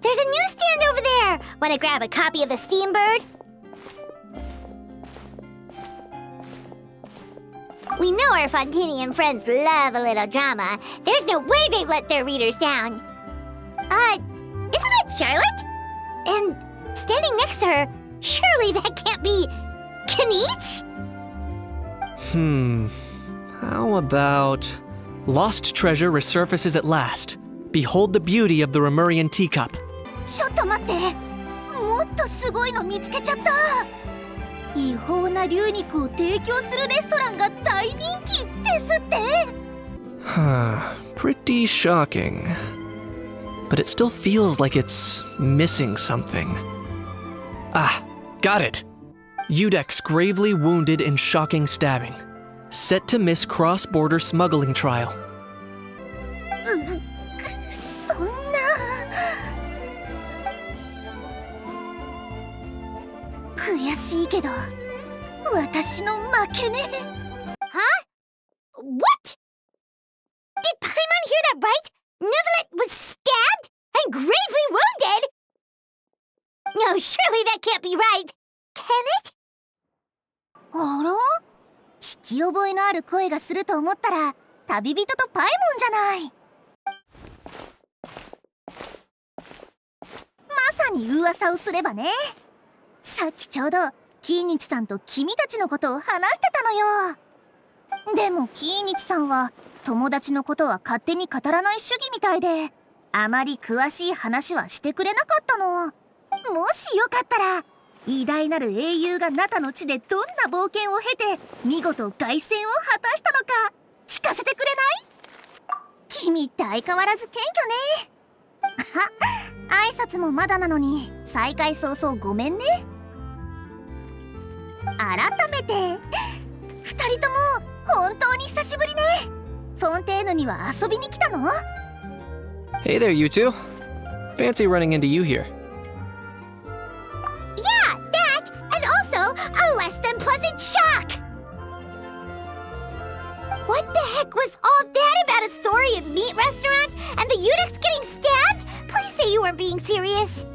There's a newsstand over there! Wanna grab a copy of the Steambird? We know our Fontainian friends love a little drama. There's no way they'd let their readers down. Isn't that Charlotte? And standing next to her, surely that can't be Kenichi? How about... Lost treasure resurfaces at last. Behold the beauty of the Remurian teacup. ちょっと待って。もっとすごいの見つけちゃった。違法な龍肉を提供するレストランが大人気ですって。Pretty shocking. But it still feels like it's missing something. Ah, got it! Udex gravely wounded in shocking stabbing. Set to miss cross-border smuggling trial. そんな。悔しいけど、私の負けね。Huh? What? Did Paimon hear that right? Neuvillette was stabbed and gravely wounded? No, surely that can't be right. Can it? あら？聞き覚えのある声がすると思ったら、旅人とパイモンじゃない。まさに噂をすればね。さっきちょうどキーニチさんと君たちのことを話してたのよ。でもキーニチさんは友達のことは勝手に語らない主義みたいで、あまり詳しい話はしてくれなかったの。もしよかったら偉大なる英雄がナタの地でどんな冒険を経て見事凱旋を果たしたのか聞かせてくれない？君って相変わらず謙虚ね。挨拶もまだなのに再会早々ごめんね。改めて2人とも本当に久しぶりね。フォンテーヌには遊びに来たの？ Hey there, you two. Fancy running into you here. Yeah, that, and also a less than pleasant shock. What the heck was all that about a Saurian meat restaurant and the Udex getting stabbed? Please say you weren't being serious.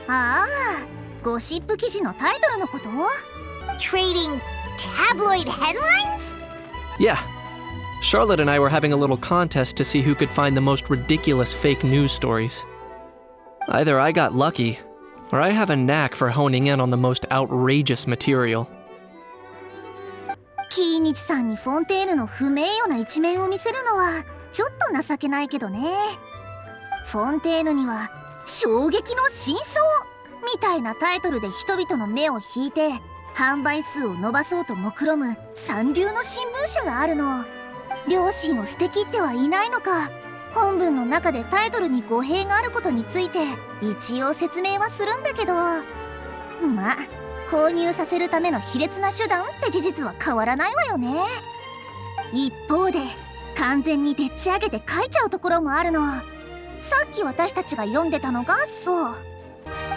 ああ、ゴシップ記事のタイトルのこと？ Trading tabloid headlines? Yeah. Charlotte and I were having a little contest to see who could find the most ridiculous fake news stories. Either I got lucky, or I have a knack for honing in on the most outrageous material. キーニチさんにフォンテーヌの不名誉な一面を見せるのはちょっと情けないけどね。フォンテーヌには衝撃の真相みたいなタイトルで人々の目を引いて販売数を伸ばそうと目論む三流の新聞社があるの。良心を捨てきってはいないのか。本文の中でタイトルに語弊があることについて一応説明はするんだけど、まあ購入させるための卑劣な手段って事実は変わらないわよね。一方で完全にでっち上げて書いちゃうところもあるの。さっき私たちが読んでたのがそう。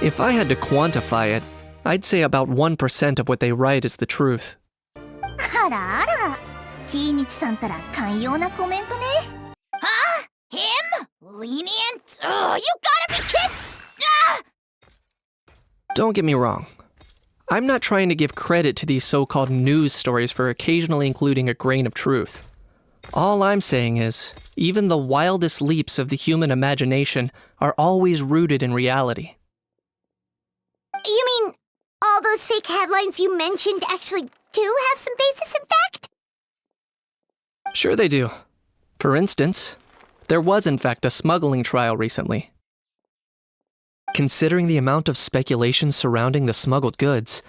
If I had to quantify it, I'd say about 1% of what they write is the truth. あらあら、キーニチさんたら寛容なコメントね。Huh? Him? Lenient? Oh, you gotta be kidding! Ah! Don't get me wrong. I'm not trying to give credit to these so-called news stories for occasionally including a grain of truth. All I'm saying is, even the wildest leaps of the human imagination are always rooted in reality. You mean all those fake headlines you mentioned actually do have some basis in fact? Sure they do. For instance, there was in fact a smuggling trial recently. Considering the amount of speculation surrounding the smuggled goods,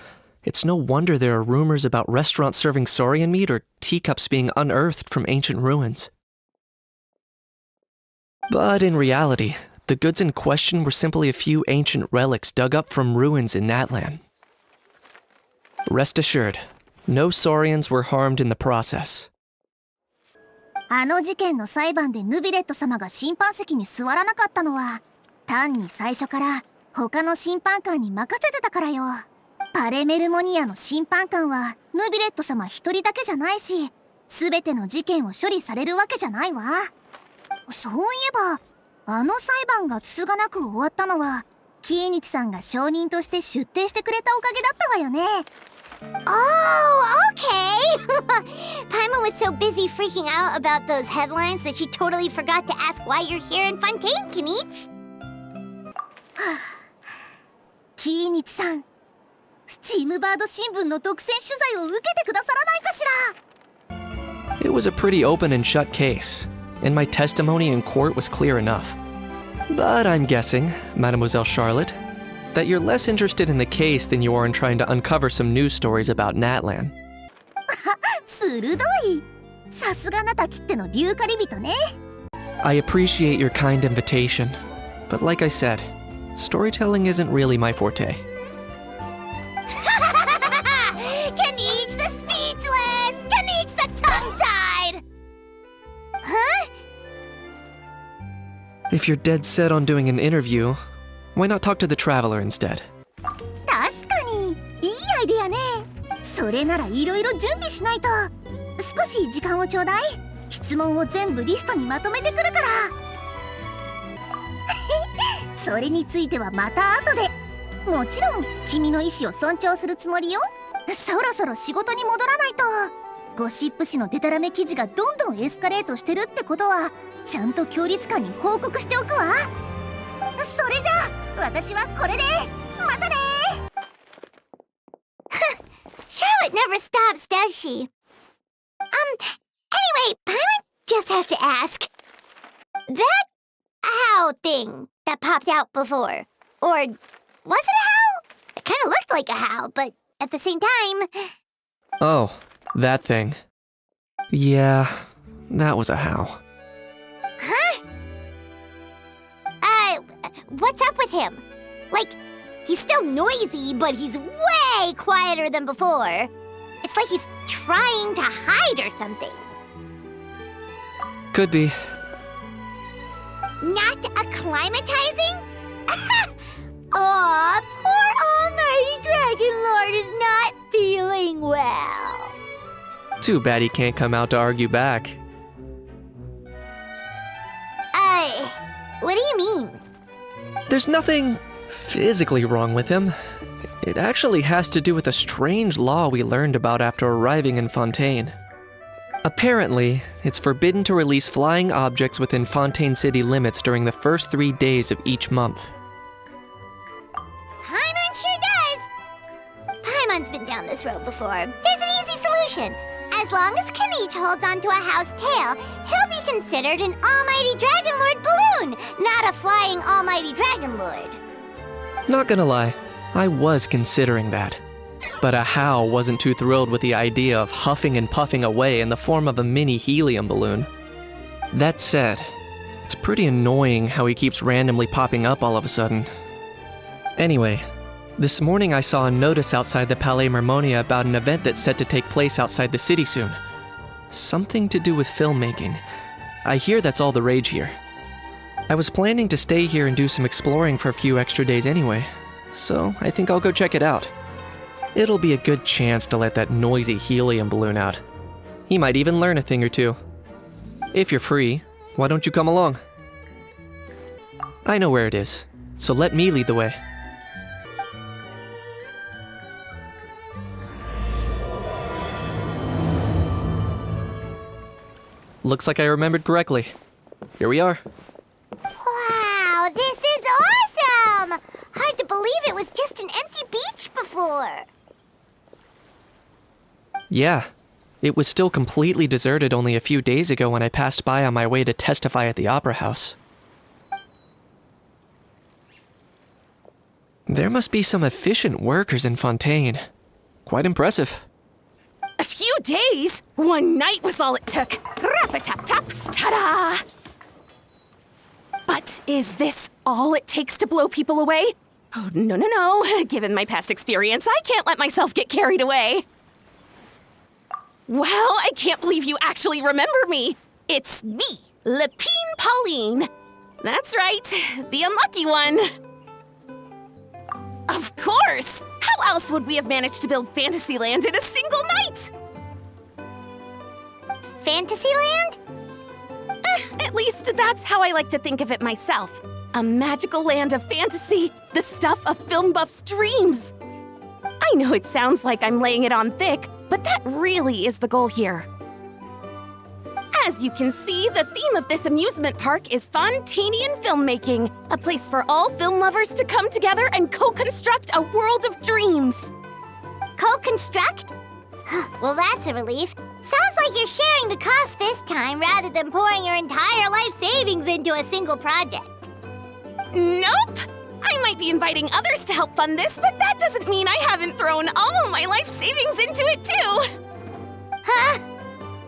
it's no wonder there are rumors about restaurants serving saurian meat or teacups being unearthed from ancient ruins. But in reality, the goods in question were simply a few ancient relics dug up from ruins in Natlan. Rest assured, no saurians were harmed in the process. あの事件の裁判でヌビレット様が審判席に座らなかったのは単に最初から他の審判官に任せてたからよ。パレメルモニアの審判官はヌビレット様一人だけじゃないし、全ての事件を処理されるわけじゃないわ。そういえばあの裁判がつつがなく終わったのはキイニチさんが証人として出廷してくれたおかげだったわよね。Oh, okay! Paimon was so busy freaking out about those headlines that she totally forgot to ask why you're here in Fontaine, Kinich. キイニチさん、スチームバード新聞の独占取材を受けてくださらないかしら。 It was a pretty open and shut case, and my testimony in court was clear enough. But I'm guessing, Mademoiselle Charlotte, that you're less interested in the case than you are in trying to uncover some news stories about Natlan. 鋭い。さすがあなたきっての竜狩り人ね。 I appreciate your kind invitation, but like I said, storytelling isn't really my forte. Kinich the speechless! Kinich the tongue-tied! Huh? If you're dead set on doing an interview, why not talk to the traveler instead? 確かにいいアイデアね。それならいろいろ準備しないと。少し時間をちょうだい。質問を全部リストにまとめてくるから。それについてはまた後で。もちろん君の意思を尊重するつもりよ。そろそろ仕事に戻らないと。ゴシップ誌のデタラメ記事がどんどんエスカレートしてるってことはちゃんと協律官に報告しておくわ。それじゃあ私はこれでまたね。Charlotte never stops, does she? Anyway, Paimon just has to ask. That how thing that popped out before, or was it a how? It kind of looked like a how, but at the same time... Oh, that thing. Yeah, that was a how. Huh? What's up with him? Like, he's still noisy, but he's way quieter than before. It's like he's trying to hide or something. Could be. Not acclimatizing? Aw, poor Almighty Dragon Lord is not feeling well. Too bad he can't come out to argue back. What do you mean? There's nothing physically wrong with him. It actually has to do with a strange law we learned about after arriving in Fontaine. Apparently, it's forbidden to release flying objects within Fontaine city limits during the first 3 days of each month. Paimon sure does! Paimon's been down this road before. There's an easy solution. As long as Kinich holds onto a house tail, he'll be considered an Almighty Dragon Lord balloon, not a flying Almighty Dragon Lord. Not gonna lie, I was considering that. But a How wasn't too thrilled with the idea of huffing and puffing away in the form of a mini helium balloon. That said, it's pretty annoying how he keeps randomly popping up all of a sudden. Anyway, this morning I saw a notice outside the Palais Mermonia about an event that's set to take place outside the city soon. Something to do with filmmaking. I hear that's all the rage here. I was planning to stay here and do some exploring for a few extra days anyway, so I think I'll go check it out. It'll be a good chance to let that noisy helium balloon out. He might even learn a thing or two. If you're free, why don't you come along? I know where it is, so let me lead the way. Looks like I remembered correctly. Here we are. Wow, this is awesome! Hard to believe it was just an empty beach before. Yeah, it was still completely deserted only a few days ago when I passed by on my way to testify at the Opera House. There must be some efficient workers in Fontaine. Quite impressive. A few days? One night was all it took. Rap-a-tap-tap, ta-da! But is this all it takes to blow people away? Oh, no. Given my past experience, I can't let myself get carried away. Well, I can't believe you actually remember me. It's me, Lepine Pauline. That's right, the unlucky one. Of course! How else would we have managed to build Fantasyland in a single night? Fantasyland? At At least, that's how I like to think of it myself. A magical land of fantasy, the stuff of film buffs' dreams. I know it sounds like I'm laying it on thick, but that really is the goal here. As you can see, the theme of this amusement park is Fontainian filmmaking, a place for all film lovers to come together and co-construct a world of dreams. Co-construct? Well, that's a relief. Sounds like you're sharing the cost this time rather than pouring your entire life savings into a single project. Nope! I might be inviting others to help fund this, but that doesn't mean I haven't thrown all my life savings into it too! Huh?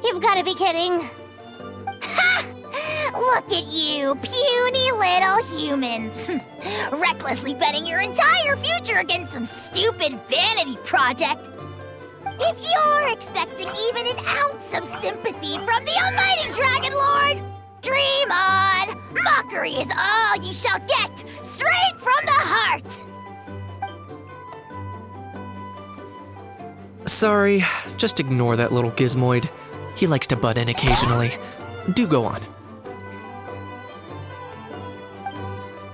You've got to be kidding. Ha! Look at you, puny little humans. Recklessly betting your entire future against some stupid vanity project. If you're expecting even an ounce of sympathy from the almighty Dragon Lord, dream on! Mockery is all you shall get, straight from the heart! Sorry, just ignore that little gizmoid. He likes to butt in occasionally. Do go on.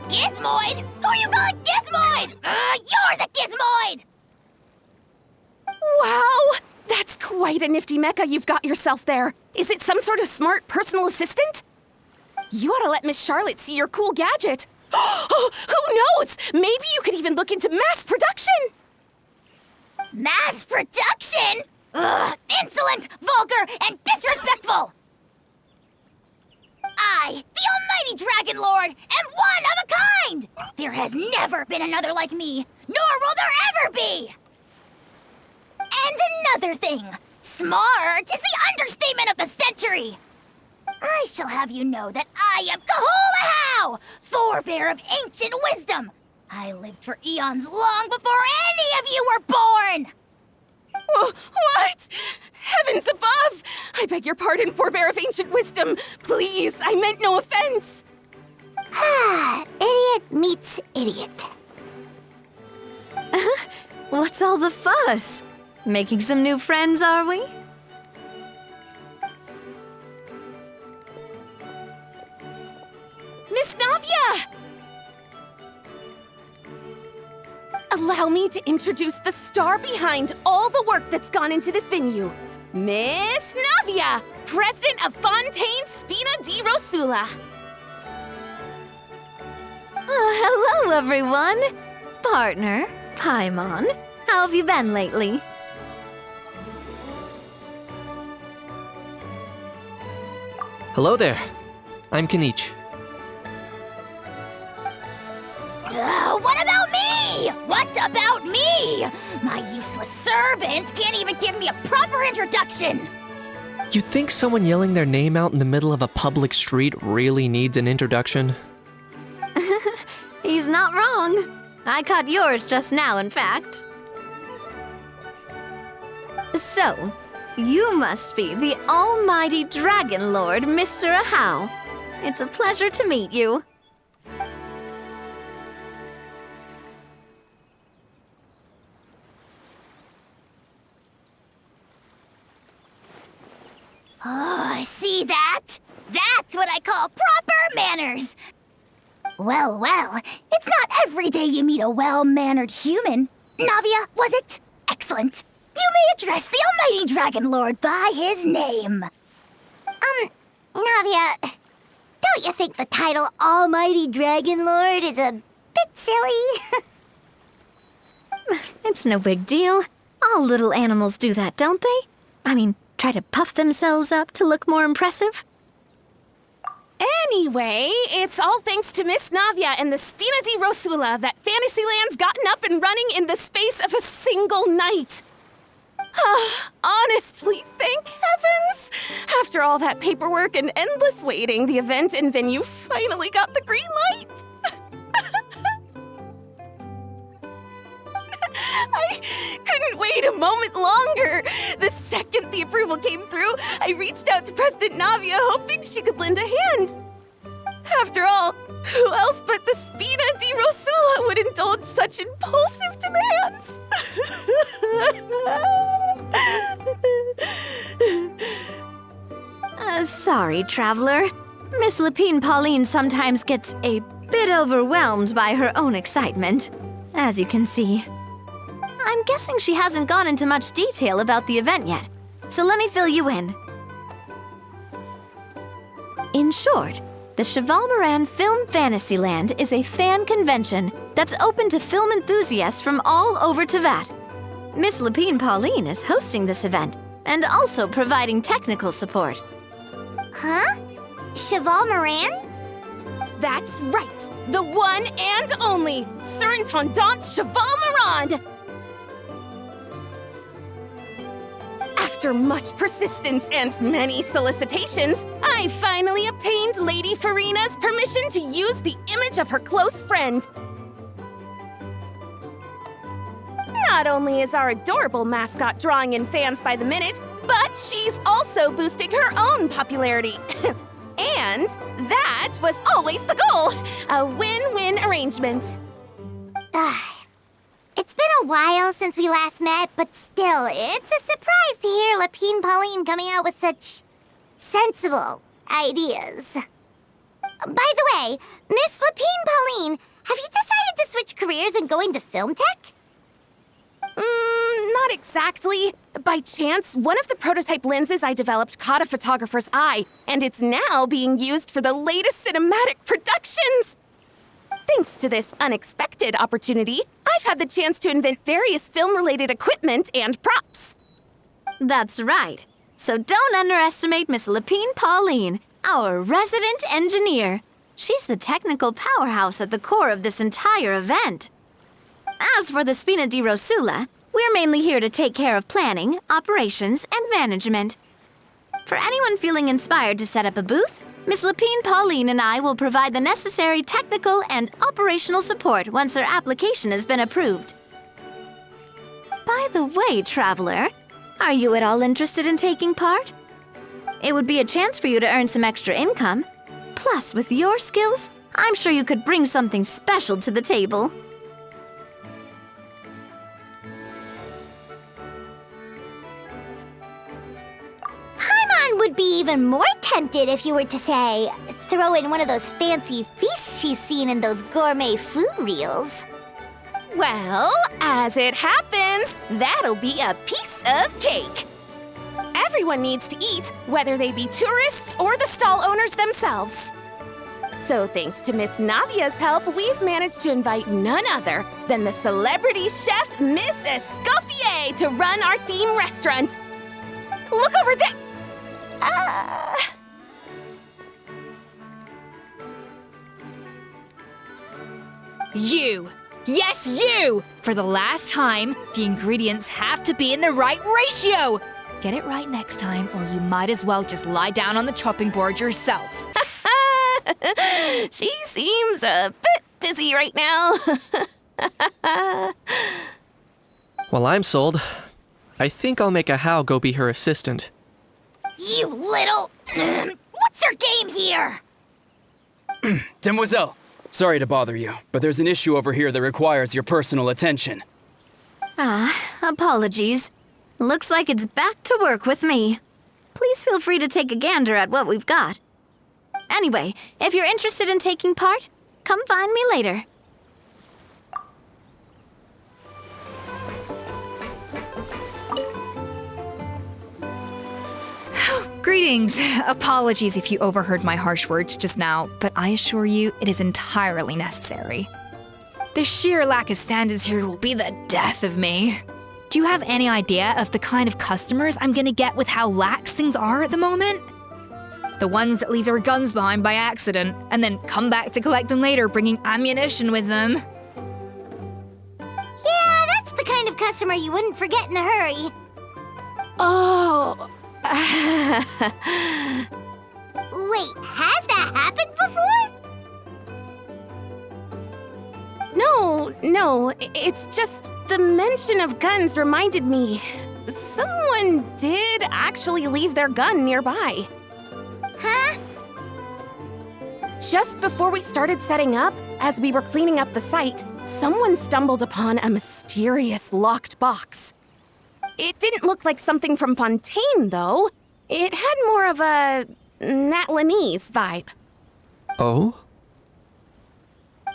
Gizmoid? Who you calling Gizmoid? You're the Gizmoid! Wow! That's quite a nifty mecha you've got yourself there. Is it some sort of smart personal assistant? You ought to let Miss Charlotte see your cool gadget. Oh, who knows? Maybe you could even look into mass production! Mass production? Ugh, insolent, vulgar, and disrespectful! I, the almighty Dragon Lord, am one of a kind! There has never been another like me, nor will there ever be! And another thing, smart is the understatement of the century! I shall have you know that I am Kahulahau, forebear of ancient wisdom! I lived for eons long before any of you were born! What? Heavens above! I beg your pardon, forebear of ancient wisdom. Please, I meant no offense. Idiot meets idiot. What's all the fuss? Making some new friends, are we? Miss Navia! Allow me to introduce the star behind all the work that's gone into this venue. Miss Navia, president of Fontaine Spina di Rosula. Hello, everyone. Partner, Paimon, how have you been lately? Hello there. I'm Kenichi. What about me? What about me? My useless servant can't even give me a proper introduction. You think someone yelling their name out in the middle of a public street really needs an introduction? He's not wrong. I caught yours just now, in fact. So, you must be the almighty Dragon Lord, Mr. Ahau. It's a pleasure to meet you. Oh, see that? That's what I call proper manners. Well, it's not every day you meet a well-mannered human. Navia, was it? Excellent. You may address the almighty Dragon Lord by his name. Navia, don't you think the title Almighty Dragon Lord is a bit silly? It's no big deal. All little animals do that, don't they? I mean, try to puff themselves up to look more impressive. Anyway, it's all thanks to Miss Navia and the Spina di Rosula that Fantasyland's gotten up and running in the space of a single night. Honestly, thank heavens! After all that paperwork and endless waiting, the event and venue finally got the green light. I couldn't wait a moment longer. The second the approval came through, I reached out to President Navia, hoping she could lend a hand. After all, who else but the Spina di Rosula would indulge such impulsive demands? Sorry, traveler. Miss Lapine Pauline sometimes gets a bit overwhelmed by her own excitement, as you can see. I'm guessing she hasn't gone into much detail about the event yet, so let me fill you in. In short, the Cheval Moran Film Fantasyland is a fan convention that's open to film enthusiasts from all over Teyvat. Miss Lapine Pauline is hosting this event and also providing technical support. Huh? Cheval Moran? That's right! The one and only Surintendant Cheval Moran! After much persistence and many solicitations, I finally obtained Lady Farina's permission to use the image of her close friend. Not only is our adorable mascot drawing in fans by the minute, but she's also boosting her own popularity. And that was always the goal, a win-win arrangement. It's been a while since we last met, but still, it's a surprise to hear Lapine Pauline coming out with such sensible ideas. By the way, Miss Lapine Pauline, have you decided to switch careers and go into film tech? Not exactly. By chance, one of the prototype lenses I developed caught a photographer's eye, and it's now being used for the latest cinematic productions. Thanks to this unexpected opportunity, I've had the chance to invent various film-related equipment and props. That's right. So don't underestimate Miss Lapine Pauline, our resident engineer. She's the technical powerhouse at the core of this entire event. As for the Spina di Rosula, we're mainly here to take care of planning, operations, and management. For anyone feeling inspired to set up a booth, Miss Lapine Pauline and I will provide the necessary technical and operational support once their application has been approved. By the way, traveler, are you at all interested in taking part? It would be a chance for you to earn some extra income. Plus, with your skills, I'm sure you could bring something special to the table. Would be even more tempted if you were to, say, throw in one of those fancy feasts she's seen in those gourmet food reels. Well, as it happens, that'll be a piece of cake. Everyone needs to eat, whether they be tourists or the stall owners themselves. So thanks to Miss Navia's help, we've managed to invite none other than the celebrity chef, Miss Escoffier, to run our theme restaurant. Look over there! You! Yes, you! For the last time, the ingredients have to be in the right ratio! Get it right next time, or you might as well just lie down on the chopping board yourself. She seems a bit busy right now. Well, I'm sold. I think I'll make a How go be her assistant. You little... What's your game here? Demoiselle, sorry to bother you, but there's an issue over here that requires your personal attention. Apologies. Looks like it's back to work with me. Please feel free to take a gander at what we've got. Anyway, if you're interested in taking part, come find me later. Greetings. Apologies if you overheard my harsh words just now, but I assure you it is entirely necessary. The sheer lack of standards here will be the death of me. Do you have any idea of the kind of customers I'm gonna get with how lax things are at the moment? The ones that leave their guns behind by accident and then come back to collect them later bringing ammunition with them. Yeah, that's the kind of customer you wouldn't forget in a hurry. Oh... Wait, has that happened before? No, it's just the mention of guns reminded me. Someone did actually leave their gun nearby. Huh? Just before we started setting up, as we were cleaning up the site, someone stumbled upon a mysterious locked box. It didn't look like something from Fontaine, though. It had more of a Natlanese vibe. Oh?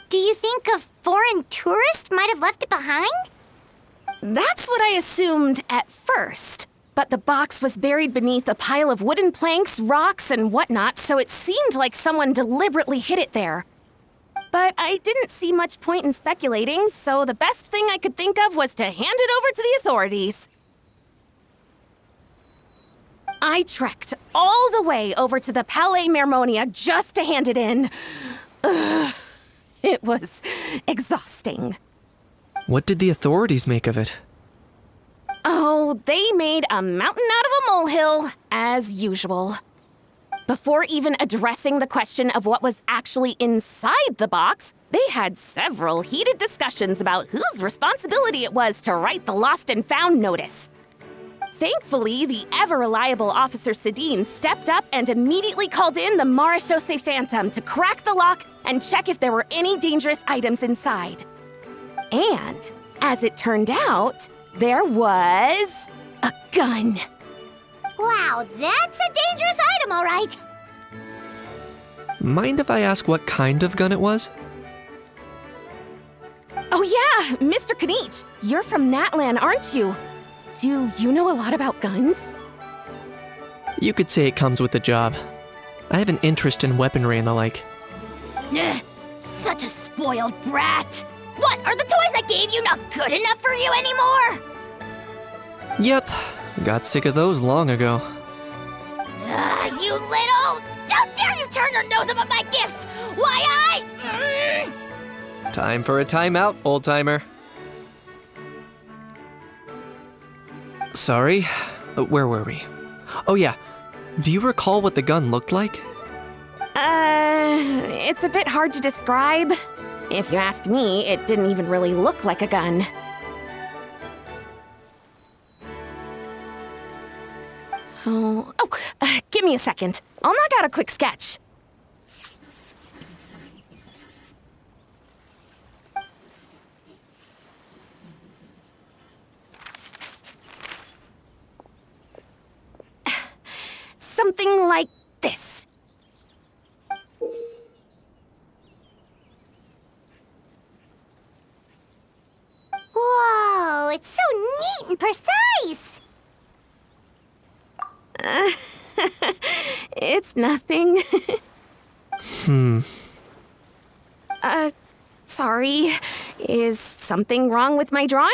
Do you think a foreign tourist might have left it behind? That's what I assumed at first. But the box was buried beneath a pile of wooden planks, rocks, and whatnot, so it seemed like someone deliberately hid it there. But I didn't see much point in speculating, so the best thing I could think of was to hand it over to the authorities. I trekked all the way over to the Palais Mermonia just to hand it in. Ugh, it was exhausting. What did the authorities make of it? Oh, they made a mountain out of a molehill, as usual. Before even addressing the question of what was actually inside the box, they had several heated discussions about whose responsibility it was to write the lost and found notice. Thankfully, the ever-reliable Officer Sedine stepped up and immediately called in the Marechaussee Phantom to crack the lock and check if there were any dangerous items inside. And, as it turned out, there was a gun. Wow, that's a dangerous item, all right. Mind if I ask what kind of gun it was? Oh yeah, Mr. Kanich, you're from Natlan, aren't you? Do you know a lot about guns? You could say it comes with the job. I have an interest in weaponry and the like. Ugh, such a spoiled brat. What, are the toys I gave you not good enough for you anymore? Yep, got sick of those long ago. You little... How dare you turn your nose up at my gifts? Why Time for a timeout, old-timer. Sorry, where were we? Oh yeah, do you recall what the gun looked like? It's a bit hard to describe. If you ask me, it didn't even really look like a gun. Give me a second. I'll knock out a quick sketch. Something like this. Whoa, it's so neat and precise. It's nothing. Sorry. Is something wrong with my drawing?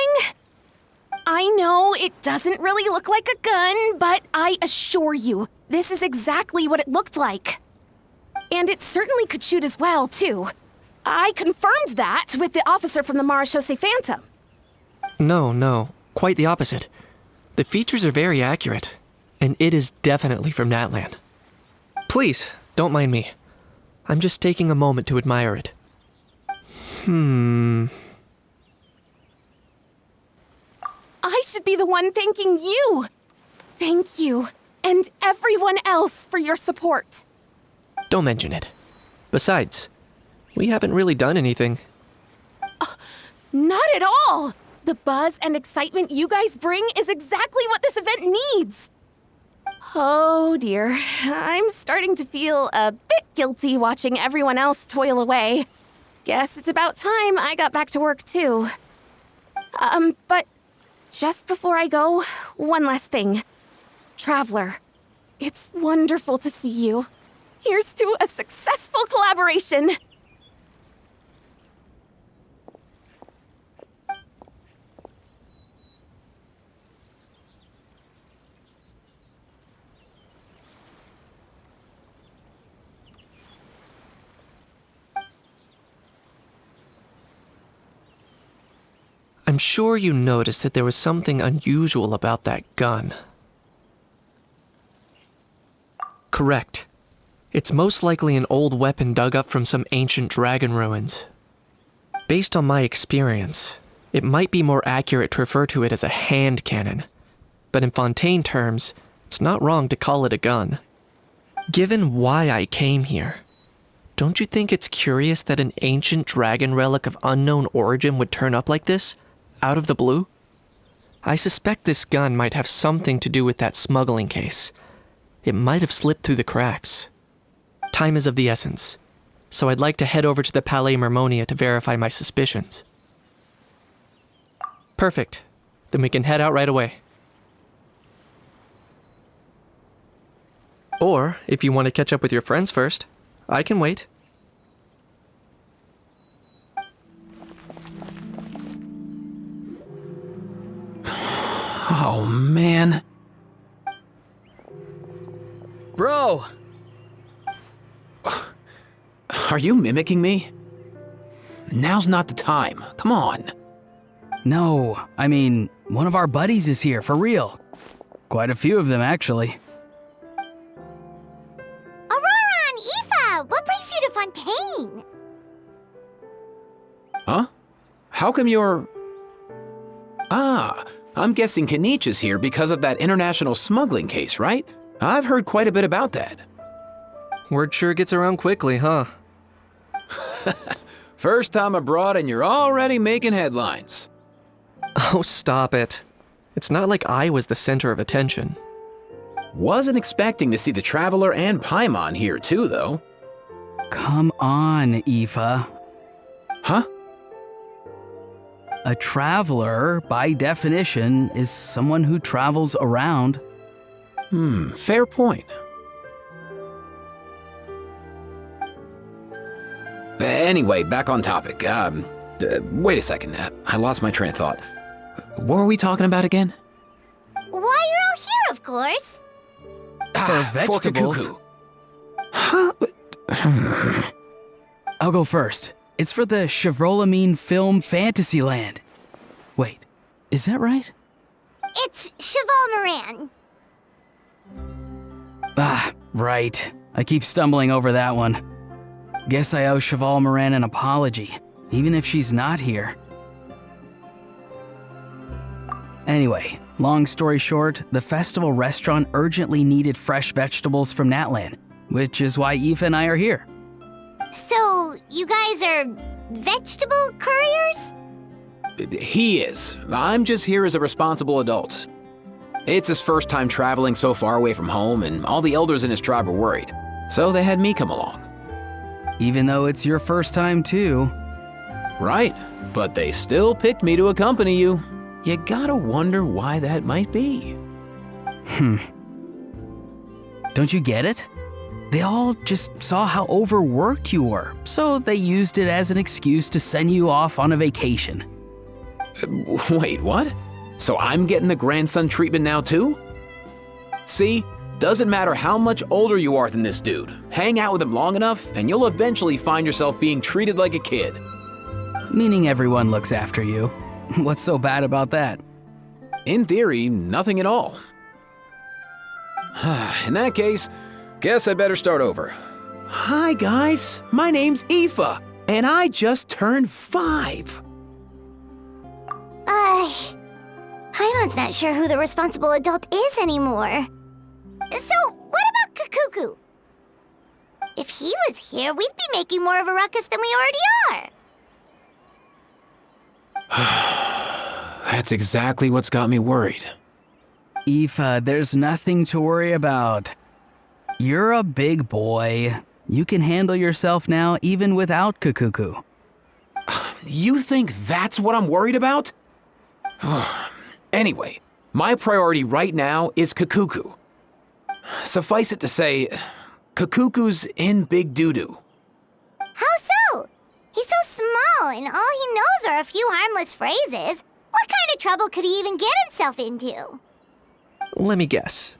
I know it doesn't really look like a gun, but I assure you, this is exactly what it looked like. And it certainly could shoot as well, too. I confirmed that with the officer from the Marechaussee Phantom. No, quite the opposite. The features are very accurate, and it is definitely from Natlan. Please, don't mind me. I'm just taking a moment to admire it. I should be the one thanking you. Thank you, and everyone else for your support. Don't mention it. Besides, we haven't really done anything. Not at all. The buzz and excitement you guys bring is exactly what this event needs. Oh dear, I'm starting to feel a bit guilty watching everyone else toil away. Guess it's about time I got back to work too. But just before I go, one last thing. Traveler, it's wonderful to see you. Here's to a successful collaboration. I'm sure you noticed that there was something unusual about that gun. Correct. It's most likely an old weapon dug up from some ancient dragon ruins. Based on my experience, it might be more accurate to refer to it as a hand cannon, but in Fontaine terms, it's not wrong to call it a gun. Given why I came here, don't you think it's curious that an ancient dragon relic of unknown origin would turn up like this, out of the blue? I suspect this gun might have something to do with that smuggling case. It might have slipped through the cracks. Time is of the essence. so I'd like to head over to the Palais Mermonia to verify my suspicions. Perfect. Then we can head out right away. Or, if you want to catch up with your friends first, I can wait. Oh, man. Bro! Are you mimicking me? Now's not the time. Come on. No, I mean, one of our buddies is here, for real. Quite a few of them, actually. Aurora and Aoife, what brings you to Fontaine? Huh? How come you're... Ah, I'm guessing Kaniche is here because of that international smuggling case, right? I've heard quite a bit about that. Word sure gets around quickly, huh? First time abroad and you're already making headlines. Oh, stop it. It's not like I was the center of attention. Wasn't expecting to see the Traveler and Paimon here too, though. Come on, Aoife. Huh? A traveler, by definition, is someone who travels around. Fair point. Anyway, back on topic. Wait a second. I lost my train of thought. What were we talking about again? Why, you're all here, of course. For vegetables. Kakuku. Huh? I'll go first. It's for the Chevrolamine Film Fantasyland. Wait, is that right? It's Cheval Moran. Ah, right. I keep stumbling over that one. Guess I owe Cheval Moran an apology, even if she's not here. Anyway, long story short, the festival restaurant urgently needed fresh vegetables from Natlan, which is why Aoife and I are here. So, you guys are vegetable couriers? He is. I'm just here as a responsible adult. It's his first time traveling so far away from home, and all the elders in his tribe were worried. So they had me come along. Even though it's your first time too. Right, but they still picked me to accompany you. You gotta wonder why that might be. Don't you get it? They all just saw how overworked you were, so they used it as an excuse to send you off on a vacation. Wait, what? So I'm getting the grandson treatment now too? See, doesn't matter how much older you are than this dude. Hang out with him long enough, and you'll eventually find yourself being treated like a kid. Meaning everyone looks after you. What's so bad about that? In theory, nothing at all. In that case, guess I better start over. Hi guys, my name's Aoife, and I just turned 5. Paimon's not sure who the responsible adult is anymore. So, what about Kakuku? If he was here, we'd be making more of a ruckus than we already are. That's exactly what's got me worried. Aoife, there's nothing to worry about. You're a big boy. You can handle yourself now even without Kakuku. You think that's what I'm worried about? Anyway, my priority right now is Kakuku. Suffice it to say, Kakuku's in big doo-doo. How so? He's so small, and all he knows are a few harmless phrases. What kind of trouble could he even get himself into? Let me guess.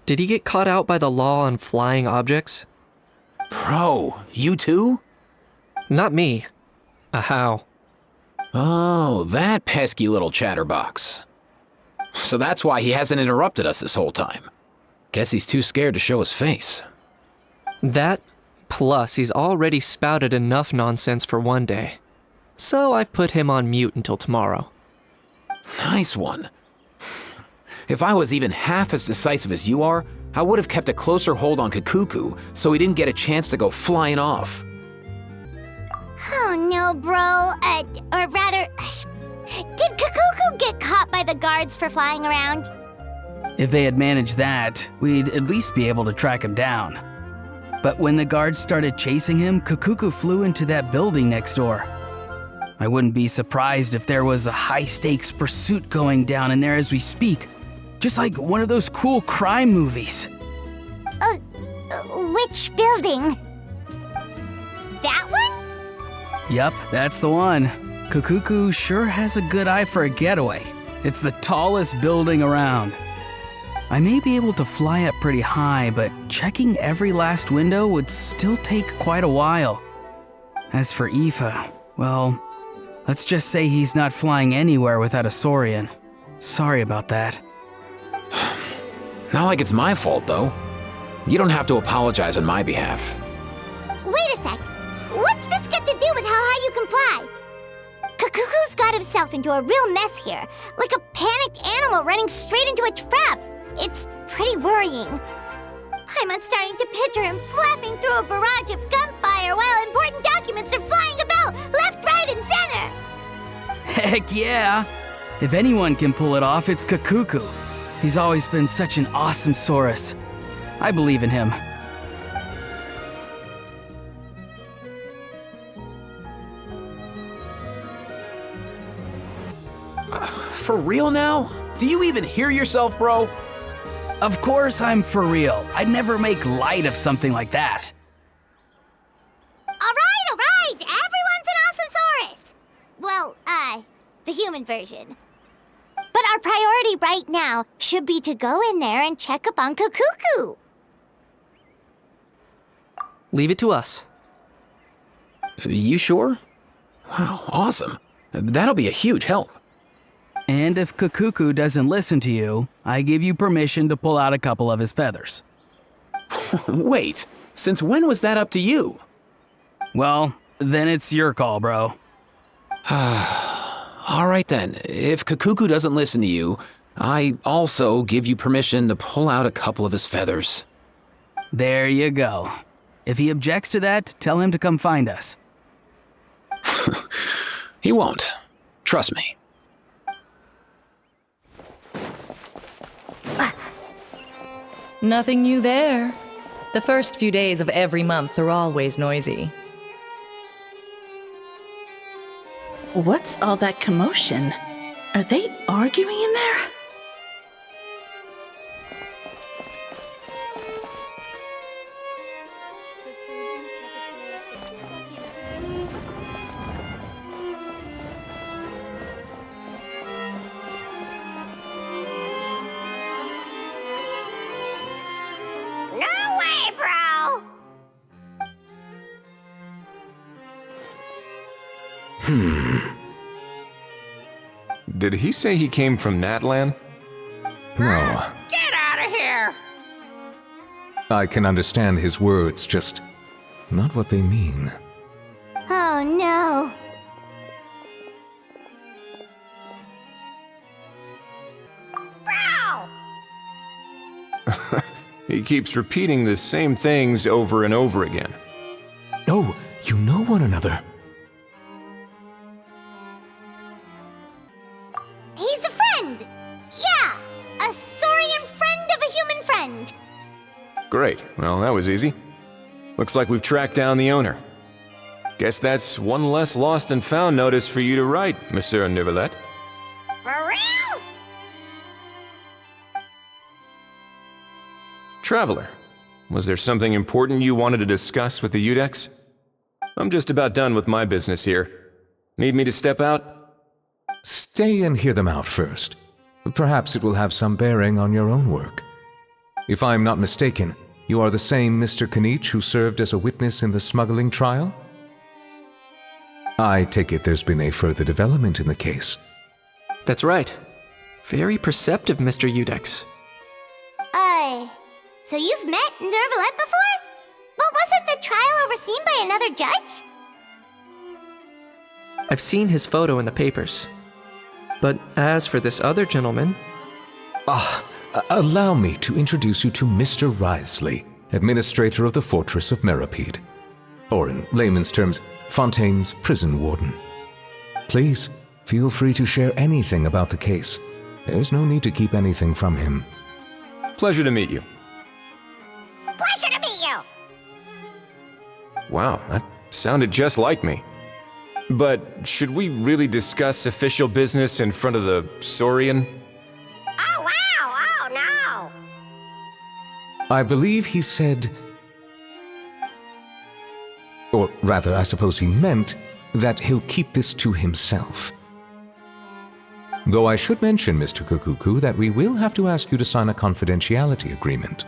Did he get caught out by the law on flying objects? Bro, you too? Not me. How? Oh, that pesky little chatterbox. So that's why he hasn't interrupted us this whole time. Guess he's too scared to show his face. That, plus he's already spouted enough nonsense for one day. So I've put him on mute until tomorrow. Nice one. If I was even half as decisive as you are, I would have kept a closer hold on Kakuku so he didn't get a chance to go flying off. Oh no, bro. Or rather, did Kakuku get caught by the guards for flying around? If they had managed that, we'd at least be able to track him down. But when the guards started chasing him, Kakuku flew into that building next door. I wouldn't be surprised if there was a high-stakes pursuit going down in there as we speak. Just like one of those cool crime movies. Which building? That one? Yup, that's the one. Kakuku sure has a good eye for a getaway. It's the tallest building around. I may be able to fly up pretty high, but checking every last window would still take quite a while. As for Aoife, well, let's just say he's not flying anywhere without a Saurian. Sorry about that. Not like it's my fault, though. You don't have to apologize on my behalf. Wait a sec. What's this got to do with how high you can fly? Kakuku's got himself into a real mess here, like a panicked animal running straight into a trap. It's pretty worrying. I'm starting to picture him flapping through a barrage of gunfire while important documents are flying about left, right, and center. Heck yeah! If anyone can pull it off, it's Kakuku. He's always been such an awesome Saurus. I believe in him. For real now? Do you even hear yourself, bro? Of course I'm for real. I'd never make light of something like that. All right. Everyone's an awesome Saurus. Well, the human version. But our priority right now should be to go in there and check up on Kakuku. Leave it to us. You sure? Wow, awesome. That'll be a huge help. And if Kakuku doesn't listen to you, I give you permission to pull out a couple of his feathers. Wait, since when was that up to you? Well, then it's your call, bro. All right then, if Kakuku doesn't listen to you, I also give you permission to pull out a couple of his feathers. There you go. If he objects to that, tell him to come find us. He won't. Trust me. Nothing new there. The first few days of every month are always noisy. What's all that commotion? Are they arguing in there? No way, bro! Did he say he came from Natlan? No. Get out of here! I can understand his words, just not what they mean. Oh no. Bro! He keeps repeating the same things over and over again. Oh, you know one another. He's a friend! Yeah! A saurian friend of a human friend! Great, well that was easy. Looks like we've tracked down the owner. Guess that's one less lost and found notice for you to write, Monsieur Neuvillette. For real? Traveler, was there something important you wanted to discuss with the Udex? I'm just about done with my business here. Need me to step out? Stay and hear them out first. Perhaps it will have some bearing on your own work. If I'm not mistaken, you are the same Mr. Kanich who served as a witness in the smuggling trial? I take it there's been a further development in the case. That's right. Very perceptive, Mr. Udex. So you've met Neuvillette before? But wasn't the trial overseen by another judge? I've seen his photo in the papers. But as for this other gentleman... Allow me to introduce you to Mr. Wriothesley, administrator of the Fortress of Meripede. Or in layman's terms, Fontaine's prison warden. Please, feel free to share anything about the case. There's no need to keep anything from him. Pleasure to meet you. Pleasure to meet you! Wow, that sounded just like me. But should we really discuss official business in front of the Saurian? Oh, wow! Oh, no! I believe he said... Or rather, I suppose he meant that he'll keep this to himself. Though I should mention, Mr. Kukuku, that we will have to ask you to sign a confidentiality agreement.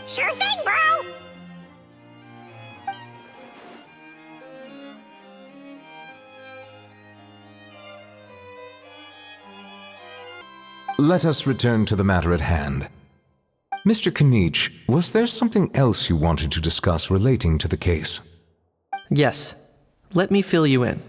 Sure thing, bro! Let us return to the matter at hand. Mr. Kanich, was there something else you wanted to discuss relating to the case? Yes. Let me fill you in.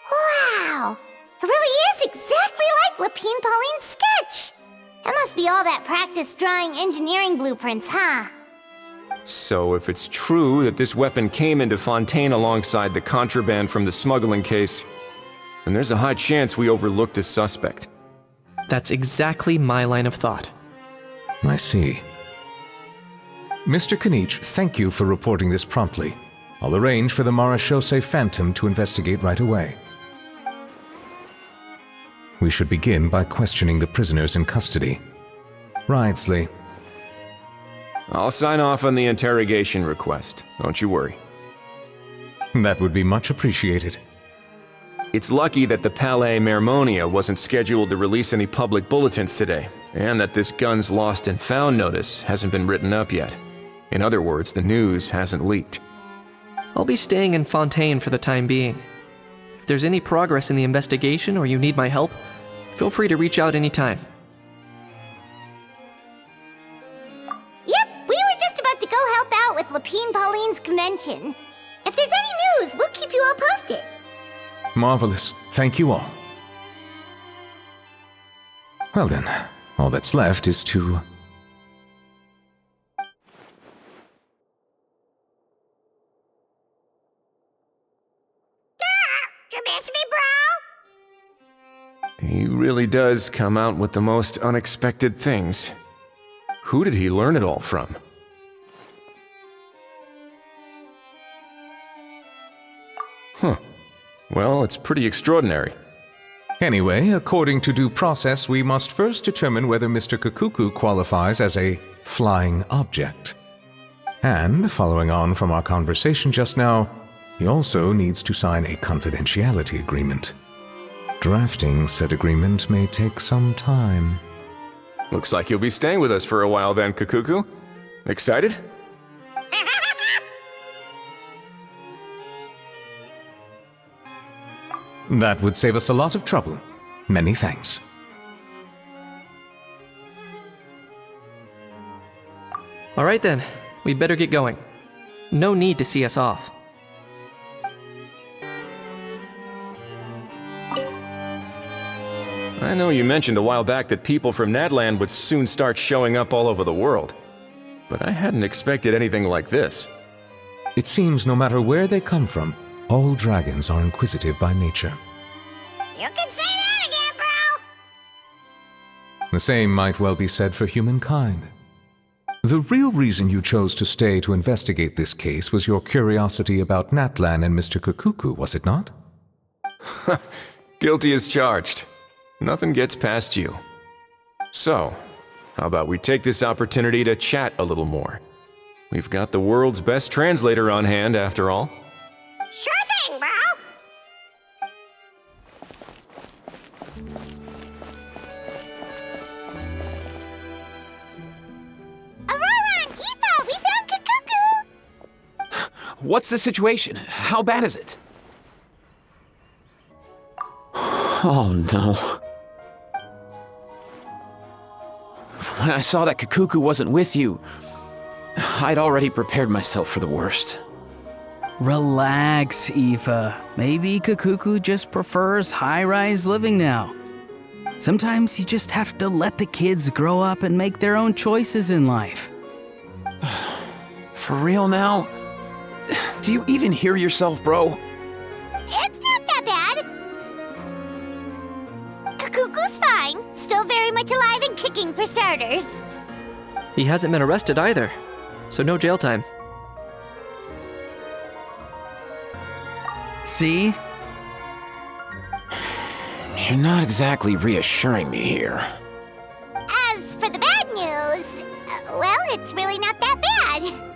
Wow! It really is exactly like Lapine Pauline's sketch! That must be all that practice drawing engineering blueprints, huh? So if it's true that this weapon came into Fontaine alongside the contraband from the smuggling case, then there's a high chance we overlooked a suspect. That's exactly my line of thought. I see. Mr. Kanich, thank you for reporting this promptly. I'll arrange for the Marechaussee Phantom to investigate right away. We should begin by questioning the prisoners in custody. Ridesley. I'll sign off on the interrogation request, don't you worry. That would be much appreciated. It's lucky that the Palais Mermonia wasn't scheduled to release any public bulletins today, and that this guns lost and found notice hasn't been written up yet. In other words, the news hasn't leaked. I'll be staying in Fontaine for the time being. If there's any progress in the investigation or you need my help, feel free to reach out anytime. Yep, we were just about to go help out with Lapine Pauline's convention. If there's any news, we'll keep you all posted. Marvelous. Thank you all. Well then, all that's left is to... You miss me, bro? He really does come out with the most unexpected things. Who did he learn it all from? Huh. Well, it's pretty extraordinary. Anyway, according to due process, we must first determine whether Mr. Kukuku qualifies as a flying object. And, following on from our conversation just now, he also needs to sign a confidentiality agreement. Drafting said agreement may take some time. Looks like you'll be staying with us for a while then, Kukuku. Excited? That would save us a lot of trouble. Many thanks. All right then, we'd better get going. No need to see us off. I know you mentioned a while back that people from Nadland would soon start showing up all over the world, but I hadn't expected anything like this. It seems no matter where they come from, all dragons are inquisitive by nature. You can say that again, bro! The same might well be said for humankind. The real reason you chose to stay to investigate this case was your curiosity about Natlan and Mr. Kukuku, was it not? Guilty as charged. Nothing gets past you. So, how about we take this opportunity to chat a little more? We've got the world's best translator on hand, after all. Sure thing, bro! Aurora and Aoife, we found Kukuku! What's the situation? How bad is it? Oh no. When I saw that Kukuku wasn't with you, I'd already prepared myself for the worst. Relax, Aoife. Maybe Kukuku just prefers high-rise living now. Sometimes you just have to let the kids grow up and make their own choices in life. For real now? Do you even hear yourself, bro? It's not that bad. Kakuku's fine. Still very much alive and kicking for starters. He hasn't been arrested either, so no jail time. See? You're not exactly reassuring me here. As for the bad news, well, it's really not that bad.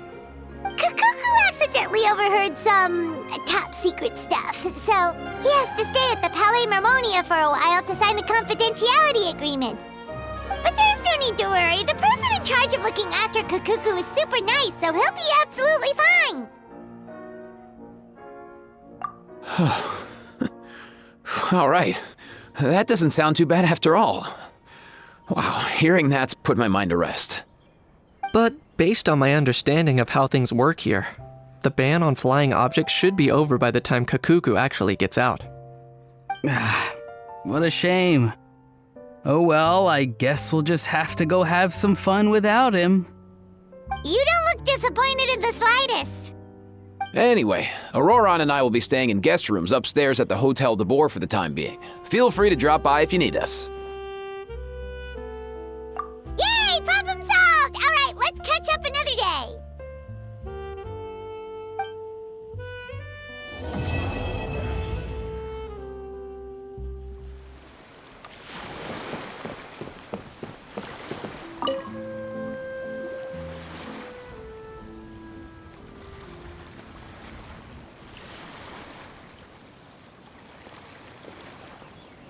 Kakuku accidentally overheard some top secret stuff, so he has to stay at the Palais Marmonia for a while to sign a confidentiality agreement. But there's no need to worry. The person in charge of looking after Kakuku is super nice, so he'll be absolutely fine. All right. That doesn't sound too bad after all. Wow, hearing that's put my mind to rest. But based on my understanding of how things work here, the ban on flying objects should be over by the time Kakuku actually gets out. What a shame. Oh well, I guess we'll just have to go have some fun without him. You don't look disappointed in the slightest. Anyway, Auroron and I will be staying in guest rooms upstairs at the Hotel de Boer for the time being. Feel free to drop by if you need us. Yay! Problem solved! All right, let's catch up another day.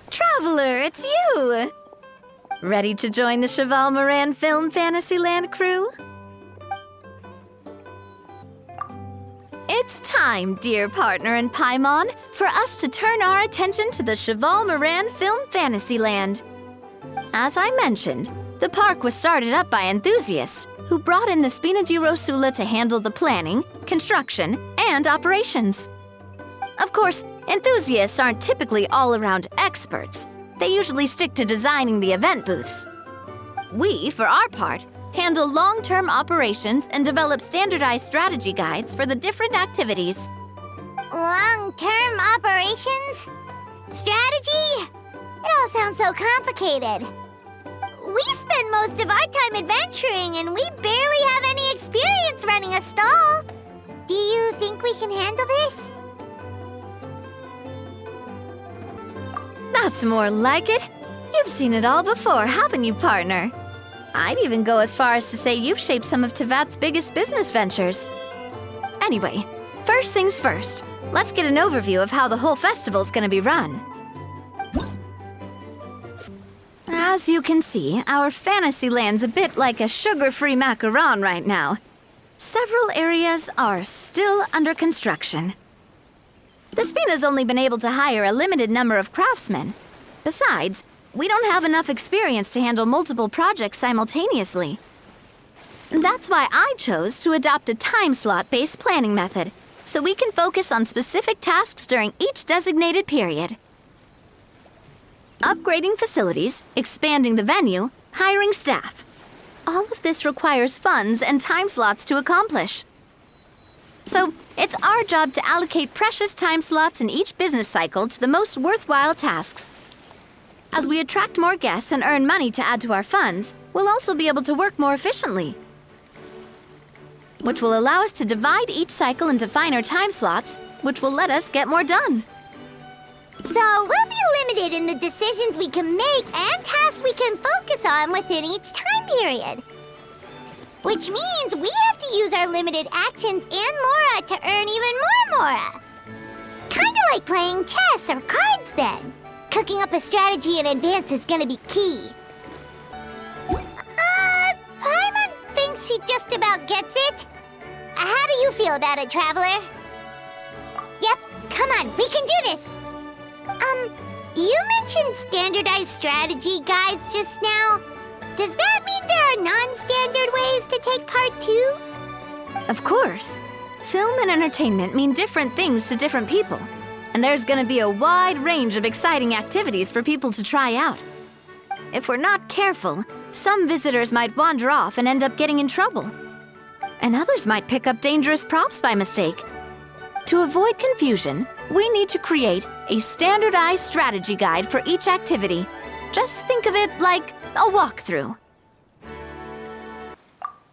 Traveler, it's you! Ready to join the Cheval Moran Film Fantasyland crew? It's time, dear partner in Paimon, for us to turn our attention to the Cheval Moran Film Fantasyland. As I mentioned, the park was started up by enthusiasts who brought in the Spina di Rosula to handle the planning, construction, and operations. Of course, enthusiasts aren't typically all-around experts. They usually stick to designing the event booths. We, for our part, handle long-term operations and develop standardized strategy guides for the different activities. Long-term operations? Strategy? It all sounds so complicated. We spend most of our time adventuring and we barely have any experience running a stall. Do you think we can handle this? That's more like it. You've seen it all before, haven't you, partner? I'd even go as far as to say you've shaped some of Tevat's biggest business ventures. Anyway, first things first. Let's get an overview of how the whole festival's gonna be run. As you can see, our Fantasyland's a bit like a sugar-free macaron right now. Several areas are still under construction. The Spina's only been able to hire a limited number of craftsmen. Besides, we don't have enough experience to handle multiple projects simultaneously. That's why I chose to adopt a time slot-based planning method, so we can focus on specific tasks during each designated period. Upgrading facilities, expanding the venue, hiring staff. All of this requires funds and time slots to accomplish. So, it's our job to allocate precious time slots in each business cycle to the most worthwhile tasks. As we attract more guests and earn money to add to our funds, we'll also be able to work more efficiently, which will allow us to divide each cycle into finer time slots, which will let us get more done. So we'll be limited in the decisions we can make and tasks we can focus on within each time period. Which means we have to use our limited actions and Mora to earn even more Mora. Kinda like playing chess or cards then. Cooking up a strategy in advance is gonna be key. Paimon thinks she just about gets it. How do you feel about it, Traveler? Yep, come on, we can do this. You mentioned standardized strategy guides just now. Does that mean there are non-standard ways to take part too? Of course. Film and entertainment mean different things to different people. And there's gonna be a wide range of exciting activities for people to try out. If we're not careful, some visitors might wander off and end up getting in trouble. and others might pick up dangerous props by mistake. To avoid confusion, we need to create a standardized strategy guide for each activity. Just think of it like a walkthrough.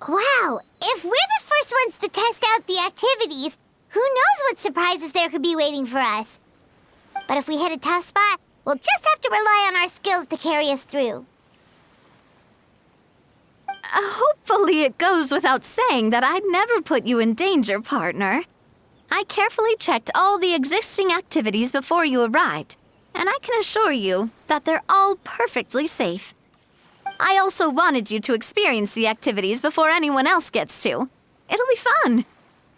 Wow, if we're the first ones to test out the activities, who knows what surprises there could be waiting for us? But if we hit a tough spot, we'll just have to rely on our skills to carry us through. Hopefully it goes without saying that I'd never put you in danger, partner. I carefully checked all the existing activities before you arrived, and I can assure you that they're all perfectly safe. I also wanted you to experience the activities before anyone else gets to. It'll be fun.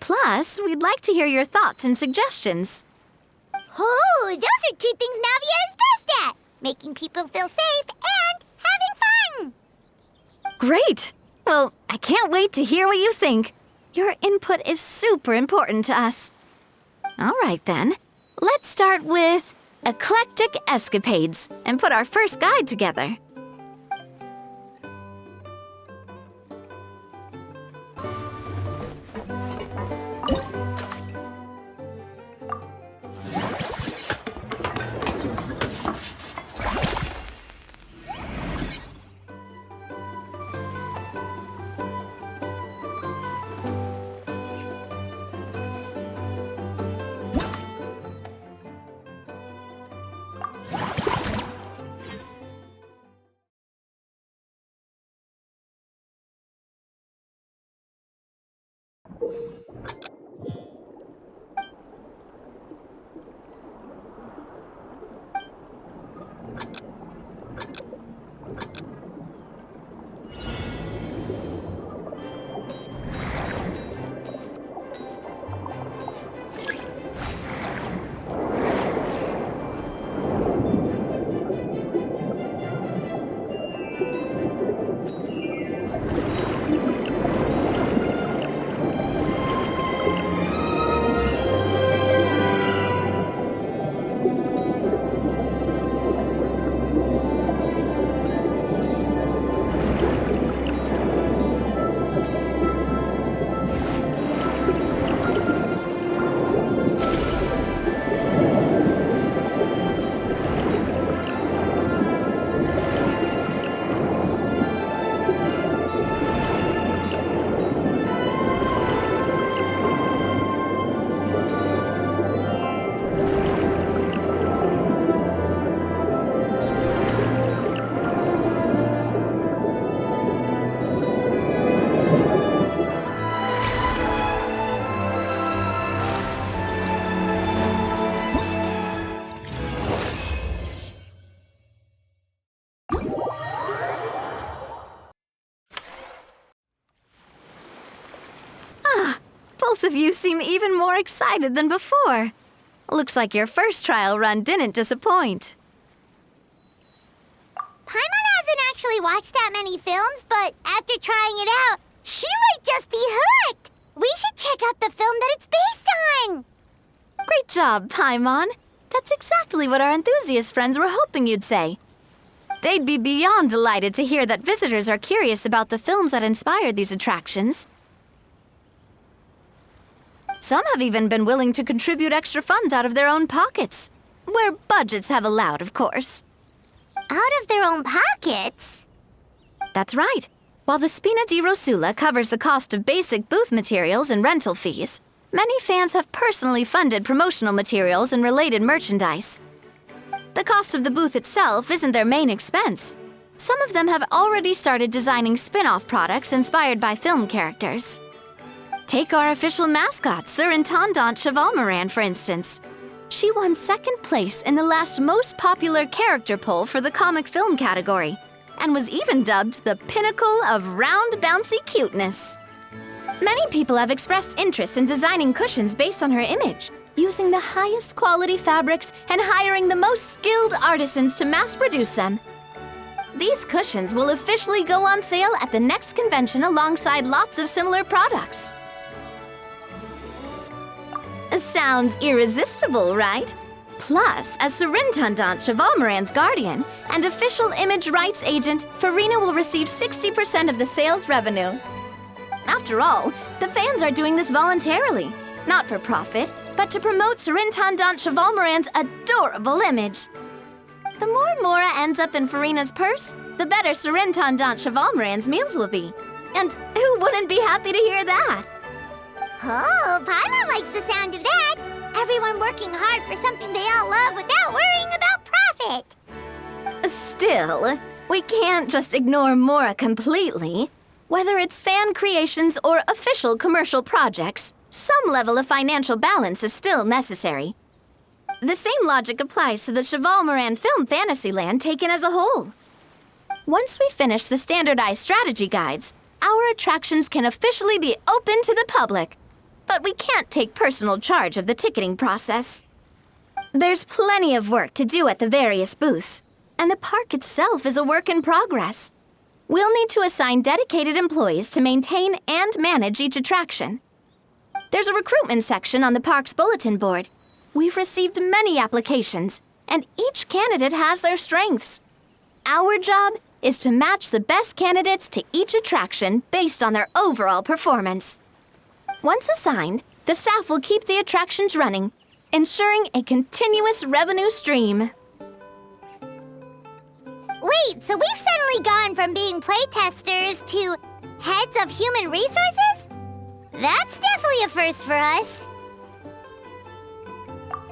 Plus, we'd like to hear your thoughts and suggestions. Oh, those are two things Navia is best at! Making people feel safe and having fun! Great! Well, I can't wait to hear what you think. Your input is super important to us. All right then, let's start with Eclectic Escapades and put our first guide together. Both of you seem even more excited than before. Looks like your first trial run didn't disappoint. Paimon hasn't actually watched that many films, but after trying it out, she might just be hooked! We should check out the film that it's based on! Great job, Paimon. That's exactly what our enthusiast friends were hoping you'd say. They'd be beyond delighted to hear that visitors are curious about the films that inspired these attractions. Some have even been willing to contribute extra funds out of their own pockets. Where budgets have allowed, of course. Out of their own pockets? That's right. While the Spina di Rosula covers the cost of basic booth materials and rental fees, many fans have personally funded promotional materials and related merchandise. The cost of the booth itself isn't their main expense. Some of them have already started designing spin-off products inspired by film characters. Take our official mascot, Surintendant Chevalmoran, for instance. She won second place in the last most popular character poll for the comic film category, and was even dubbed the pinnacle of round, bouncy cuteness. Many people have expressed interest in designing cushions based on her image, using the highest quality fabrics and hiring the most skilled artisans to mass produce them. These cushions will officially go on sale at the next convention alongside lots of similar products. Sounds irresistible, right? Plus, as Surintendant Chevalmoran's guardian and official image rights agent, Farina will receive 60% of the sales revenue. After all, the fans are doing this voluntarily, not for profit, but to promote Surintendant Chevalmoran's adorable image. The more Mora ends up in Farina's purse, the better Surintendant Chevalmoran's meals will be. And who wouldn't be happy to hear that? Oh, Paimon likes the sound of that. Everyone working hard for something they all love without worrying about profit. Still, we can't just ignore Mora completely. Whether it's fan creations or official commercial projects, some level of financial balance is still necessary. The same logic applies to the Chevalmoran Film Fantasyland taken as a whole. Once we finish the standardized strategy guides, our attractions can officially be open to the public. But we can't take personal charge of the ticketing process. There's plenty of work to do at the various booths, and the park itself is a work in progress. We'll need to assign dedicated employees to maintain and manage each attraction. There's a recruitment section on the park's bulletin board. We've received many applications, and each candidate has their strengths. Our job is to match the best candidates to each attraction based on their overall performance. Once assigned, the staff will keep the attractions running, ensuring a continuous revenue stream. Wait, so we've suddenly gone from being playtesters to heads of human resources? That's definitely a first for us.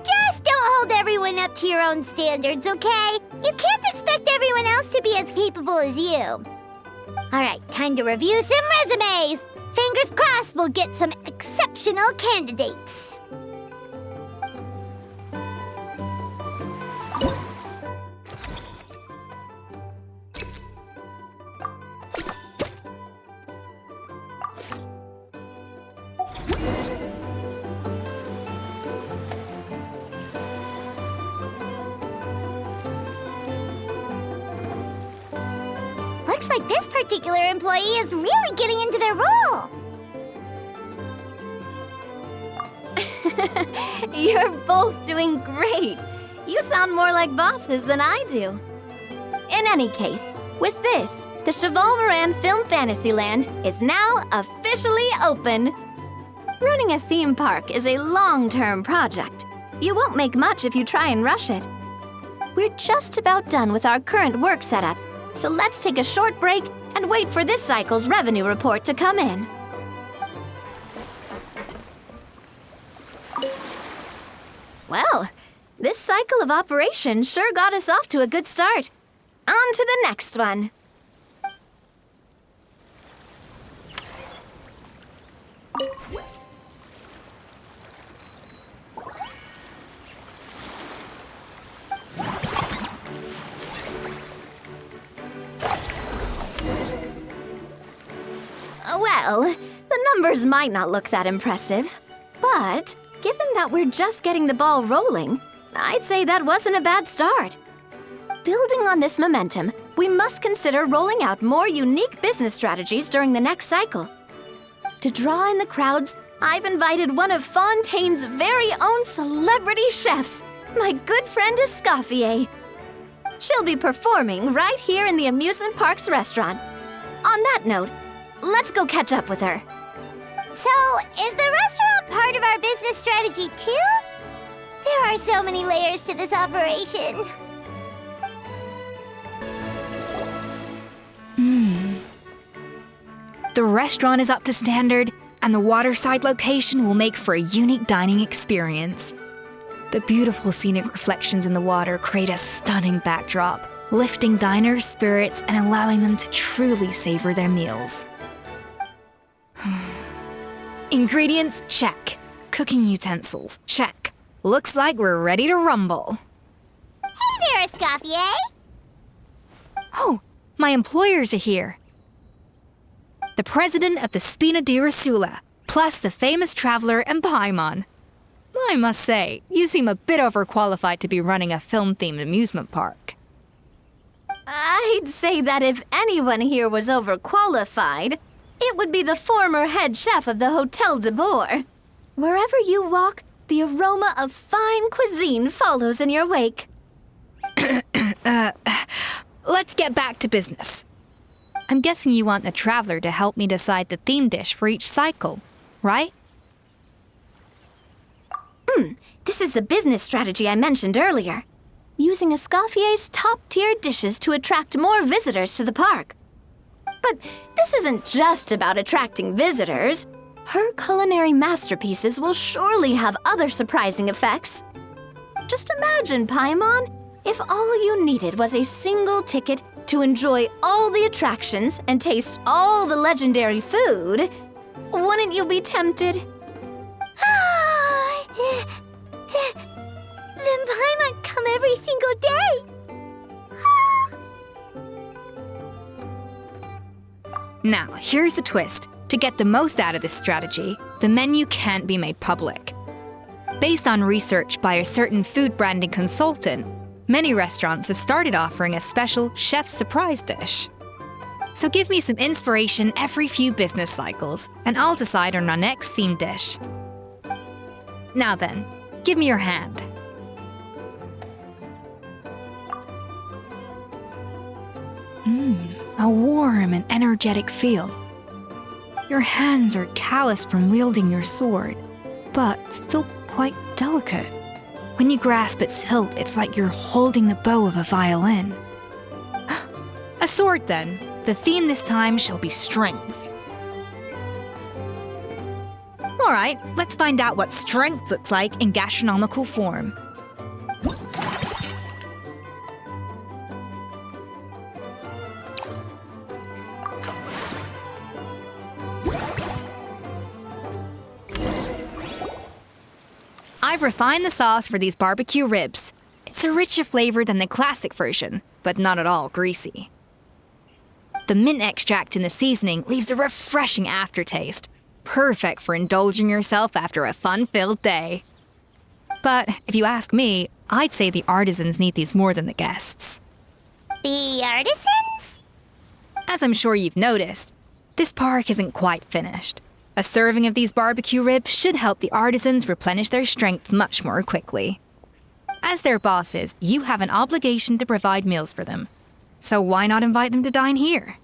Just don't hold everyone up to your own standards, okay? You can't expect everyone else to be as capable as you. All right, time to review some resumes. Fingers crossed we'll get some exceptional candidates. Looks like this particular employee is really getting into their role. You're both doing great. You sound more like bosses than I do. In any case, with this, the Chevalmoran Film Fantasyland is now officially open. Running a theme park is a long-term project. You won't make much if you try and rush it. We're just about done with our current work setup, so let's take a short break and wait for this cycle's revenue report to come in. Well, this cycle of operation sure got us off to a good start. On to the next one. Well, the numbers might not look that impressive, but given that we're just getting the ball rolling, I'd say that wasn't a bad start. Building on this momentum, we must consider rolling out more unique business strategies during the next cycle. To draw in the crowds, I've invited one of Fontaine's very own celebrity chefs, my good friend Escoffier. She'll be performing right here in the amusement park's restaurant. On that note, let's go catch up with her. So, is the restaurant part of our business strategy too? There are so many layers to this operation. The restaurant is up to standard, and the waterside location will make for a unique dining experience. The beautiful scenic reflections in the water create a stunning backdrop, lifting diners' spirits and allowing them to truly savor their meals. Ingredients, check. Cooking utensils, check. Looks like we're ready to rumble. Hey there, Escoffier! Oh, my employers are here. The president of the Spina di Rasula, plus the famous traveler and Paimon. I must say, you seem a bit overqualified to be running a film-themed amusement park. I'd say that if anyone here was overqualified, it would be the former head chef of the Hotel de Boer. Wherever you walk, the aroma of fine cuisine follows in your wake. Let's get back to business. I'm guessing you want the traveler to help me decide the theme dish for each cycle, right? This is the business strategy I mentioned earlier. Using Escoffier's top-tier dishes to attract more visitors to the park. But this isn't just about attracting visitors. Her culinary masterpieces will surely have other surprising effects. Just imagine, Paimon, if all you needed was a single ticket to enjoy all the attractions and taste all the legendary food. Wouldn't you be tempted? Then Paimon come every single day. Now, here's the twist. To get the most out of this strategy, the menu can't be made public. Based on research by a certain food branding consultant, many restaurants have started offering a special chef surprise dish. So give me some inspiration every few business cycles, and I'll decide on our next theme dish. Now then, give me your hand. A warm and energetic feel. Your hands are calloused from wielding your sword, but still quite delicate. When you grasp its hilt, it's like you're holding the bow of a violin. A sword, then. The theme this time shall be strength. All right, let's find out what strength looks like in gastronomical form. I've refined the sauce for these barbecue ribs. It's a richer flavor than the classic version, but not at all greasy. The mint extract in the seasoning leaves a refreshing aftertaste, perfect for indulging yourself after a fun-filled day. But if you ask me, I'd say the artisans need these more than the guests. The artisans? As I'm sure you've noticed, this park isn't quite finished. A serving of these barbecue ribs should help the artisans replenish their strength much more quickly. As their bosses, you have an obligation to provide meals for them. So why not invite them to dine here?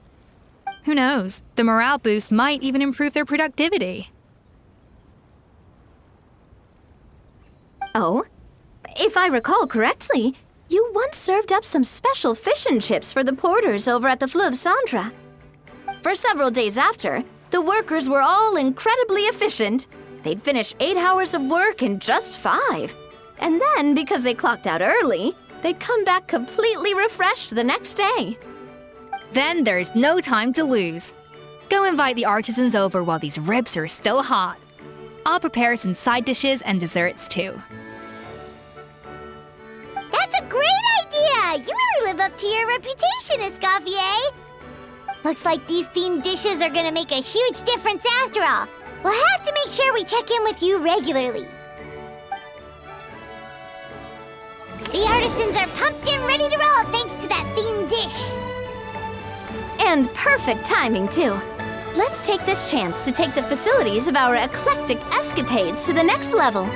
Who knows, the morale boost might even improve their productivity. Oh, if I recall correctly, you once served up some special fish and chips for the porters over at the Fleuve Centre. For several days after, the workers were all incredibly efficient. They'd finish 8 hours of work in just 5. And then, because they clocked out early, they'd come back completely refreshed the next day. Then there's no time to lose. Go invite the artisans over while these ribs are still hot. I'll prepare some side dishes and desserts too. That's a great idea! You really live up to your reputation, Escoffier! Looks like these themed dishes are gonna make a huge difference after all. We'll have to make sure we check in with you regularly. The artisans are pumped and ready to roll thanks to that themed dish. And perfect timing, too. Let's take this chance to take the facilities of our eclectic escapades to the next level.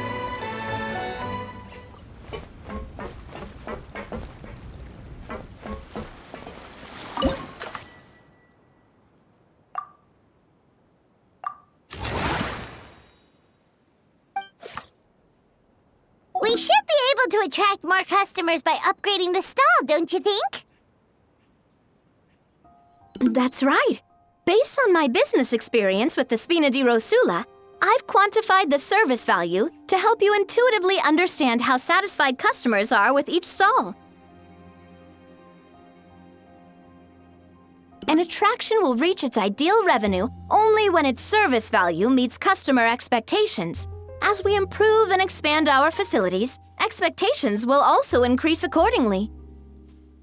We should be able to attract more customers by upgrading the stall, don't you think? That's right. Based on my business experience with the Spina di Rosula, I've quantified the service value to help you intuitively understand how satisfied customers are with each stall. An attraction will reach its ideal revenue only when its service value meets customer expectations. As we improve and expand our facilities, expectations will also increase accordingly.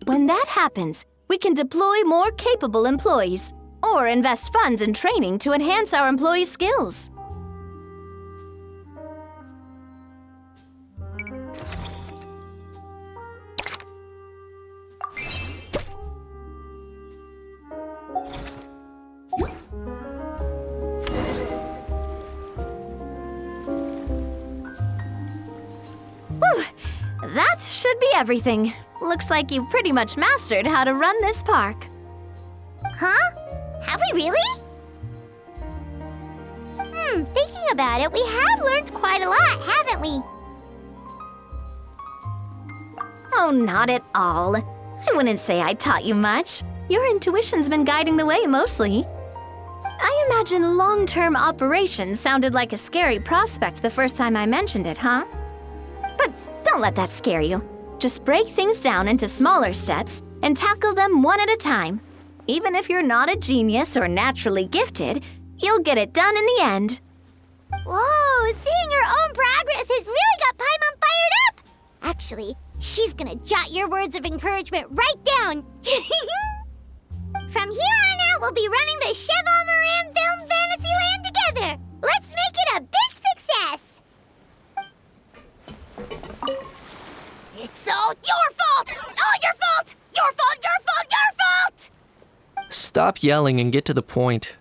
When that happens, we can deploy more capable employees or invest funds in training to enhance our employees' skills. Whew, that should be everything. Looks like you've pretty much mastered how to run this park. Huh? Have we really? Thinking about it, we have learned quite a lot, haven't we? Oh, not at all. I wouldn't say I taught you much. Your intuition's been guiding the way mostly. I imagine long-term operations sounded like a scary prospect the first time I mentioned it, huh? But don't let that scare you. Just break things down into smaller steps and tackle them one at a time. Even if you're not a genius or naturally gifted, you'll get it done in the end. Whoa, seeing your own progress has really got Paimon fired up! Actually, she's gonna jot your words of encouragement right down. From here on out, we'll be running the Cheval Moran Film Fantasyland together. Let's make it a big success! It's all your fault! All your fault! Your fault, your fault, your fault! Stop yelling and get to the point.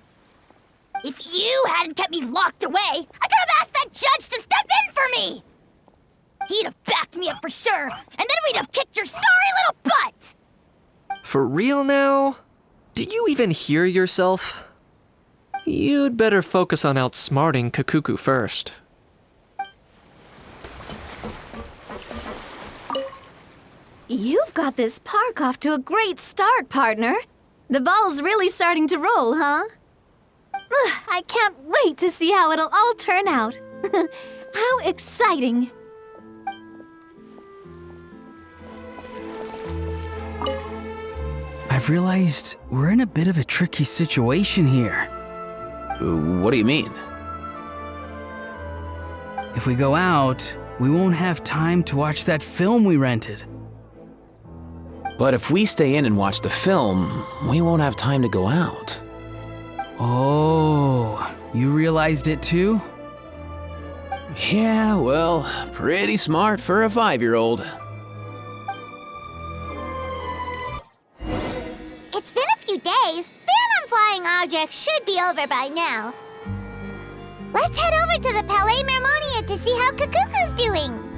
If you hadn't kept me locked away, I could have asked that judge to step in for me! He'd have backed me up for sure, and then we'd have kicked your sorry little butt! For real now? Do you even hear yourself? You'd better focus on outsmarting Kakuku first. You've got this park off to a great start, partner. The ball's really starting to roll, huh? I can't wait to see how it'll all turn out. How exciting! I've realized we're in a bit of a tricky situation here. What do you mean? If we go out, we won't have time to watch that film we rented. But if we stay in and watch the film, we won't have time to go out. Oh, you realized it too? Yeah, well, pretty smart for a 5-year-old. It's been a few days. Ban on flying objects should be over by now. Let's head over to the Palais Mermonia to see how Kakuku's doing.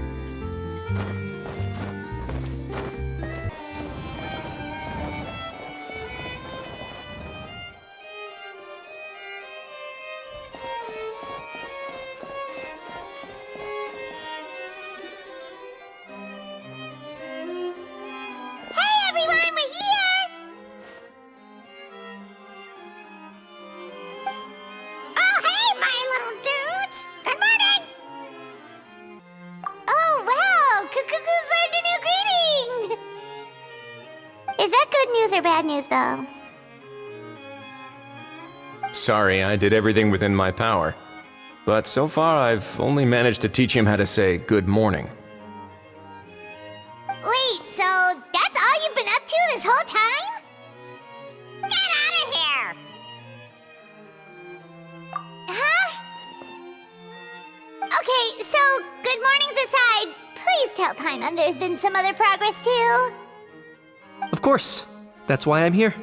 Is that good news or bad news, though? Sorry, I did everything within my power. But so far, I've only managed to teach him how to say good morning. Wait, so that's all you've been up to this whole time? Get out of here! Huh? Okay, so good mornings aside, please tell Paimon there's been some other progress too. Of course. That's why I'm here.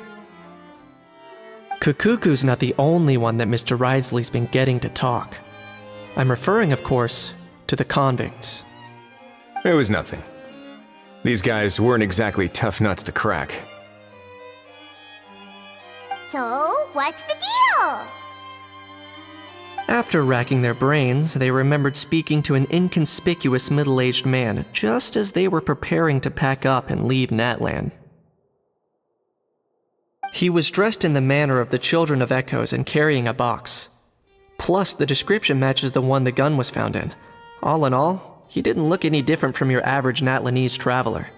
Kakuku's not the only one that Mr. Ridesley's been getting to talk. I'm referring, of course, to the convicts. It was nothing. These guys weren't exactly tough nuts to crack. So, what's the deal? After racking their brains, they remembered speaking to an inconspicuous middle-aged man just as they were preparing to pack up and leave Natlan. He was dressed in the manner of the Children of Echoes and carrying a box. Plus, the description matches the one the gun was found in. All in all, he didn't look any different from your average Natlanese traveler.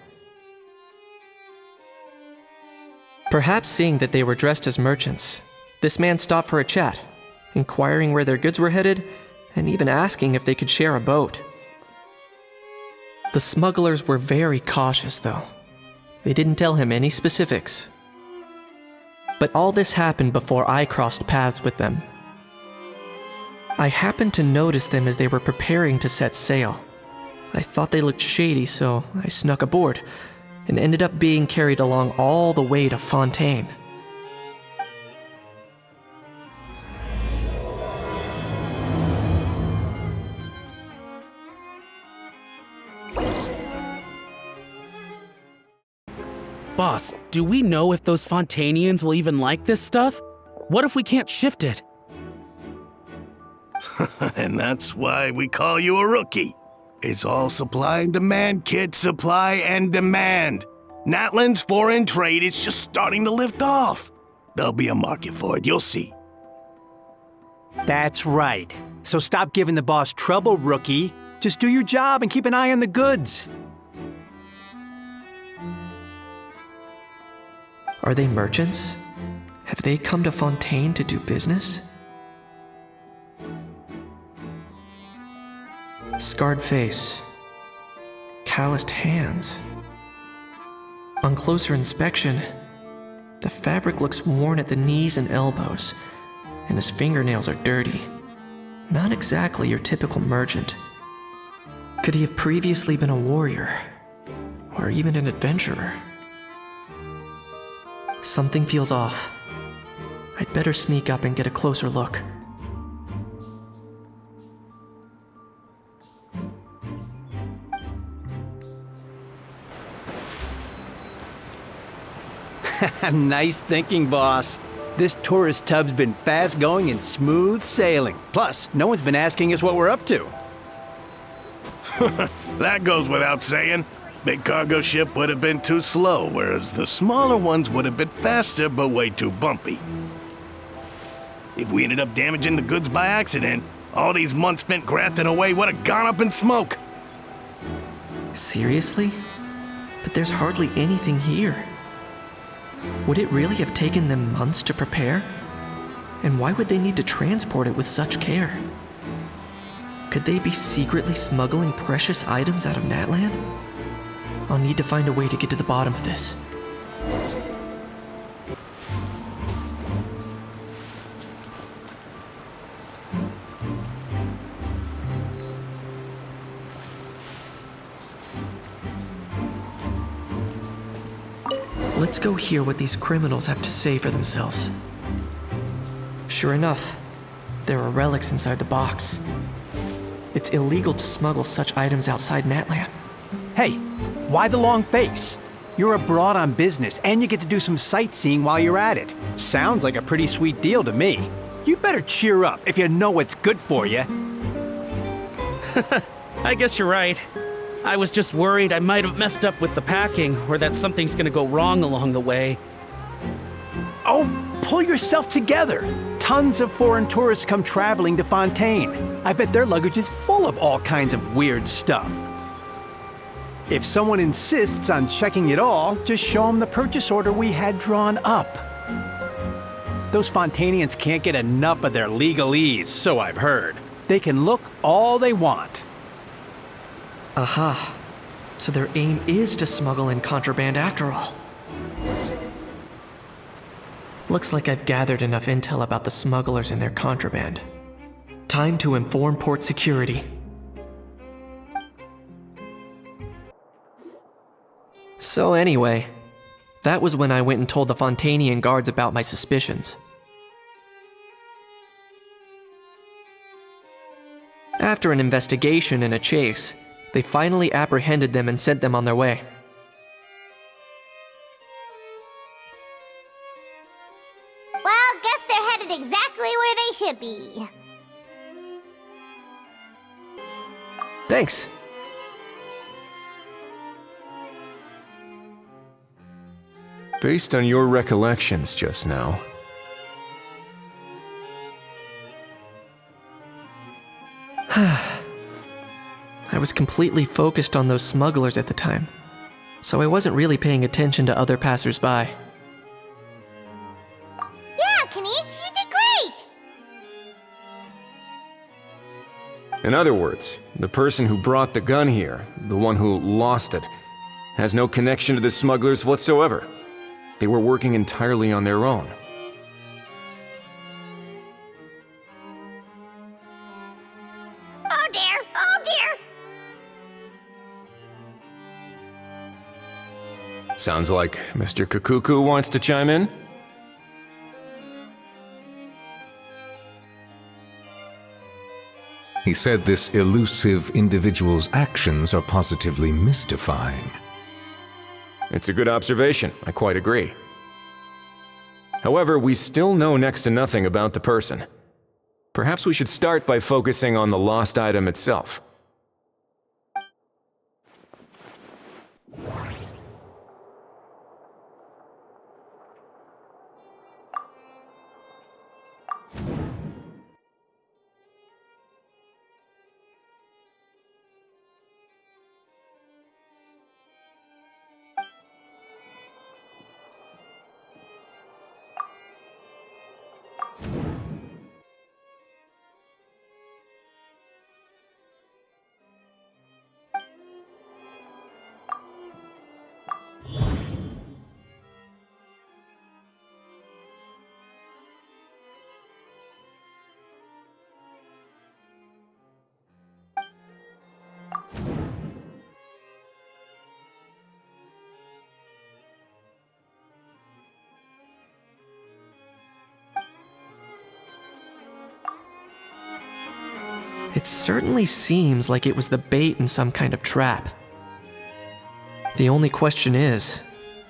Perhaps seeing that they were dressed as merchants, this man stopped for a chat, inquiring where their goods were headed, and even asking if they could share a boat. The smugglers were very cautious, though. They didn't tell him any specifics. But all this happened before I crossed paths with them. I happened to notice them as they were preparing to set sail. I thought they looked shady, so I snuck aboard, and ended up being carried along all the way to Fontaine. Boss, do we know if those Fontainians will even like this stuff? What if we can't shift it? And that's why we call you a rookie. It's all supply and demand, kid. Supply and demand. Natlan's foreign trade is just starting to lift off. There'll be a market for it, you'll see. That's right. So stop giving the boss trouble, rookie. Just do your job and keep an eye on the goods. Are they merchants? Have they come to Fontaine to do business? Scarred face. Calloused hands. On closer inspection, the fabric looks worn at the knees and elbows, and his fingernails are dirty. Not exactly your typical merchant. Could he have previously been a warrior? Or even an adventurer? Something feels off. I'd better sneak up and get a closer look. Nice thinking, boss. This tourist tub's been fast going and smooth sailing. Plus, no one's been asking us what we're up to. That goes without saying. Big cargo ship would have been too slow, whereas the smaller ones would have been faster but way too bumpy. If we ended up damaging the goods by accident, all these months spent grafting away would have gone up in smoke. Seriously? But there's hardly anything here. Would it really have taken them months to prepare? And why would they need to transport it with such care? Could they be secretly smuggling precious items out of Natlan? I'll need to find a way to get to the bottom of this. Let's go hear what these criminals have to say for themselves. Sure enough, there are relics inside the box. It's illegal to smuggle such items outside Natlan. Hey, why the long face? You're abroad on business and you get to do some sightseeing while you're at it. Sounds like a pretty sweet deal to me. You better cheer up if you know what's good for you. I guess you're right. I was just worried I might have messed up with the packing or that something's gonna go wrong along the way. Oh, pull yourself together. Tons of foreign tourists come traveling to Fontaine. I bet their luggage is full of all kinds of weird stuff. If someone insists on checking it all, just show them the purchase order we had drawn up. Those Fontainians can't get enough of their legalese, so I've heard. They can look all they want. Aha. So their aim is to smuggle in contraband after all. Looks like I've gathered enough intel about the smugglers and their contraband. Time to inform port security. So anyway, that was when I went and told the Fontainian guards about my suspicions. After an investigation and a chase, they finally apprehended them and sent them on their way. Well, guess they're headed exactly where they should be. Thanks. Based on your recollections just now, I was completely focused on those smugglers at the time, so I wasn't really paying attention to other passersby. Yeah, Kanish, you did great! in other words, the person who brought the gun here, the one who lost it, has no connection to the smugglers whatsoever. They were working entirely on their own. Oh dear, oh dear! Sounds like Mr. Kakuku wants to chime in? He said this elusive individual's actions are positively mystifying. It's a good observation. I quite agree. However, we still know next to nothing about the person. Perhaps we should start by focusing on the lost item itself. It certainly seems like it was the bait in some kind of trap. The only question is,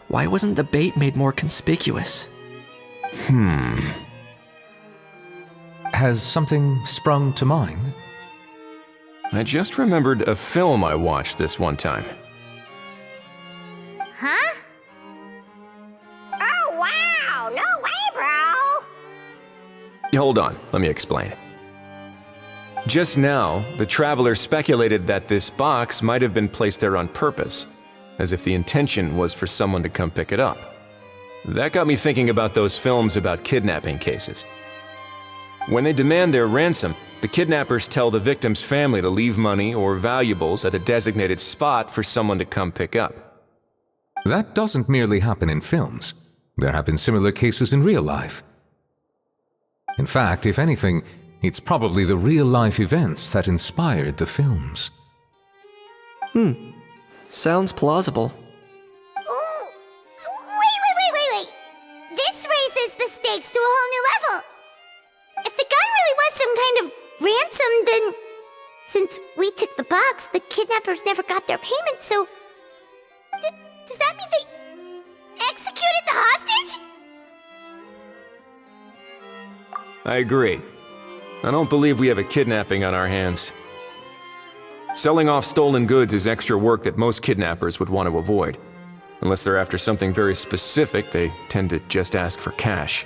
why wasn't the bait made more conspicuous? Has something sprung to mind? I just remembered a film I watched this one time. Huh? Oh, wow! No way, bro! Hold on, let me explain. Just now, the traveler speculated that this box might have been placed there on purpose, as if the intention was for someone to come pick it up. That got me thinking about those films about kidnapping cases. When they demand their ransom, the kidnappers tell the victim's family to leave money or valuables at a designated spot for someone to come pick up. That doesn't merely happen in films. There have been similar cases in real life. In fact, if anything, it's probably the real-life events that inspired the films. Sounds plausible. Ooh. Wait. This raises the stakes to a whole new level. If the gun really was some kind of ransom, then since we took the box, the kidnappers never got their payment, so does that mean they executed the hostage? I agree. I don't believe we have a kidnapping on our hands. Selling off stolen goods is extra work that most kidnappers would want to avoid. Unless they're after something very specific, they tend to just ask for cash.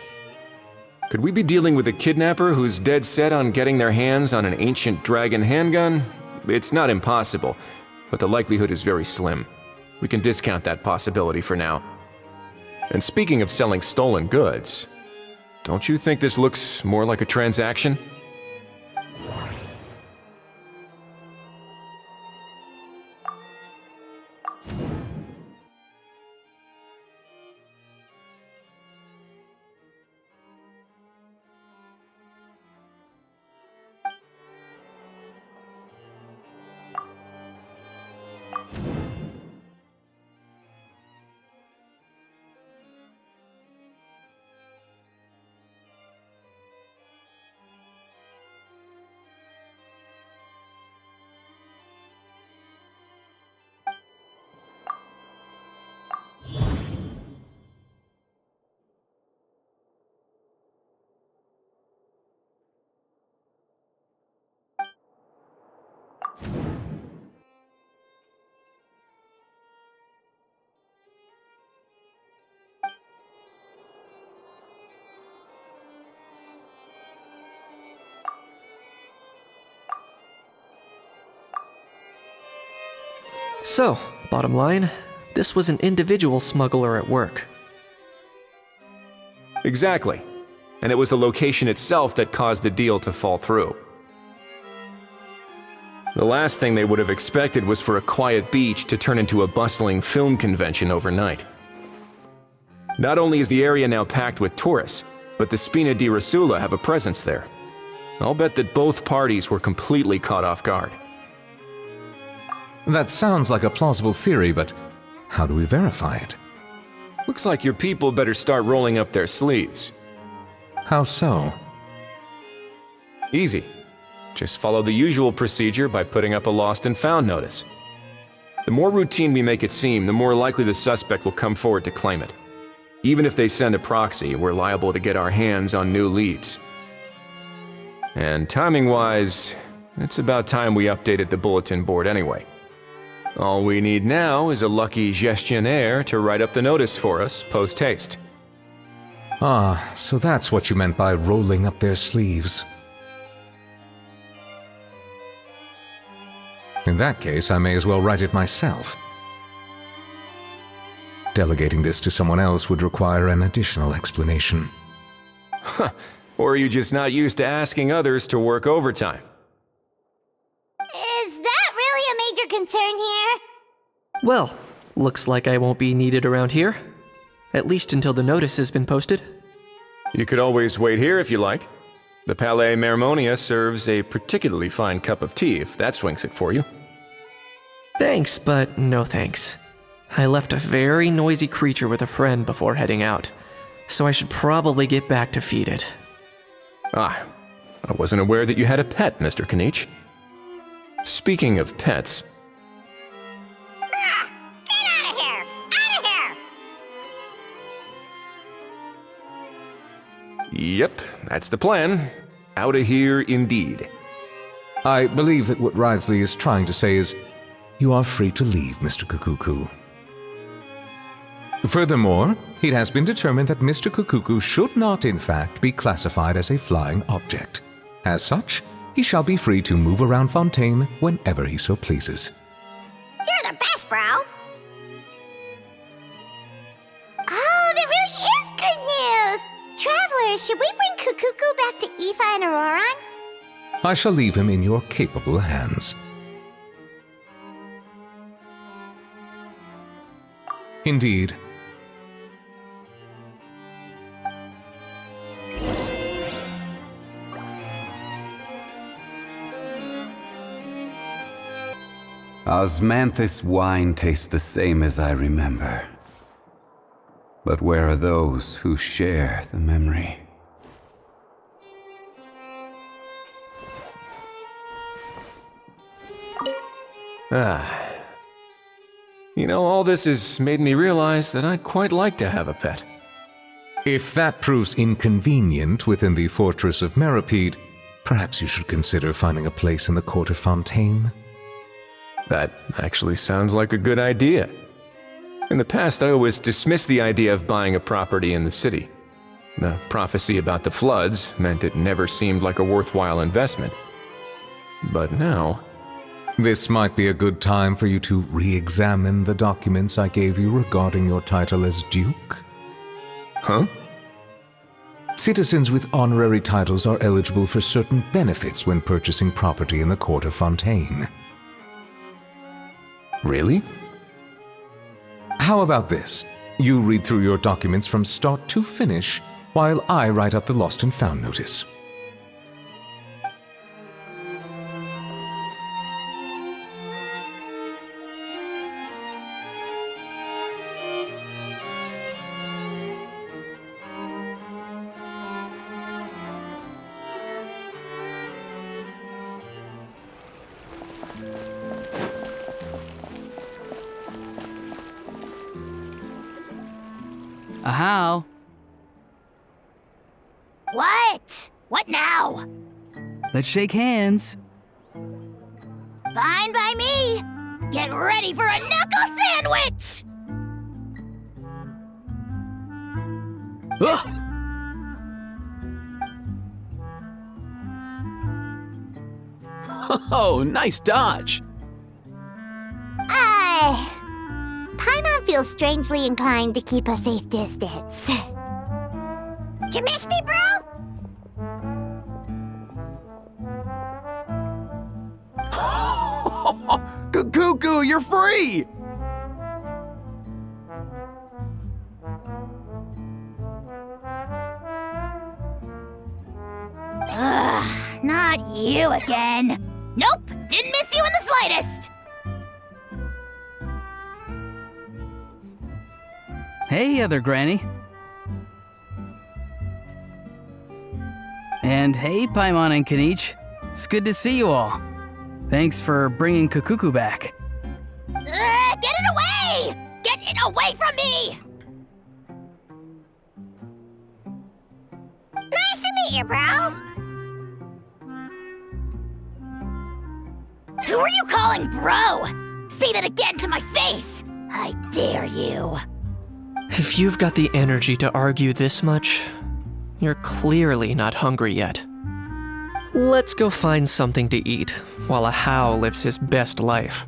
Could we be dealing with a kidnapper who's dead set on getting their hands on an ancient dragon handgun? It's not impossible, but the likelihood is very slim. We can discount that possibility for now. And speaking of selling stolen goods, don't you think this looks more like a transaction? So, bottom line, this was an individual smuggler at work. Exactly. And it was the location itself that caused the deal to fall through. The last thing they would have expected was for a quiet beach to turn into a bustling film convention overnight. Not only is the area now packed with tourists, but the Spina di Rosula have a presence there. I'll bet that both parties were completely caught off guard. That sounds like a plausible theory, but how do we verify it? Looks like your people better start rolling up their sleeves. How so? Easy. Just follow the usual procedure by putting up a lost and found notice. The more routine we make it seem, the more likely the suspect will come forward to claim it. Even if they send a proxy, we're liable to get our hands on new leads. And timing-wise, it's about time we updated the bulletin board anyway. All we need now is a lucky gestionnaire to write up the notice for us post-haste. Ah, so that's what you meant by rolling up their sleeves. In that case, I may as well write it myself. Delegating this to someone else would require an additional explanation. Huh. Or are you just not used to asking others to work overtime? Is that really a major concern here? Well, looks like I won't be needed around here. At least until the notice has been posted. You could always wait here if you like. The Palais Mermonia serves a particularly fine cup of tea if that swings it for you. Thanks, but no thanks. I left a very noisy creature with a friend before heading out, so I should probably get back to feed it. Ah, I wasn't aware that you had a pet, Mr. Kanich. Speaking of pets... Get out of here! Out of here! Yep, that's the plan. Out of here indeed. I believe that what Wriothesley is trying to say is, you are free to leave, Mr. Kukuku. Furthermore, it has been determined that Mr. Kukuku should not, in fact, be classified as a flying object. As such, he shall be free to move around Fontaine whenever he so pleases. You're the best, bro! Oh, that really is good news! Travelers, should we bring Kukuku back to Aoife and Auroran? I shall leave him in your capable hands. Indeed. Osmanthus wine tastes the same as I remember. But where are those who share the memory? You know, all this has made me realize that I'd quite like to have a pet. If that proves inconvenient within the fortress of Meripede, perhaps you should consider finding a place in the court of Fontaine. That actually sounds like a good idea. In the past, I always dismissed the idea of buying a property in the city. The prophecy about the floods meant it never seemed like a worthwhile investment. But now... This might be a good time for you to re-examine the documents I gave you regarding your title as Duke. Huh? Citizens with honorary titles are eligible for certain benefits when purchasing property in the court of Fontaine. Really? How about this? You read through your documents from start to finish, while I write up the lost and found notice. How? What? What now? Let's shake hands. Fine by me! Get ready for a knuckle sandwich! Ugh! Oh, nice dodge! Paimon feels strangely inclined to keep a safe distance. Did you miss me, bro? Cuckoo, you're free! Ugh, not you again. Nope, didn't miss you in the slightest. Hey, other granny. And hey, Paimon and Kanich. It's good to see you all. Thanks for bringing Kukuku back. Get it away! Get it away from me! here, bro? Who are you calling bro? Say that again to my face! I dare you. If you've got the energy to argue this much, you're clearly not hungry yet. Let's go find something to eat while a How lives his best life.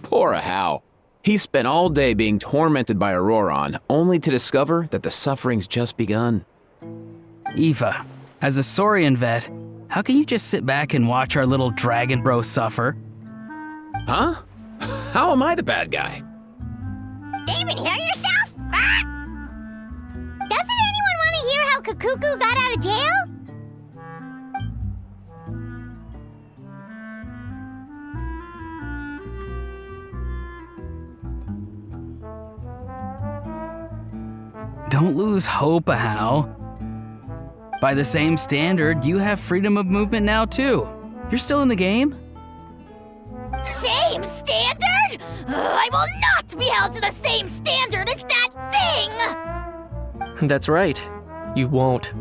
Poor How. He spent all day being tormented by Auroron, only to discover that the suffering's just begun. Eva, as a Saurian vet, how can you just sit back and watch our little dragon bro suffer? Huh? How am I the bad guy? Even hear yourself? Ah! Doesn't anyone want to hear how Kukuku got out of jail? Don't lose hope, How. By the same standard, you have freedom of movement now too. You're still in the game? Same standard? I will not be held to the same standard as that thing! That's right. You won't.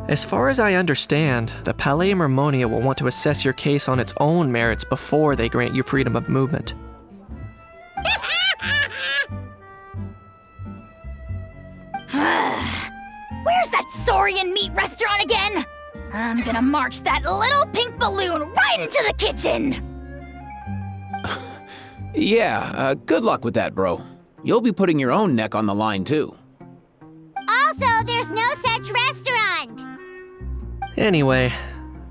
As far as I understand, the Palais Mermonia will want to assess your case on its own merits before they grant you freedom of movement. Where's that Saurian meat restaurant again? I'm gonna march that little pink balloon right into the kitchen! Yeah, good luck with that, bro. You'll be putting your own neck on the line, too. Also, there's no such restaurant! Anyway,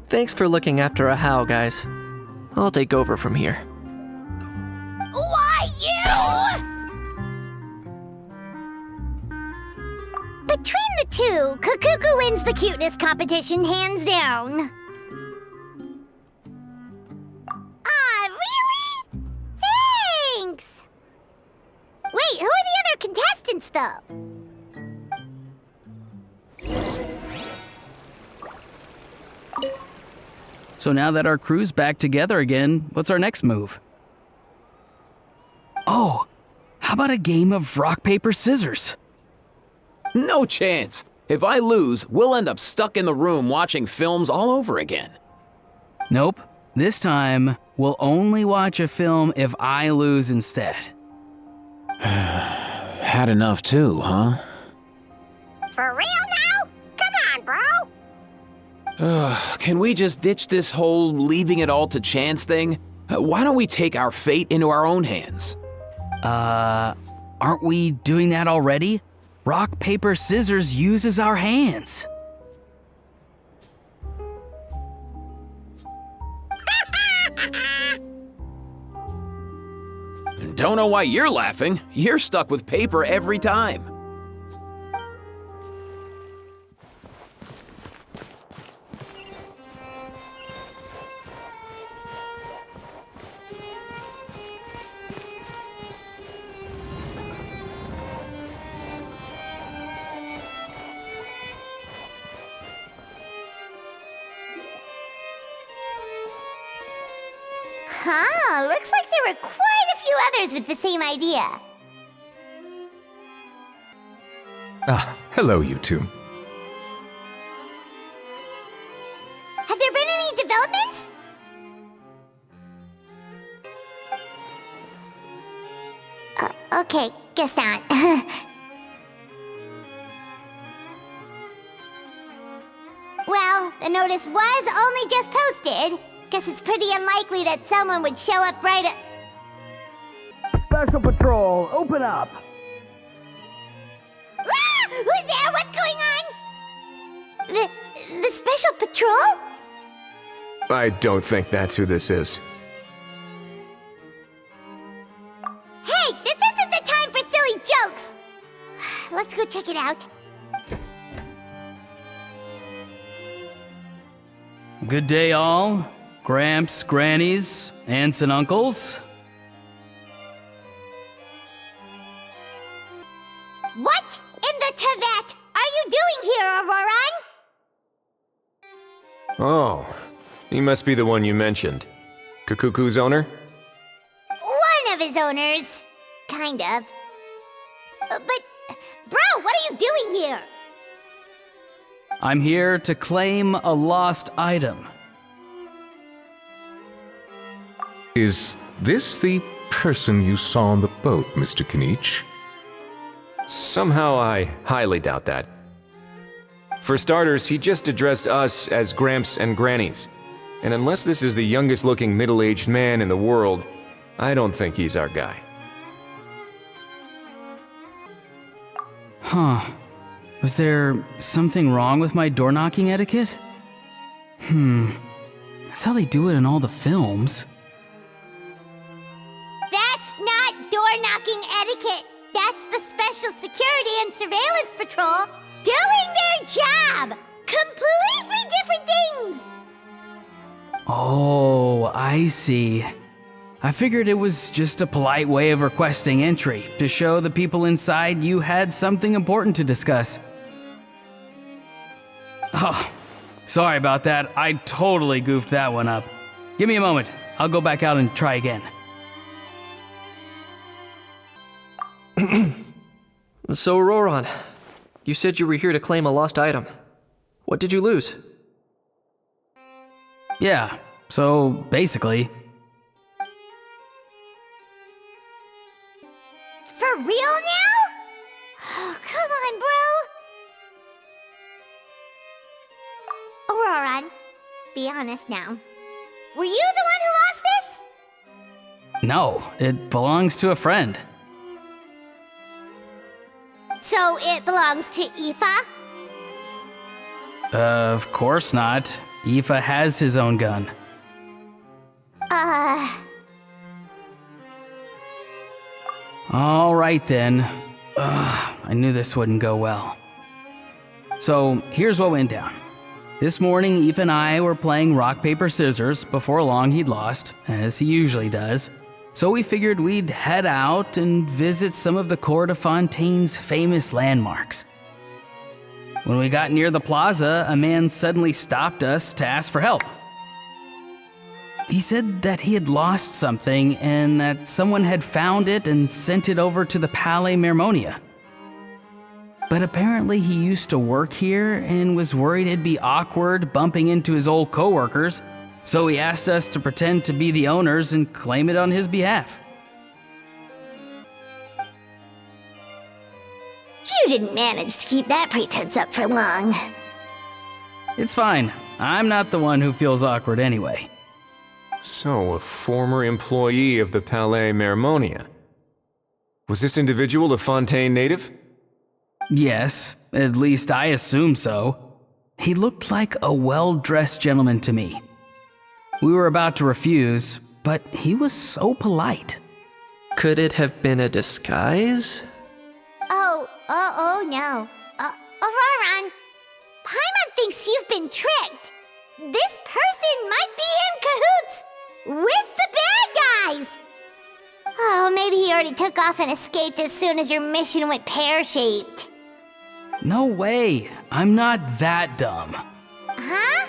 thanks for looking after a How, guys. I'll take over from here. Why you? Between the two, Kukuku wins the cuteness competition hands down. Ah, really? Thanks! Wait, who are the other contestants, though? So now that our crew's back together again, what's our next move? Oh, how about a game of rock, paper, scissors? No chance. If I lose, we'll end up stuck in the room watching films all over again. Nope. This time, we'll only watch a film if I lose instead. Had enough too, huh? For real now? Come on, bro! Can we just ditch this whole leaving it all to chance thing? Why don't we take our fate into our own hands? Aren't we doing that already? Rock, paper, scissors uses our hands. Don't know why you're laughing. You're stuck with paper every time. Huh, looks like there were quite a few others with the same idea. Ah, hello, you two. Have there been any developments? Okay, guess not. Well, the notice was only just posted. Guess it's pretty unlikely that someone would show up right at... Special Patrol, open up! Ah! Who's there? What's going on? The Special Patrol? I don't think that's who this is. Hey, this isn't the time for silly jokes! Let's go check it out. Good day, all. Gramps, grannies, aunts and uncles. What in the Tevat are you doing here, Auroron? Oh, he must be the one you mentioned. Kukuku's owner? One of his owners. Kind of. But, bro, what are you doing here? I'm here to claim a lost item. Is this the person you saw on the boat, Mr. Kinich? Somehow I highly doubt that. For starters, he just addressed us as Gramps and Grannies. And unless this is the youngest looking middle-aged man in the world, I don't think he's our guy. Huh. Was there something wrong with my door-knocking etiquette? That's how they do it in all the films. That's not door-knocking etiquette. That's the Special Security and Surveillance Patrol doing their job. Completely different things. Oh, I see. I figured it was just a polite way of requesting entry to show the people inside you had something important to discuss. Oh, sorry about that. I totally goofed that one up. Give me a moment. I'll go back out and try again. So, Roran, you said you were here to claim a lost item. What did you lose? Yeah, so basically... For real now? Oh, come on, bro. Auroran, be honest now. Were you the one who lost this? No, it belongs to a friend. So it belongs to Aoife? Of course not. Aoife has his own gun. All right then. I knew this wouldn't go well. So here's what went down. This morning, Aoife and I were playing rock, paper, scissors. Before long, he'd lost, as he usually does. So we figured we'd head out and visit some of the Court of Fontaine's famous landmarks. When we got near the plaza, a man suddenly stopped us to ask for help. He said that he had lost something and that someone had found it and sent it over to the Palais Mermonia. But apparently he used to work here and was worried it'd be awkward bumping into his old coworkers, so he asked us to pretend to be the owners and claim it on his behalf. You didn't manage to keep that pretense up for long. It's fine. I'm not the one who feels awkward anyway. So, a former employee of the Palais Mermonia. Was this individual a Fontaine native? Yes, at least I assume so. He looked like a well-dressed gentleman to me. We were about to refuse, but he was so polite. Could it have been a disguise? Oh no. Auroran, Paimon thinks you've been tricked. This person might be in cahoots with the bad guys. Oh, maybe he already took off and escaped as soon as your mission went pear-shaped. No way. I'm not that dumb. Huh?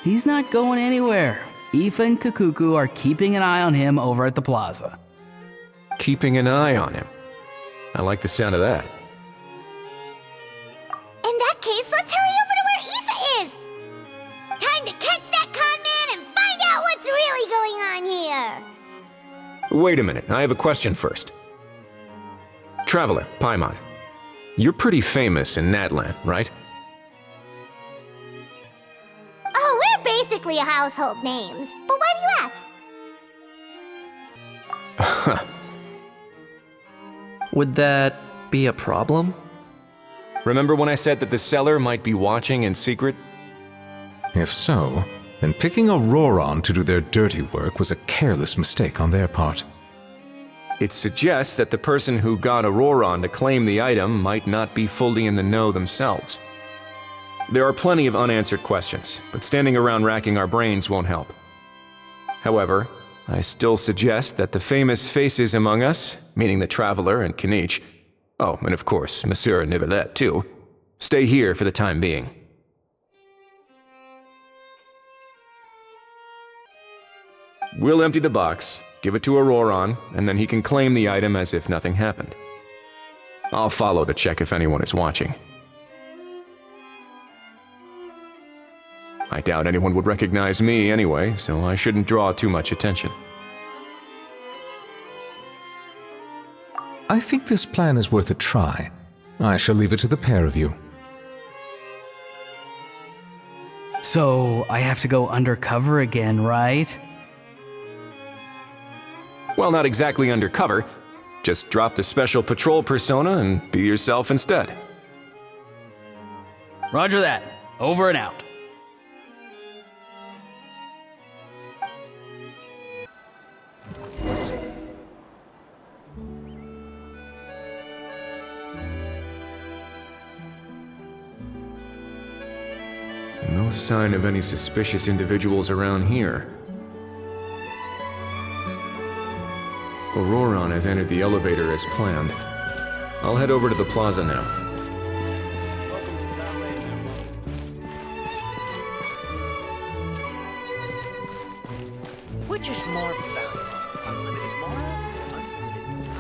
He's not going anywhere. Aoife and Kakuku are keeping an eye on him over at the plaza. Keeping an eye on him. I like the sound of that. In that case, let's hurry over to where Aoife is. Time to catch that con man and find out what's really going on here. Wait a minute, I have a question first. Traveler, Paimon. You're pretty famous in Natlan, right? Oh, we're basically household names. But why do you ask? Would that be a problem? Remember when I said that the seller might be watching in secret? If so, then picking a Roran to do their dirty work was a careless mistake on their part. It suggests that the person who got Auroran to claim the item might not be fully in the know themselves. There are plenty of unanswered questions, but standing around racking our brains won't help. However, I still suggest that the famous faces among us, meaning the Traveler and Kinich, oh, and of course, Monsieur Nivelet too, stay here for the time being. We'll empty the box, give it to Auroran, and then he can claim the item as if nothing happened. I'll follow to check if anyone is watching. I doubt anyone would recognize me anyway, so I shouldn't draw too much attention. I think this plan is worth a try. I shall leave it to the pair of you. So, I have to go undercover again, right? Well, not exactly undercover. Just drop the special patrol persona and be yourself instead. Roger that. Over and out. No sign of any suspicious individuals around here. Auroron has entered the elevator as planned. I'll head over to the plaza now. Which is more valuable? Unlimited moral or unlimited time?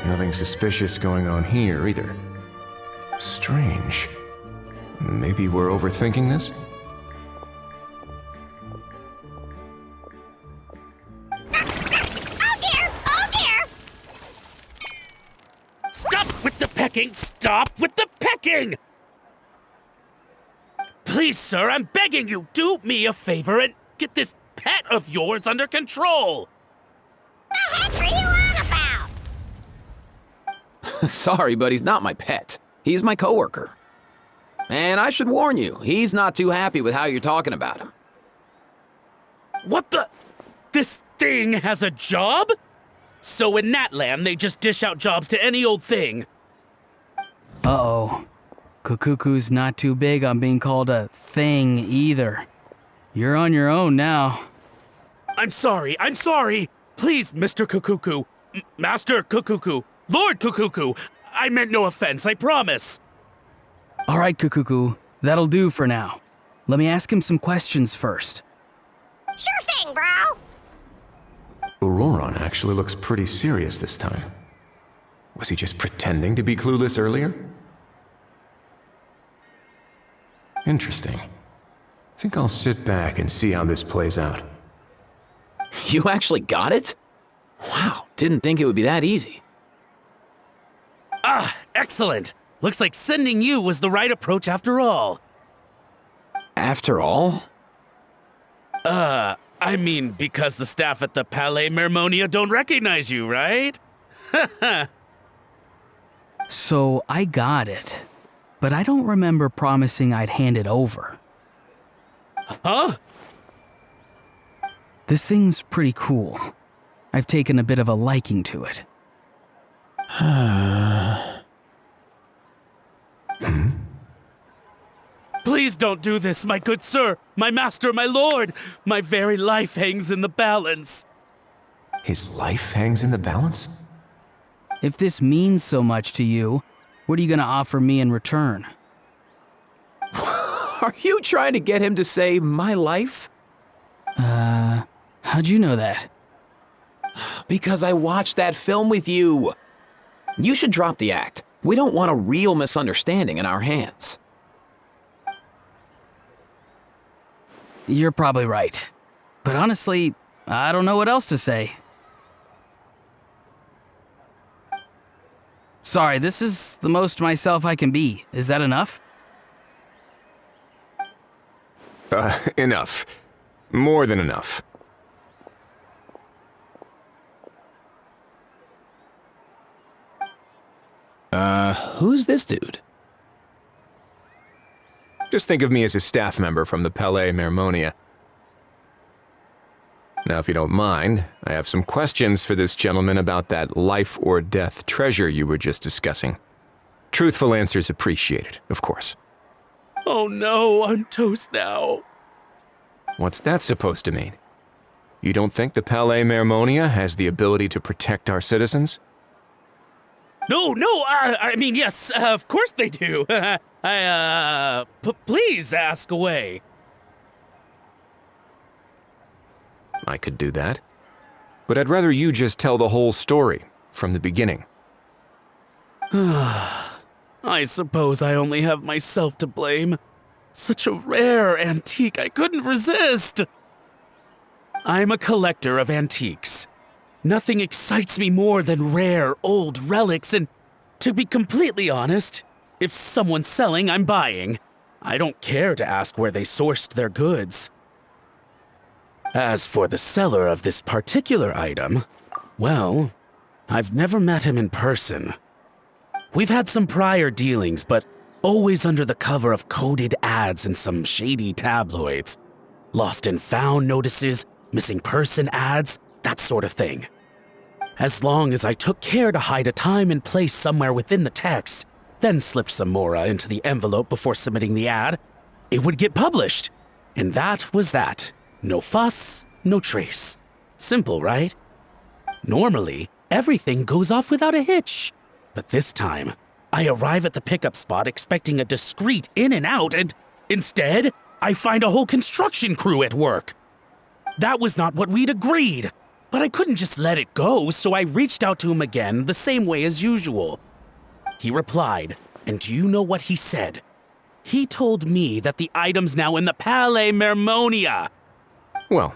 Nothing suspicious going on here, either. Strange. Maybe we're overthinking this? Oh dear! Oh dear! Stop with the pecking! Stop with the pecking! Please, sir, I'm begging you, do me a favor and get this pet of yours under control! The heck are you on about? Sorry, but he's not my pet. He's my coworker. And I should warn you, he's not too happy with how you're talking about him. What the? This thing has a job? So in that land, they just dish out jobs to any old thing. Uh-oh. Kukuku's not too big on being called a thing either. You're on your own now. I'm sorry. Please, Mr. Kukuku. Master Kukuku. Lord Kukuku. I meant no offense, I promise. All right, Kukuku. That'll do for now. Let me ask him some questions first. Sure thing, bro. Auroron actually looks pretty serious this time. Was he just pretending to be clueless earlier? Interesting. Think I'll sit back and see how this plays out. You actually got it? Wow, didn't think it would be that easy. Ah, excellent. Looks like sending you was the right approach after all. After all? I mean, because the staff at the Palais Mermonia don't recognize you, right? So I got it, but I don't remember promising I'd hand it over. Huh? This thing's pretty cool. I've taken a bit of a liking to it. Please don't do this, my good sir, my master, my lord. My very life hangs in the balance. His life hangs in the balance? If this means so much to you, what are you gonna offer me in return? Are you trying to get him to say my life? How'd you know that? Because I watched that film with you. You should drop the act. We don't want a real misunderstanding in our hands. you're probably right. But honestly, I don't know what else to say. Sorry, this is the most myself I can be. Is that enough? Enough. More than enough. Who's this dude? Just think of me as a staff member from the Palais Mermonia. Now, if you don't mind, I have some questions for this gentleman about that life or death treasure you were just discussing. Truthful answers appreciated, of course. Oh no, I'm toast now. What's that supposed to mean? You don't think the Palais Mermonia has the ability to protect our citizens? No, I mean, yes, of course they do. Please ask away. I could do that. But I'd rather you just tell the whole story, from the beginning. I suppose I only have myself to blame. Such a rare antique, I couldn't resist. I'm a collector of antiques. Nothing excites me more than rare, old relics, and to be completely honest, if someone's selling, I'm buying. I don't care to ask where they sourced their goods. As for the seller of this particular item, well, I've never met him in person. We've had some prior dealings, but always under the cover of coded ads in some shady tabloids. Lost and found notices, missing person ads, that sort of thing. As long as I took care to hide a time and place somewhere within the text, then slipped some mora into the envelope before submitting the ad, it would get published. And that was that. No fuss, no trace. Simple, right? Normally, everything goes off without a hitch. But this time, I arrive at the pickup spot expecting a discreet in and out, and instead, I find a whole construction crew at work. That was not what we'd agreed. But I couldn't just let it go, so I reached out to him again the same way as usual. He replied, and do you know what he said? He told me that the item's now in the Palais Mermonia. Well,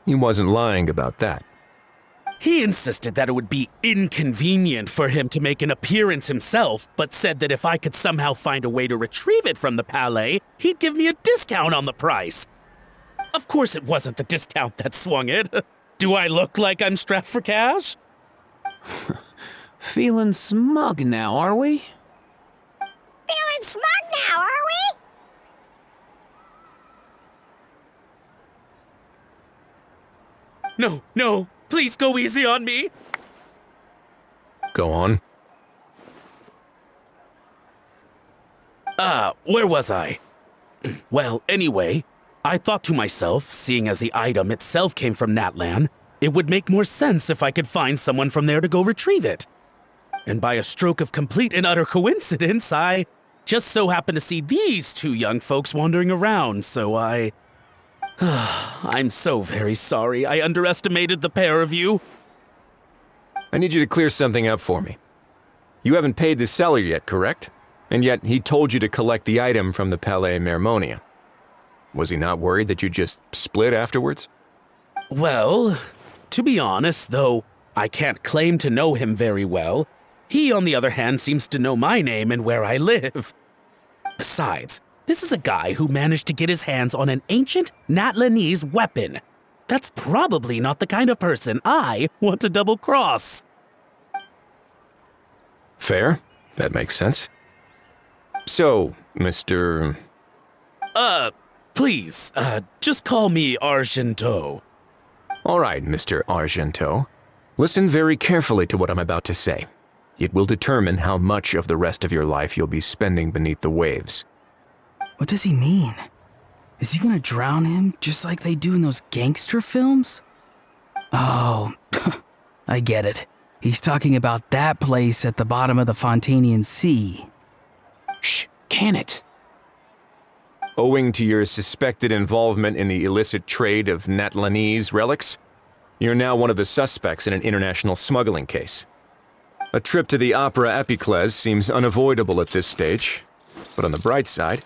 he wasn't lying about that. He insisted that it would be inconvenient for him to make an appearance himself, but said that if I could somehow find a way to retrieve it from the Palais, he'd give me a discount on the price. Of course it wasn't the discount that swung it. Do I look like I'm strapped for cash? Feeling smug now, are we? Feeling smug now, are we? No, please go easy on me. Go on. Where was I? Well, anyway, I thought to myself, seeing as the item itself came from Natlan, it would make more sense if I could find someone from there to go retrieve it. And by a stroke of complete and utter coincidence, I just so happened to see these two young folks wandering around, so I'm so very sorry I underestimated the pair of you. I need you to clear something up for me. You haven't paid the seller yet, correct? And yet he told you to collect the item from the Palais Mermonia. Was he not worried that you just split afterwards? Well, to be honest, though I can't claim to know him very well, he, on the other hand, seems to know my name and where I live. Besides, this is a guy who managed to get his hands on an ancient Natlanese weapon. That's probably not the kind of person I want to double-cross. Fair. That makes sense. So, Mr. Please, just call me Argento. All right, Mr. Argento. Listen very carefully to what I'm about to say. It will determine how much of the rest of your life you'll be spending beneath the waves. What does he mean? Is he gonna drown him just like they do in those gangster films? Oh, I get it. He's talking about that place at the bottom of the Fontainian Sea. Shh, can it? Owing to your suspected involvement in the illicit trade of Natlanese relics, you're now one of the suspects in an international smuggling case. A trip to the Opera Epiclese seems unavoidable at this stage, but on the bright side,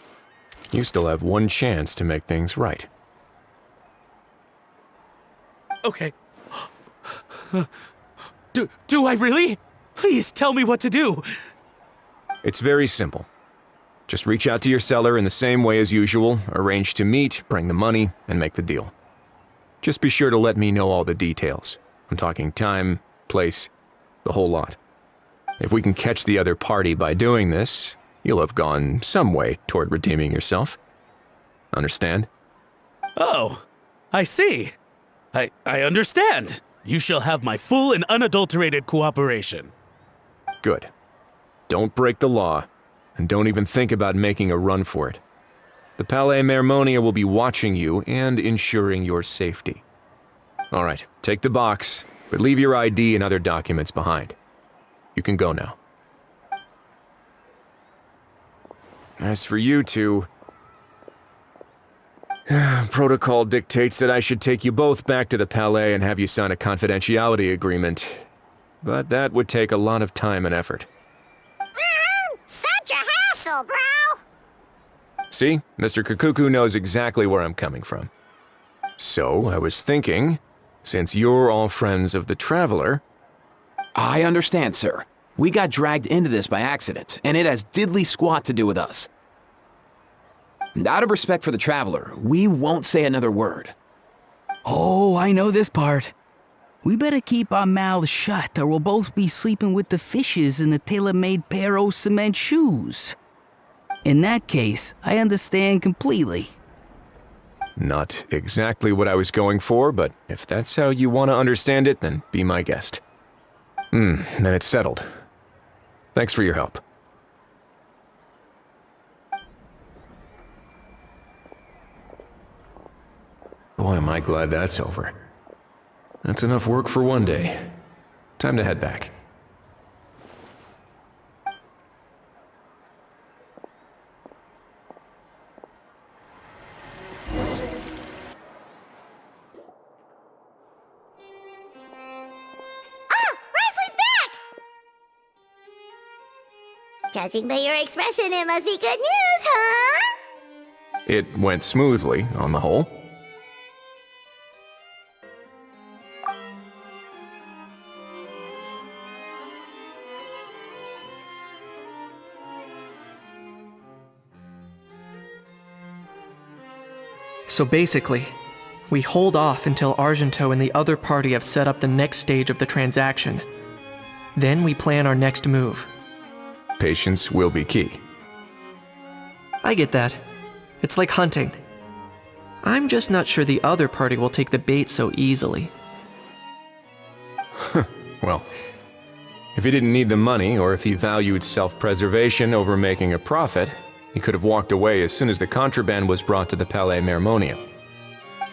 you still have one chance to make things right. Okay. Do I really? Please tell me what to do. It's very simple. Just reach out to your seller in the same way as usual, arrange to meet, bring the money, and make the deal. Just be sure to let me know all the details. I'm talking time, place, the whole lot. If we can catch the other party by doing this, you'll have gone some way toward redeeming yourself. Understand? Oh, I see. I understand. You shall have my full and unadulterated cooperation. Good. Don't break the law, and don't even think about making a run for it. The Palais Mermonia will be watching you and ensuring your safety. All right, take the box, but leave your ID and other documents behind. You can go now. As for you two, protocol dictates that I should take you both back to the Palais and have you sign a confidentiality agreement. But that would take a lot of time and effort. Such a hassle, bro! See, Mr. Kukuku knows exactly where I'm coming from. So, I was thinking, since you're all friends of the Traveler... I understand, sir. We got dragged into this by accident, and it has diddly squat to do with us. And out of respect for the Traveler, we won't say another word. Oh, I know this part. We better keep our mouths shut, or we'll both be sleeping with the fishes in the tailor-made pair of cement shoes. In that case, I understand completely. Not exactly what I was going for, but if that's how you want to understand it, then be my guest. Then it's settled. Thanks for your help. Boy, am I glad that's over. That's enough work for one day. Time to head back. Judging by your expression, it must be good news, huh? It went smoothly, on the whole. So basically, we hold off until Argento and the other party have set up the next stage of the transaction. Then we plan our next move. Patience will be key. I get that. It's like hunting. I'm just not sure the other party will take the bait so easily. Well, if he didn't need the money, or if he valued self-preservation over making a profit, he could have walked away as soon as the contraband was brought to the Palais Mermonia.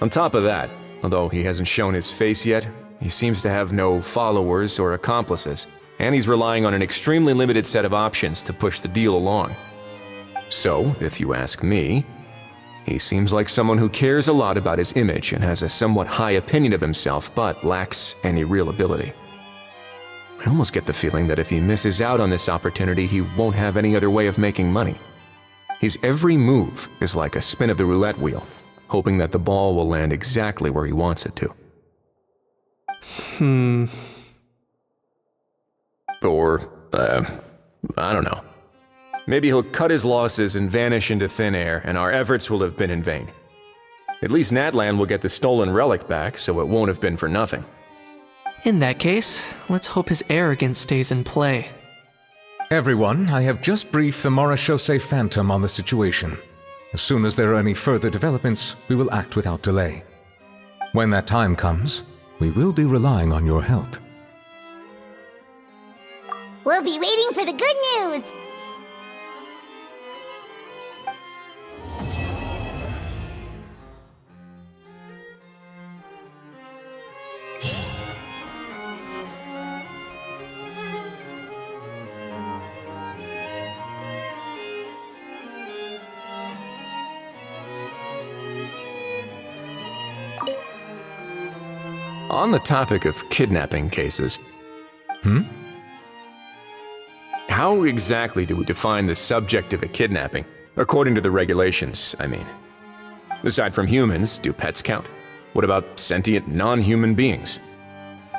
On top of that, although he hasn't shown his face yet, he seems to have no followers or accomplices, and he's relying on an extremely limited set of options to push the deal along. So, if you ask me, he seems like someone who cares a lot about his image and has a somewhat high opinion of himself, but lacks any real ability. I almost get the feeling that if he misses out on this opportunity, he won't have any other way of making money. His every move is like a spin of the roulette wheel, hoping that the ball will land exactly where he wants it to. Or, I don't know. Maybe he'll cut his losses and vanish into thin air, and our efforts will have been in vain. At least Natlan will get the stolen relic back, so it won't have been for nothing. In that case, let's hope his arrogance stays in play. Everyone, I have just briefed the Marechaussee Phantom on the situation. As soon as there are any further developments, we will act without delay. When that time comes, we will be relying on your help. We'll be waiting for the good news! On the topic of kidnapping cases... How exactly do we define the subject of a kidnapping? According to the regulations, I mean. Aside from humans, do pets count? What about sentient non-human beings?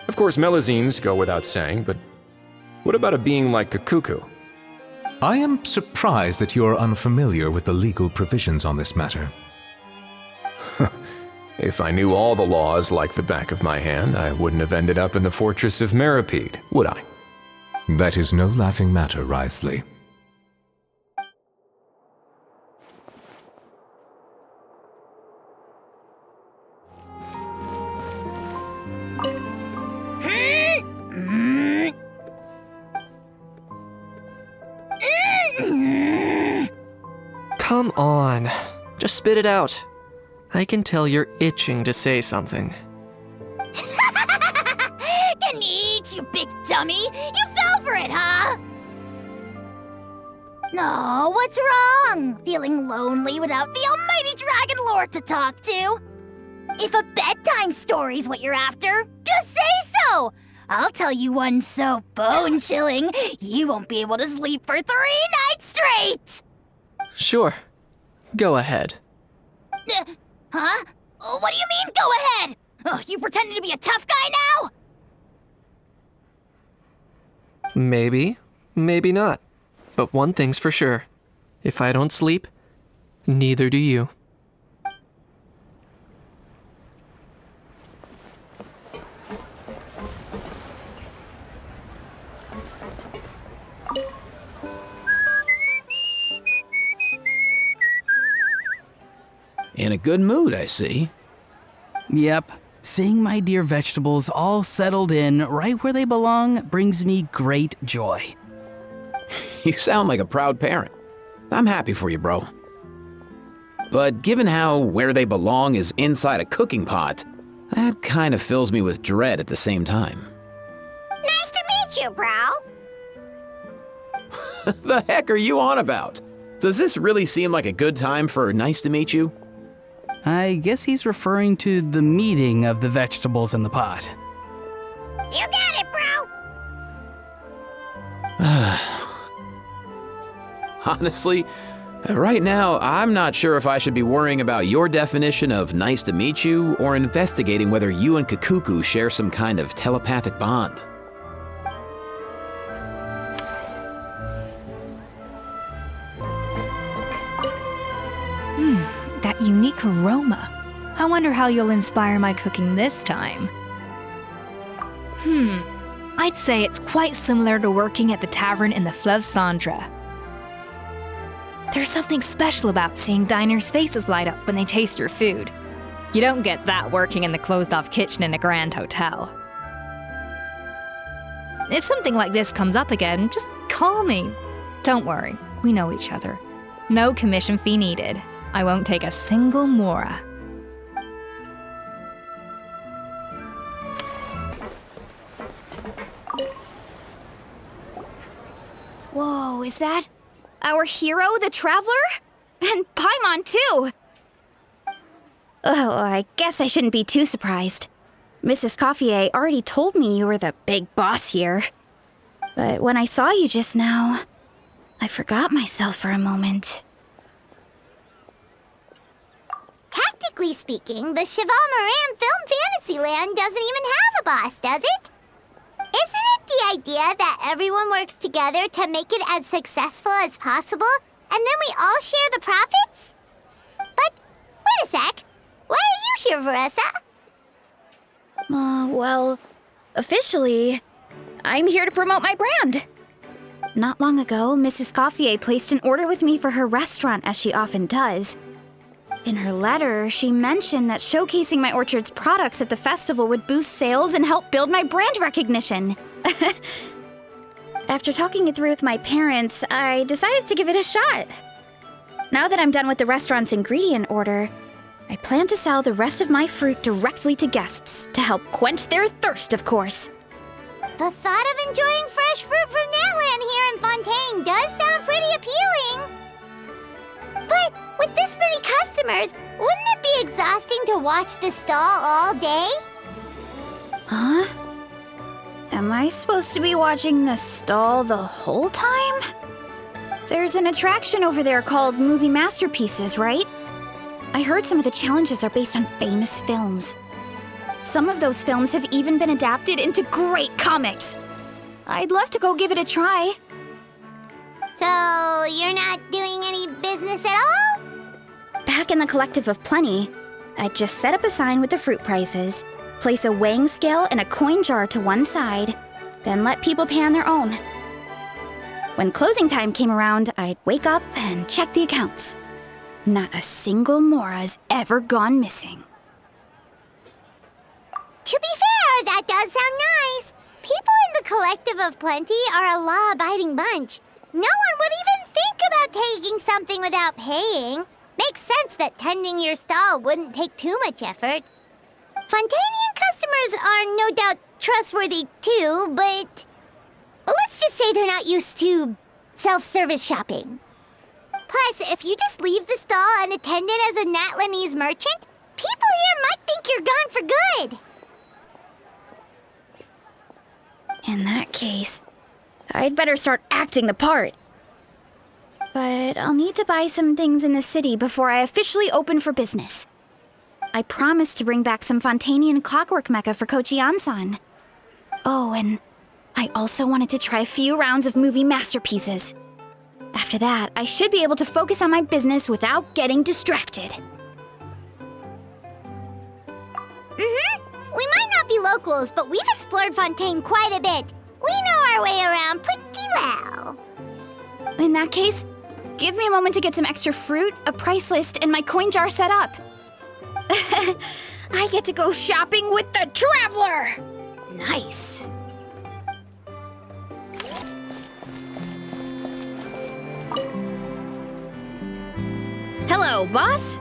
Of course, melazines go without saying, but what about a being like Kakuku? I am surprised that you are unfamiliar with the legal provisions on this matter. If I knew all the laws like the back of my hand, I wouldn't have ended up in the fortress of Meripede, would I? That is no laughing matter, Wriothesley. Come on. Just spit it out. I can tell you're itching to say something. Can eat, you big dummy! You fell for it, huh? No, what's wrong? Feeling lonely without the almighty Dragon Lord to talk to? If a bedtime story's what you're after, just say so! I'll tell you one so bone-chilling, you won't be able to sleep for 3 nights straight! Sure. Go ahead. Huh? What do you mean, go ahead? You pretending to be a tough guy now? Maybe, maybe not. But one thing's for sure. If I don't sleep, neither do you. In a good mood, I see. Yep. Seeing my dear vegetables all settled in right where they belong brings me great joy. You sound like a proud parent. I'm happy for you, bro. But given how where they belong is inside a cooking pot, that kind of fills me with dread at the same time. Nice to meet you, bro. The heck are you on about? Does this really seem like a good time for nice to meet you? I guess he's referring to the meeting of the vegetables in the pot. You got it, bro. Honestly, right now, I'm not sure if I should be worrying about your definition of nice to meet you or investigating whether you and Kakuku share some kind of telepathic bond. That unique aroma. I wonder how you'll inspire my cooking this time. I'd say it's quite similar to working at the tavern in the Fleuve Cendre. There's something special about seeing diners' faces light up when they taste your food. You don't get that working in the closed-off kitchen in a grand hotel. If something like this comes up again, just call me. Don't worry, we know each other. No commission fee needed. I won't take a single mora. Whoa, is that our hero, the Traveler? And Paimon, too! Oh, I guess I shouldn't be too surprised. Mrs. Coiffier already told me you were the big boss here. But when I saw you just now, I forgot myself for a moment. Technically speaking, the Cheval Moran Film Fantasyland doesn't even have a boss, does it? Isn't it the idea that everyone works together to make it as successful as possible, and then we all share the profits? But, wait a sec. Why are you here, Veressa? Well, officially, I'm here to promote my brand. Not long ago, Mrs. Coiffier placed an order with me for her restaurant, as she often does. In her letter, she mentioned that showcasing my orchard's products at the festival would boost sales and help build my brand recognition. After talking it through with my parents, I decided to give it a shot. Now that I'm done with the restaurant's ingredient order, I plan to sell the rest of my fruit directly to guests to help quench their thirst, of course. The thought of enjoying fresh fruit from Natland here in Fontaine does sound pretty appealing. But with this many customers, wouldn't it be exhausting to watch the stall all day? Huh? Am I supposed to be watching the stall the whole time? There's an attraction over there called Movie Masterpieces, right? I heard some of the challenges are based on famous films. Some of those films have even been adapted into great comics. I'd love to go give it a try. So, you're not doing any business at all? Back in the Collective of Plenty, I'd just set up a sign with the fruit prices, place a weighing scale and a coin jar to one side, then let people pay on their own. When closing time came around, I'd wake up and check the accounts. Not a single Mora's ever gone missing. To be fair, that does sound nice. People in the Collective of Plenty are a law-abiding bunch. No one would even think about taking something without paying. Makes sense that tending your stall wouldn't take too much effort. Fontainian customers are no doubt trustworthy too, but let's just say they're not used to self-service shopping. Plus, if you just leave the stall unattended as a Natlanese merchant, people here might think you're gone for good. In that case, I'd better start acting the part. But I'll need to buy some things in the city before I officially open for business. I promised to bring back some Fontainian clockwork mecha for Kochi-an-san. Oh, and I also wanted to try a few rounds of movie masterpieces. After that, I should be able to focus on my business without getting distracted. We might not be locals, but we've explored Fontaine quite a bit. We know our way around pretty well. In that case, give me a moment to get some extra fruit, a price list, and my coin jar set up. I get to go shopping with the Traveler! Nice. Hello, boss.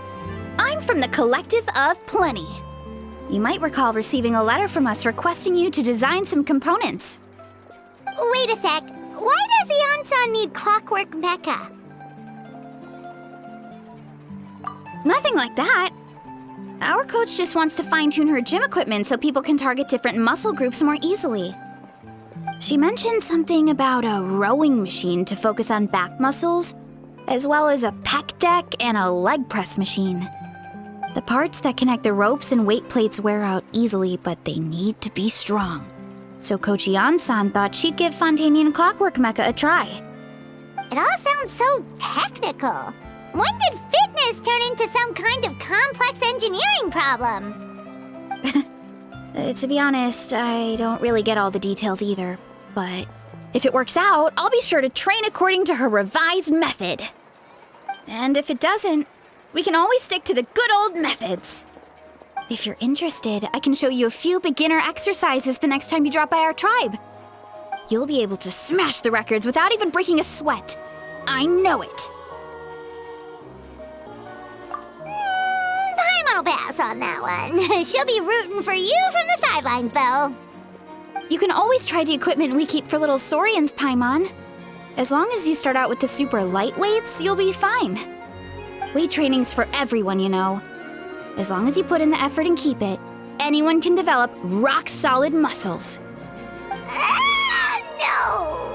I'm from the Collective of Plenty. You might recall receiving a letter from us requesting you to design some components. Wait a sec. Why does Ian-san need clockwork mecha? Nothing like that. Our coach just wants to fine-tune her gym equipment so people can target different muscle groups more easily. She mentioned something about a rowing machine to focus on back muscles, as well as a pec deck and a leg press machine. The parts that connect the ropes and weight plates wear out easily, but they need to be strong. So Kochi-an-san thought she'd give Fontainian clockwork mecha a try. It all sounds so technical. When did fitness turn into some kind of complex engineering problem? To be honest, I don't really get all the details either. But if it works out, I'll be sure to train according to her revised method. And if it doesn't, we can always stick to the good old methods. If you're interested, I can show you a few beginner exercises the next time you drop by our tribe. You'll be able to smash the records without even breaking a sweat. I know it. Paimon will pass on that one. She'll be rooting for you from the sidelines, though. You can always try the equipment we keep for little Saurians, Paimon. As long as you start out with the super lightweights, you'll be fine. Weight training's for everyone, you know. As long as you put in the effort and keep it, anyone can develop rock-solid muscles. No!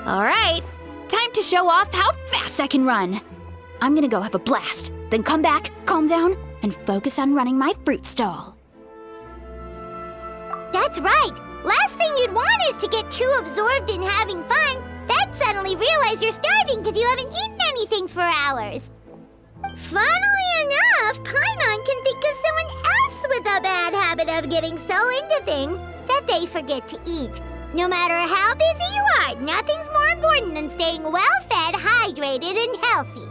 All right, time to show off how fast I can run. I'm gonna go have a blast, then come back, calm down, and focus on running my fruit stall. That's right. Last thing you'd want is to get too absorbed in having fun, then suddenly realize you're starving because you haven't eaten anything for hours. Funnily enough, Paimon can think of someone else with a bad habit of getting so into things that they forget to eat. No matter how busy you are, nothing's more important than staying well-fed, hydrated, and healthy.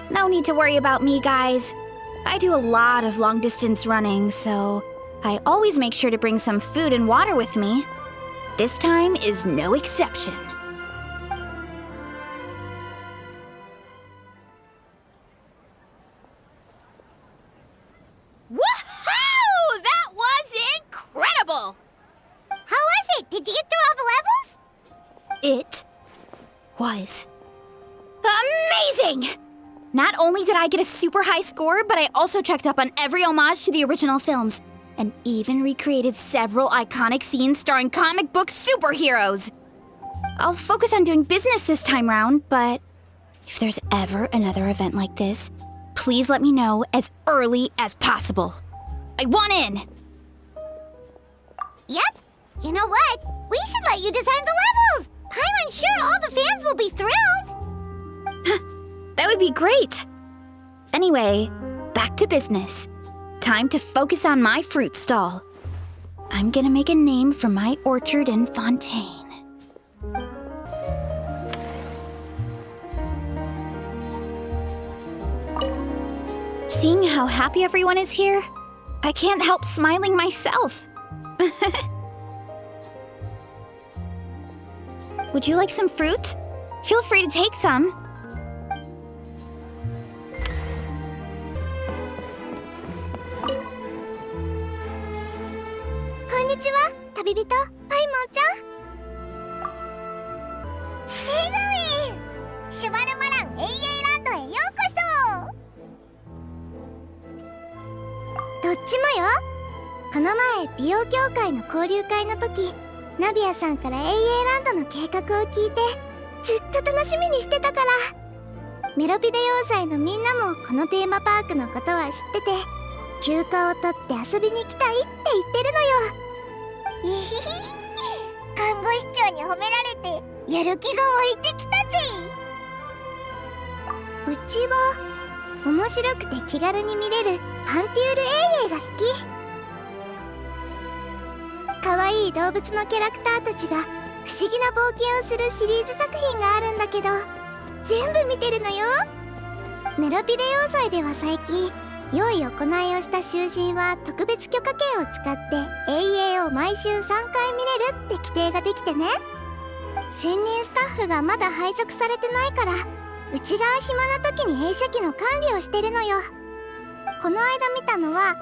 No need to worry about me, guys. I do a lot of long-distance running, so I always make sure to bring some food and water with me. This time is no exception. Woohoo! That was incredible! How was it? Did you get through all the levels? It was amazing! Not only did I get a super high score, but I also checked up on every homage to the original films, and even recreated several iconic scenes starring comic book superheroes. I'll focus on doing business this time round, but if there's ever another event like this, please let me know as early as possible. I want in! Yep. You know what? We should let you design the levels! I'm sure all the fans will be thrilled! That would be great! Anyway, back to business. Time to focus on my fruit stall. I'm gonna make a name for my orchard in Fontaine. Seeing how happy everyone is here, I can't help smiling myself. Would you like some fruit? Feel free to take some. Konnichiwa, 旅人、パイモンちゃん。シーグウィン、シュバルマラン AA ランドへようこそ。どっちもよ。この前美容協会の交流会の時、ナビアさんから AA ランドの計画を聞いてずっと楽しみにしてたから。メロピデ要塞のみんなもこのテーマパークのことは知ってて、休暇を取って遊びに行きたいって言ってるのよ。看護師長に褒められてやる気が湧いてきたぜ。うちは面白くて気軽に見れるパンティール AA が好き。かわいい動物のキャラクターたちが不思議な冒険をするシリーズ作品があるんだけど、全部見てるのよ。メロピデ要塞では最近良い行いをした囚人は特別許可権を使って AA を毎週3回見れるって規定ができてね。専任スタッフがまだ配属されてないから、うちが暇な時に映写機の管理をしてるのよ。この間見たのは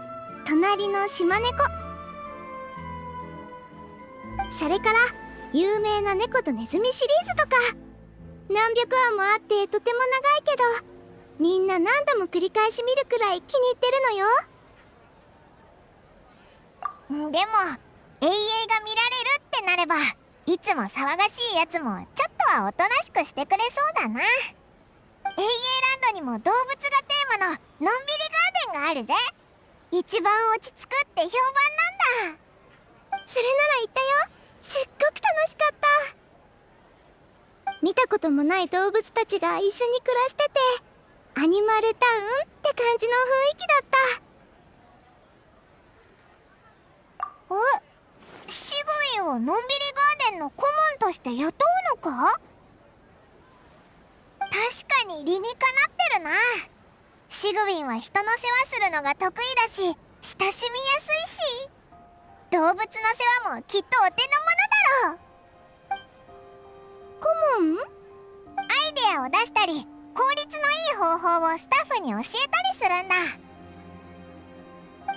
隣の島猫、それから有名な猫とネズミシリーズとか、何百話もあってとても長いけど、みんな何度も繰り返し見るくらい気に入ってるのよ。でも AA が見られるってなれば、いつも騒がしいやつもちょっとはおとなしくしてくれそうだな。 AA ランドにも動物がテーマののんびりガーデンがあるぜ。一番落ち着くって評判なんだ。それなら行ったよ。すっごく楽しかった。見たこともない動物たちが一緒に暮らしてて、アニマルタウンって感じの雰囲気だった。シグウィンをのんびりガーデンの顧問として雇うのか？確かに理にかなってるな。シグウィンは人の世話するのが得意だし、親しみやすいし、動物の世話もきっとお手の物だろう。顧問？アイデアを出したり効率のいい方法をスタッフに教えたりするんだ。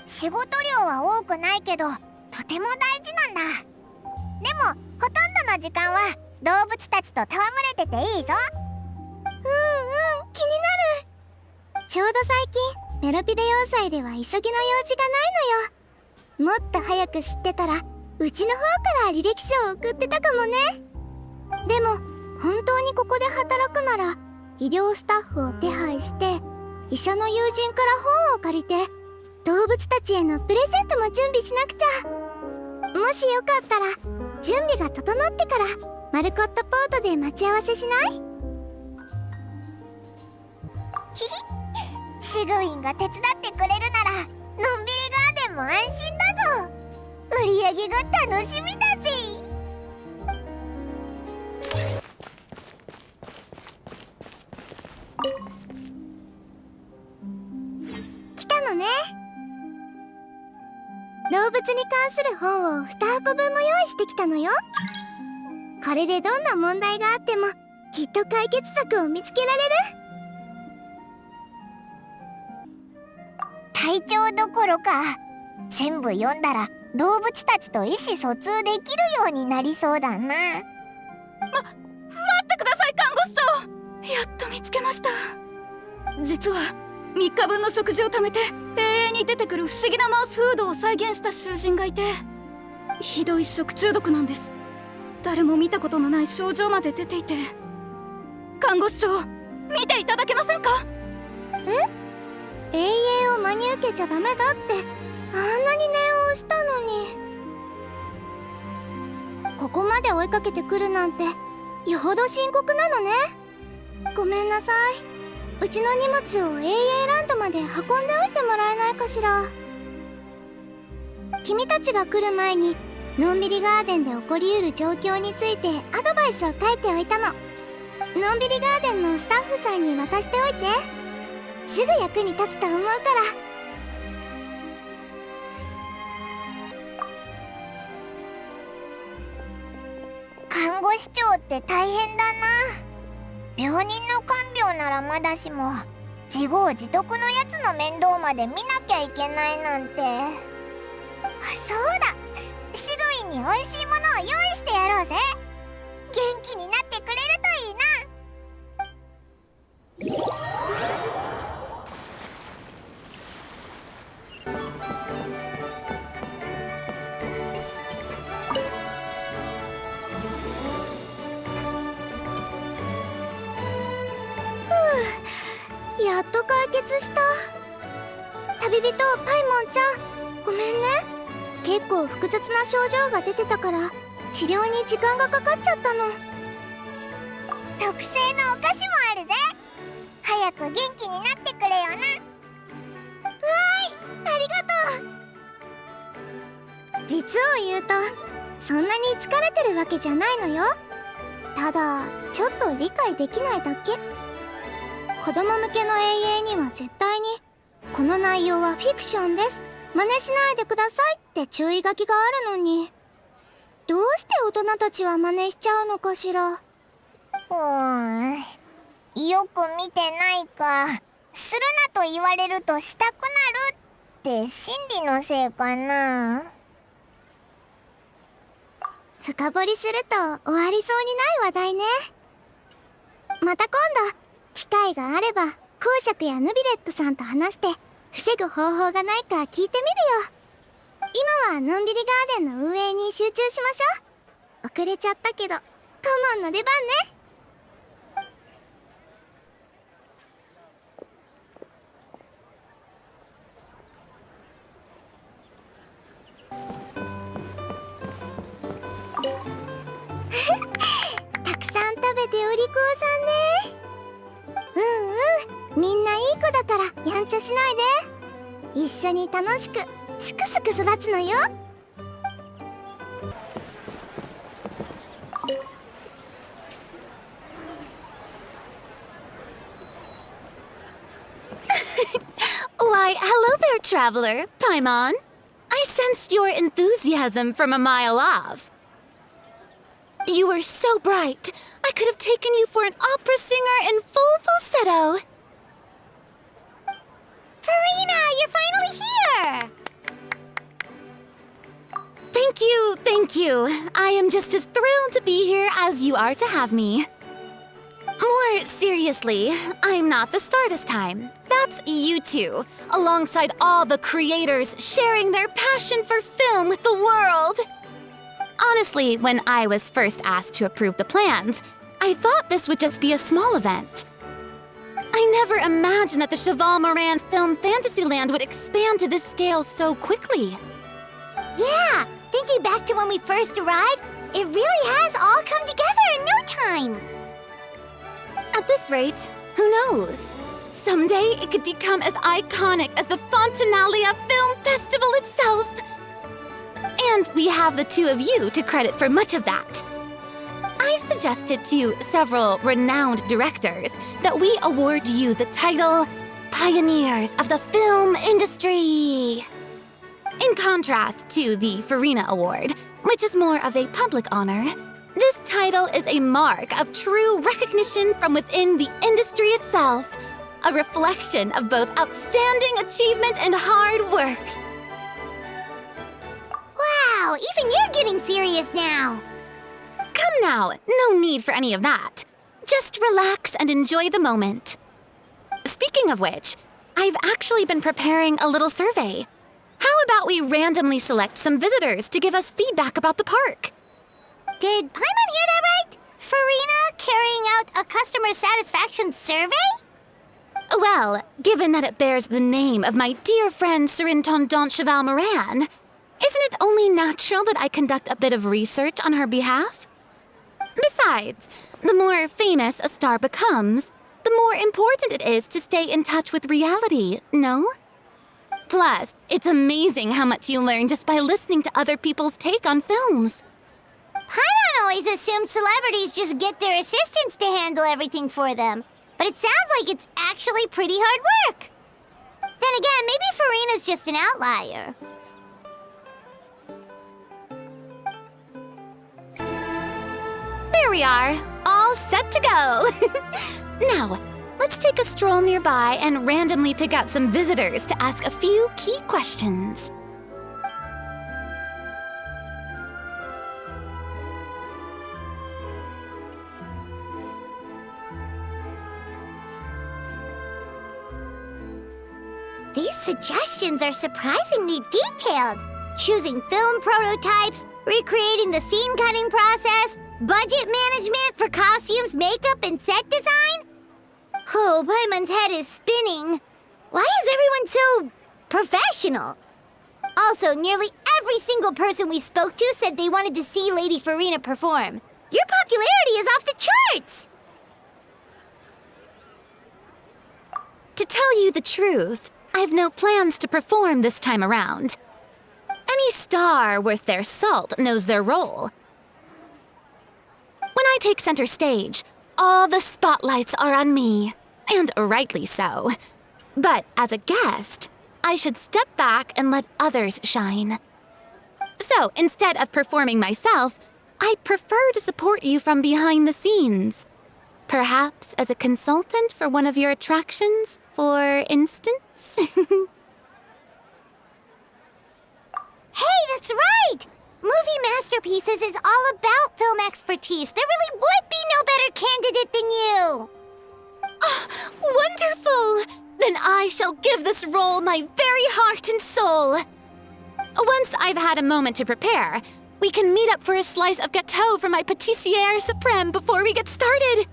仕事量は多くないけどとても大事なんだ。でもほとんどの時間は動物たちと戯れてていいぞ。気になる。ちょうど最近メロピデ要塞では急ぎの用事がないのよ。もっと早く知ってたらうちの方から履歴書を送ってたかもね。でも本当にここで働くなら医療スタッフを手配して、医者の友人から本を借りて動物たちへのプレゼントも準備しなくちゃ。もしよかったら準備が整ってからマルコットポートで待ち合わせしない？ヒヒッ、シグウィンが手伝ってくれるならのんびりガーデンも安心だぞ。売り上げが楽しみだぜ。来たのね。動物に関する本を2箱分も用意してきたのよ。これでどんな問題があってもきっと解決策を見つけられる。体調どころか全部読んだら動物たちと意思疎通できるようになりそうだな。待ってください、看護師長。やっと見つけました。実は3日分の食事を貯めて永遠に出てくる不思議なマウスフードを再現した囚人がいて、ひどい食中毒なんです。誰も見たことのない症状まで出ていて、看護師長見ていただけませんか？永遠を真に受けちゃダメだってあんなに念を押したのに、ここまで追いかけてくるなんてよほど深刻なのね。ごめんなさい、うちの荷物を永遠ランドまで運んでおいてもらえないかしら。君たちが来る前にのんびりガーデンで起こりうる状況についてアドバイスを書いておいたの。のんびりガーデンのスタッフさんに渡しておいて、すぐ役に立つと思うから。看護師長って大変だな。病人の看病ならまだしも、自業自得のやつの面倒まで見なきゃいけないなんて。あ、そうだ、シグウィンに美味しいものを用意してやろうぜ。元気になってくれるといいな。やっと解決した。旅人パイモンちゃん、ごめんね。結構複雑な症状が出てたから治療に時間がかかっちゃったの。特製のお菓子もあるぜ。早く元気になってくれよな。ありがとう。実を言うとそんなに疲れてるわけじゃないのよ。ただちょっと理解できないだけ。子供向けの永遠には絶対にこの内容はフィクションです、真似しないでくださいって注意書きがあるのに、どうして大人たちは真似しちゃうのかしら。よく見てないか。するなと言われるとしたくなるって心理のせいかな。深掘りすると終わりそうにない話題ね。また今度機会があれば公爵やヌビレットさんと話して防ぐ方法がないか聞いてみるよ。今はのんびりガーデンの運営に集中しましょう。遅れちゃったけど顧問の出番ね。たくさん食べてお利口さんね。みんないい子だからやんちゃしないで。一緒に楽しくすくすく育つのよ。Why, hello there, traveler, Paimon. I sensed your enthusiasm from a mile off. You were so bright, I could have taken you for an opera singer in full falsetto. Farina, you're finally here! Thank you. I am just as thrilled to be here as you are to have me. More seriously, I'm not the star this time. That's you two, alongside all the creators sharing their passion for film with the world. Honestly, when I was first asked to approve the plans, I thought this would just be a small event. I never imagined that the Cheval Moran Film Fantasyland would expand to this scale so quickly. Yeah, thinking back to when we first arrived, it really has all come together in no time. At this rate, who knows? Someday it could become as iconic as the Fontanalia Film Festival itself. And we have the two of you to credit for much of that. I've suggested to several renowned directors that we award you the title Pioneers of the Film Industry. In contrast to the Farina Award, which is more of a public honor, this title is a mark of true recognition from within the industry itself, a reflection of both outstanding achievement and hard work. Wow, even you're getting serious now. Come now, no need for any of that. Just relax and enjoy the moment. Speaking of which, I've actually been preparing a little survey. How about we randomly select some visitors to give us feedback about the park? Did Paimon hear that right? Farina carrying out a customer satisfaction survey? Well, given that it bears the name of my dear friend Surintendant Cheval Moran, isn't it only natural that I conduct a bit of research on her behalf? Besides, the more famous a star becomes, the more important it is to stay in touch with reality, no? Plus, it's amazing how much you learn just by listening to other people's take on films. Paimon always assumed celebrities just get their assistants to handle everything for them. But it sounds like it's actually pretty hard work. Then again, maybe Farina's just an outlier. There we are, all set to go. Now, let's take a stroll nearby and randomly pick out some visitors to ask a few key questions. These suggestions are surprisingly detailed. Choosing film prototypes, recreating the scene cutting process, budget management for costumes, makeup, and set design? Oh, Paimon's head is spinning. Why is everyone so professional? Also, nearly every single person we spoke to said they wanted to see Lady Farina perform. Your popularity is off the charts! To tell you the truth, I've no plans to perform this time around. Any star worth their salt knows their role. When I take center stage, all the spotlights are on me, and rightly so. But as a guest, I should step back and let others shine. So instead of performing myself, I'd prefer to support you from behind the scenes. Perhaps as a consultant for one of your attractions, for instance? Hey, that's right! Movie Masterpieces is all about film expertise. There really would be no better candidate than you! Oh, wonderful! Then I shall give this role my very heart and soul. Once I've had a moment to prepare, we can meet up for a slice of gâteau from my pâtissière suprême before we get started.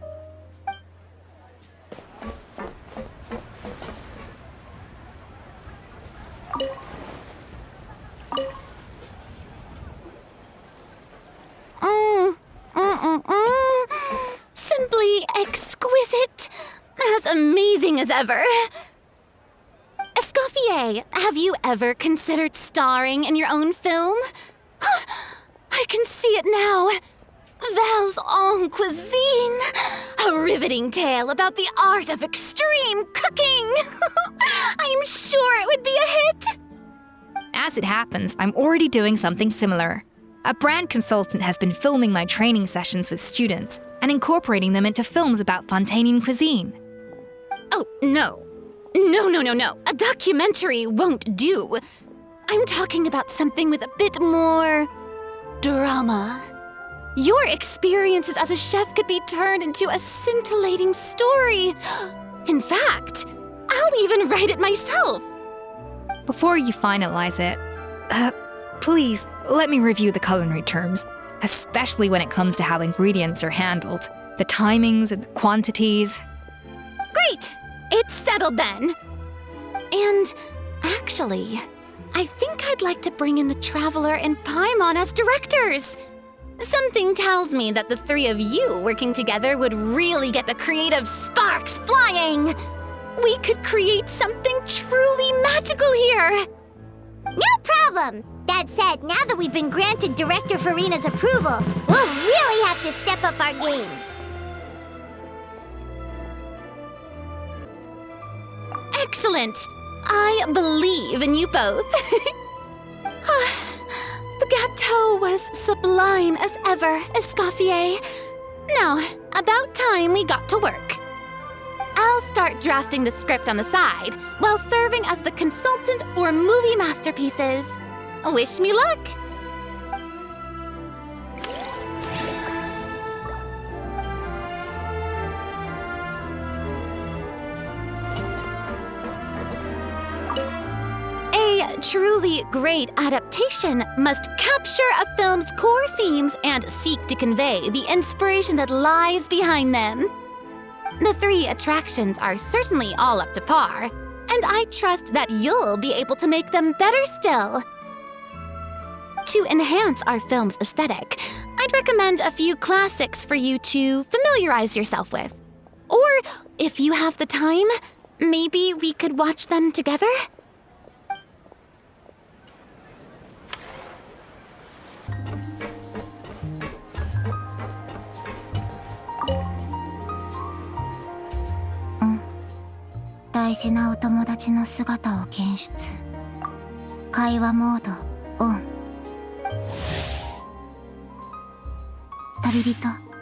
Simply exquisite. As amazing as ever. Escoffier, have you ever considered starring in your own film? I can see it now. Val's en cuisine. A riveting tale about the art of extreme cooking. I'm sure it would be a hit. As it happens, I'm already doing something similar. A brand consultant has been filming my training sessions with students and incorporating them into films about Fontaine cuisine. Oh, no. No. A documentary won't do. I'm talking about something with a bit more drama. Your experiences as a chef could be turned into a scintillating story. In fact, I'll even write it myself. Before you finalize it, please let me review the culinary terms, especially when it comes to how ingredients are handled, the timings and the quantities. Great! It's settled then. And actually, I think I'd like to bring in the Traveler and Paimon as directors. Something tells me that the three of you working together would really get the creative sparks flying. We could create something truly magical here. No problem! That said, now that we've been granted Director Farina's approval, we'll really have to step up our game. Excellent! I believe in you both. The gâteau was sublime as ever, Escoffier. Now, about time we got to work. I'll start drafting the script on the side while serving as the consultant for movie masterpieces. Wish me luck! truly great adaptation must capture a film's core themes and seek to convey the inspiration that lies behind them. The 3 attractions are certainly all up to par, and I trust that you'll be able to make them better still. To enhance our film's aesthetic, I'd recommend a few classics for you to familiarize yourself with. Or, if you have the time, maybe we could watch them together? Mm. 大事なお友達の姿を検出。会話モードオン。旅人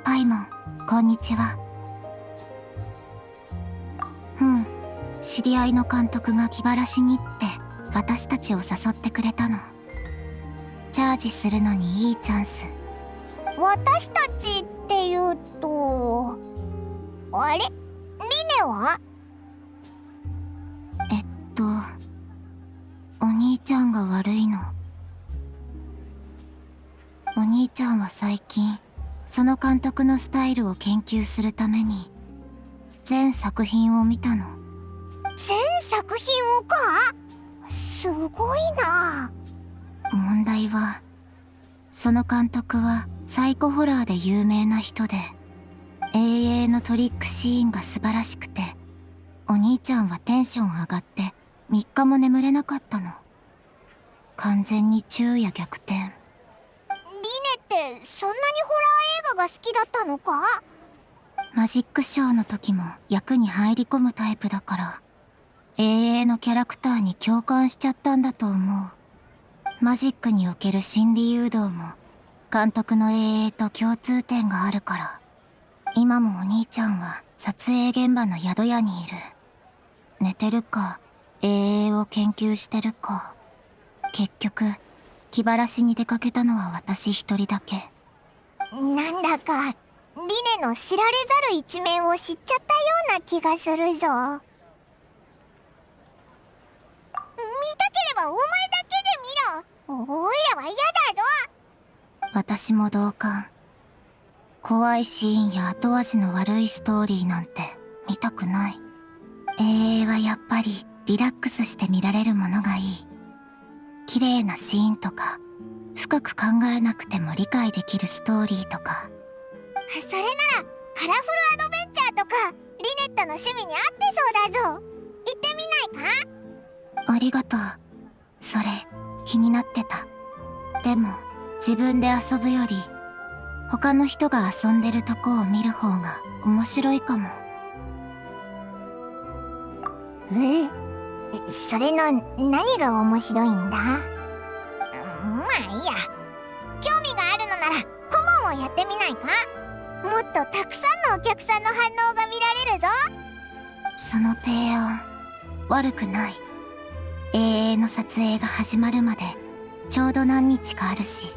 パイモン、こんにちは。知り合いの監督が気晴らしにって私たちを誘ってくれたの。チャージするのにいいチャンス。私たちっていうと、あれ、リネは？お兄ちゃんが悪いの。お兄ちゃんは最近その監督のスタイルを研究するために全作品を見たの。全作品をか？すごいな。問題はその監督はサイコホラーで有名な人で、永遠のトリックシーンが素晴らしくて、お兄ちゃんはテンション上がって3日も眠れなかったの。完全に昼夜逆転。リネってそんなにホラー映画が好きだったのか？マジックショーの時も役に入り込むタイプだから、永遠のキャラクターに共感しちゃったんだと思う。マジックにおける心理誘導も監督の永遠と共通点があるから、今もお兄ちゃんは撮影現場の宿屋にいる。寝てるか永遠を研究してるか。結局気晴らしに出かけたのは私一人だけ。なんだかリネの知られざる一面を知っちゃったような気がするぞ。見たければお前だけで見ろ。おいらは嫌だぞ。私も同感。怖いシーンや後味の悪いストーリーなんて見たくない。永遠はやっぱりリラックスして見られるものがいい。綺麗なシーンとか、深く考えなくても理解できるストーリーとか。それならカラフルアドベンチャーとかリネットの趣味に合ってそうだぞ。行ってみないか？ありがとう。それ気になってた。でも自分で遊ぶより他の人が遊んでるとこを見る方が面白いかも。それの何が面白いんだ？まあいいや。興味があるのなら顧問をやってみないか？もっとたくさんのお客さんの反応が見られるぞ。その提案悪くない。永遠の撮影が始まるまでちょうど何日かあるし。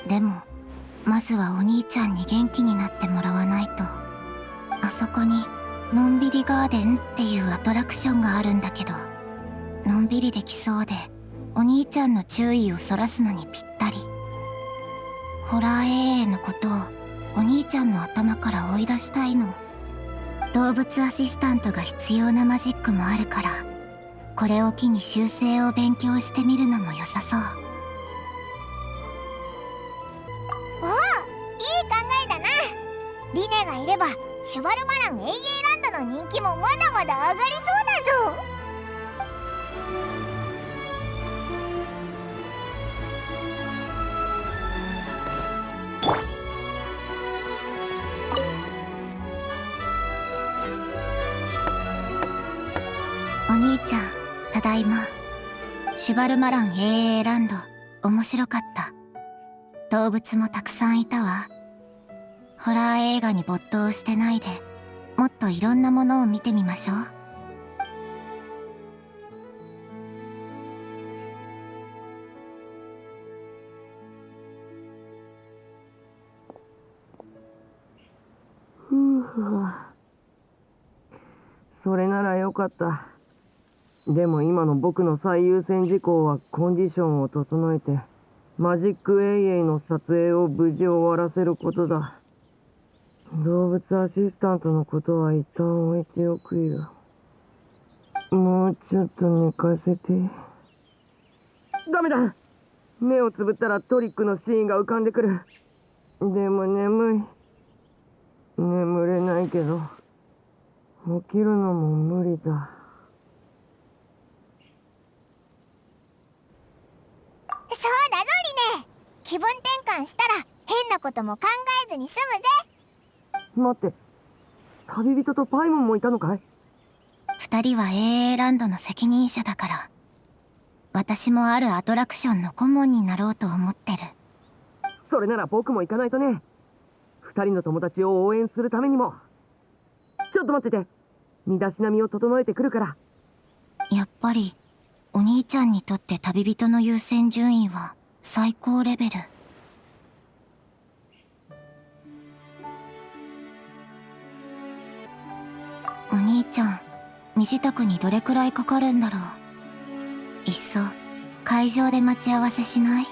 でもまずはお兄ちゃんに元気になってもらわないと。あそこにのんびりガーデンっていうアトラクションがあるんだけど、のんびりできそうでお兄ちゃんの注意をそらすのにぴったり。ホラー永遠のことをお兄ちゃんの頭から追い出したいの。動物アシスタントが必要なマジックもあるから、これを機に修正を勉強してみるのも良さそう。おお、いい考えだな。リネがいればシュバルマラン AA ランドの人気もまだまだ上がりそうだぞ。お兄ちゃん、ただいま。シュバルマラン AA ランド、面白かった。動物もたくさんいたわ。ホラー映画に没頭してないで、もっといろんなものを見てみましょう。それならよかった。でも今の僕の最優先事項はコンディションを整えてマジックエイエイの撮影を無事終わらせることだ。動物アシスタントのことは一旦置いておくよ。もうちょっと寝かせて。ダメだ。目をつぶったらトリックのシーンが浮かんでくる。でも眠い。眠れないけど起きるのも無理だ。そうだぞリネ。気分転換したら変なことも考えずに済むぜ。待って、旅人とパイモンもいたのかい？2人は AA ランドの責任者だから、私もあるアトラクションの顧問になろうと思ってる。それなら僕も行かないとね。2人の友達を応援するためにも。ちょっと待ってて、身だしなみを整えてくるから。やっぱりお兄ちゃんにとって旅人の優先順位は最高レベル。お兄ちゃん、身支度にどれくらいかかるんだろう。いっそ会場で待ち合わせしない？そ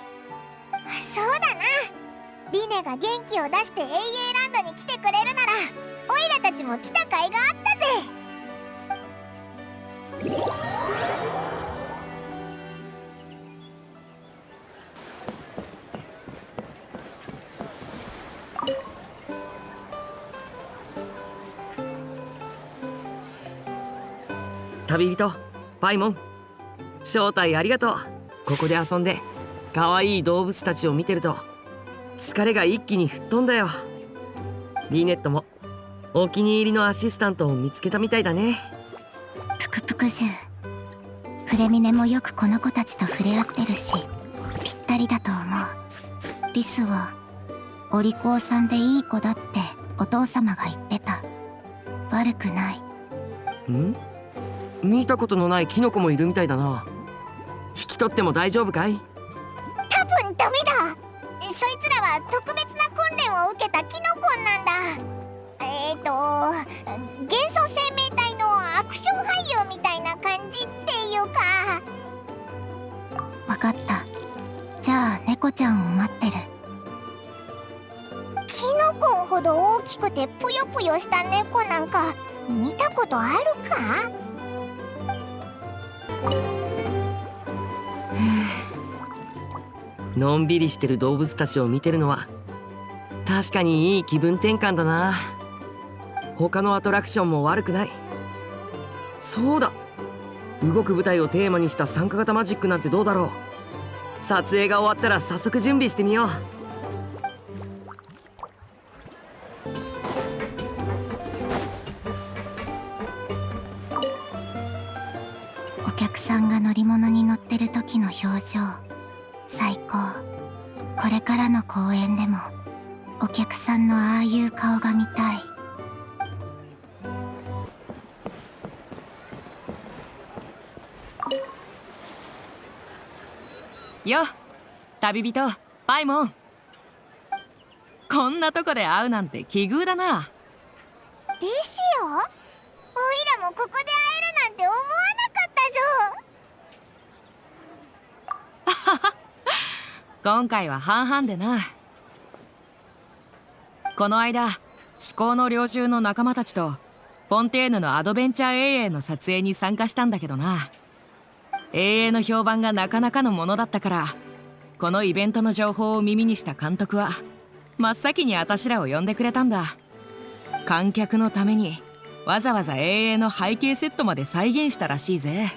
うだな。リネが元気を出して AA ランドに来てくれるならオイラたちも来た甲斐があったぜ。旅人パイモン、招待ありがとう。ここで遊んで可愛い動物たちを見てると疲れが一気に吹っ飛んだよ。リネットもお気に入りのアシスタントを見つけたみたいだね。ぷくぷくじゅう、フレミネもよくこの子たちと触れ合ってるしぴったりだと思う。リスはお利口さんでいい子だってお父様が言ってた。悪くない。ん？見たことのないキノコもいるみたいだな。引き取っても大丈夫かい？多分ダメだ。そいつらは特別な訓練を受けたキノコなんだ。幻想生命体のアクション俳優みたいな感じっていうか。わかった。じゃあ猫ちゃんを待ってる。キノコほど大きくてぷよぷよした猫なんか見たことあるか？のんびりしてる動物たちを見てるのは確かにいい気分転換だな。他のアトラクションも悪くない。そうだ、動く舞台をテーマにした参加型マジックなんてどうだろう。撮影が終わったら早速準備してみよう。お客さんが乗り物に乗ってる時の表情最高。これからの公演でもお客さんのああいう顔が見たい。よ、旅人パイモン。こんなとこで会うなんて奇遇だな。リシオ？オイラもここで会えるなんて思わなかったぞ。今回は半々でな。この間至高の猟銃の仲間たちとフォンテーヌのアドベンチャー永遠の撮影に参加したんだけどな。永遠の評判がなかなかのものだったから、このイベントの情報を耳にした監督は真っ先にあたしらを呼んでくれたんだ。観客のためにわざわざ永遠の背景セットまで再現したらしいぜ。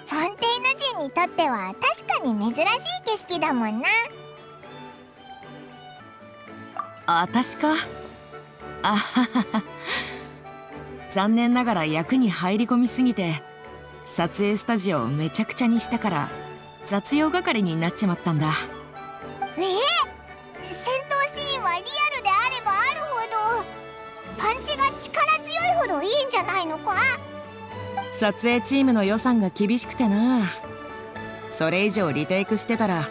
フォンテーヌ人にとっては確かに珍しい景色だもんな。あたしか？あははは。残念ながら役に入り込みすぎて撮影スタジオをめちゃくちゃにしたから雑用係になっちまったんだ。戦闘シーンはリアルであればあるほどパンチが力強いほどいいんじゃないのか？撮影チームの予算が厳しくてな。それ以上リテイクしてたら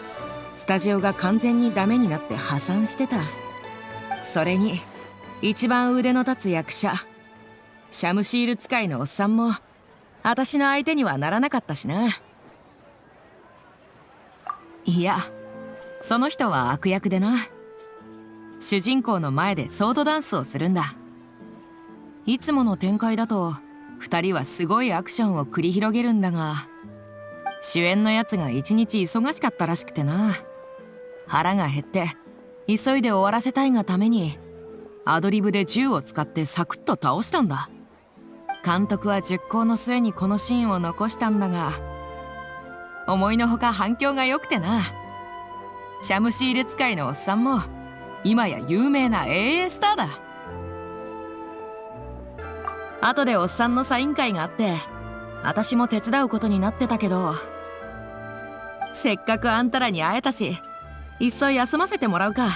スタジオが完全にダメになって破産してた。それに一番腕の立つ役者シャムシール使いのおっさんも私の相手にはならなかったしな。いや、その人は悪役でな。主人公の前でソードダンスをするんだ。いつもの展開だと2人はすごいアクションを繰り広げるんだが、主演のやつが一日忙しかったらしくてな。腹が減って急いで終わらせたいがためにアドリブで銃を使ってサクッと倒したんだ。監督は熟考の末にこのシーンを残したんだが、思いのほか反響が良くてな。シャムシール使いのおっさんも今や有名な AA スターだ。後でおっさんのサイン会があって私も手伝うことになってたけど、せっかくあんたらに会えたし、いっそ休ませてもらうか。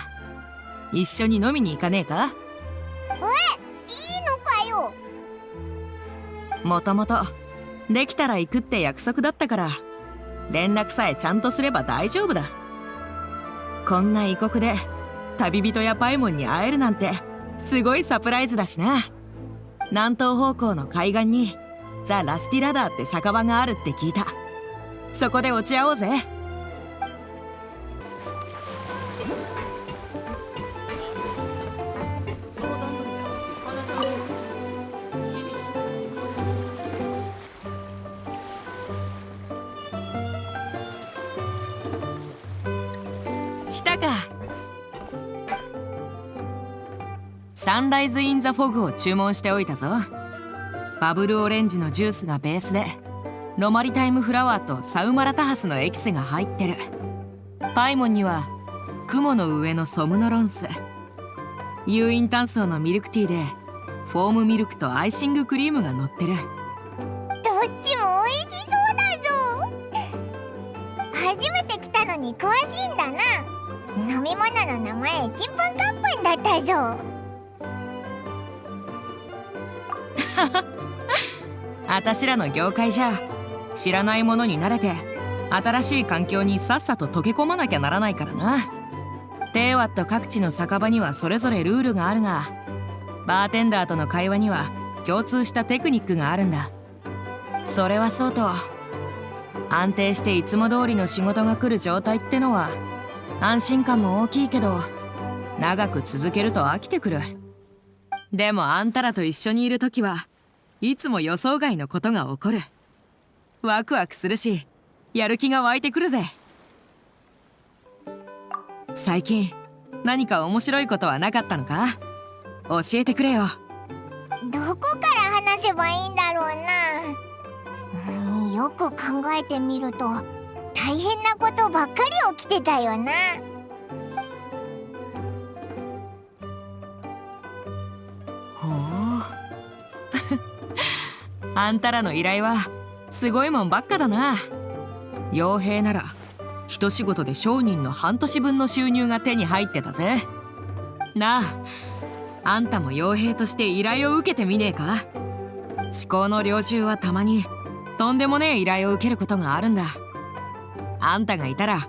一緒に飲みに行かねえか？いいのかよ。もともとできたら行くって約束だったから、連絡さえちゃんとすれば大丈夫だ。こんな異国で旅人やパイモンに会えるなんてすごいサプライズだしな。南東方向の海岸にザ・ラスティラダーって酒場があるって聞いた。そこで落ち合おうぜ。来たか。サンライズ・イン・ザ・フォグを注文しておいたぞ。バブルオレンジのジュースがベースで、ロマリタイムフラワーとサウマラタハスのエキスが入ってる。パイモンには雲の上のソムノロンス、有印炭素のミルクティーでフォームミルクとアイシングクリームが乗ってる。どっちも美味しそうだぞ。初めて来たのに詳しいんだな。飲み物の名前ちんぷんかっぷんだったぞ。あたしらの業界じゃ知らないものに慣れて新しい環境にさっさと溶け込まなきゃならないからな。テーワット各地の酒場にはそれぞれルールがあるが、バーテンダーとの会話には共通したテクニックがあるんだ。それはそうと、安定していつも通りの仕事が来る状態ってのは安心感も大きいけど、長く続けると飽きてくる。でもあんたらと一緒にいるときはいつも予想外のことが起こる。ワクワクするし、やる気が湧いてくるぜ。最近何か面白いことはなかったのか？教えてくれよ。どこから話せばいいんだろうな。よく考えてみると大変なことばっかり起きてたよな。ほうあんたらの依頼はすごいもんばっかだな。傭兵なら一仕事で商人の半年分の収入が手に入ってたぜ。なあ、あんたも傭兵として依頼を受けてみねえか？至高の領袖はたまにとんでもねえ依頼を受けることがあるんだ。あんたがいたら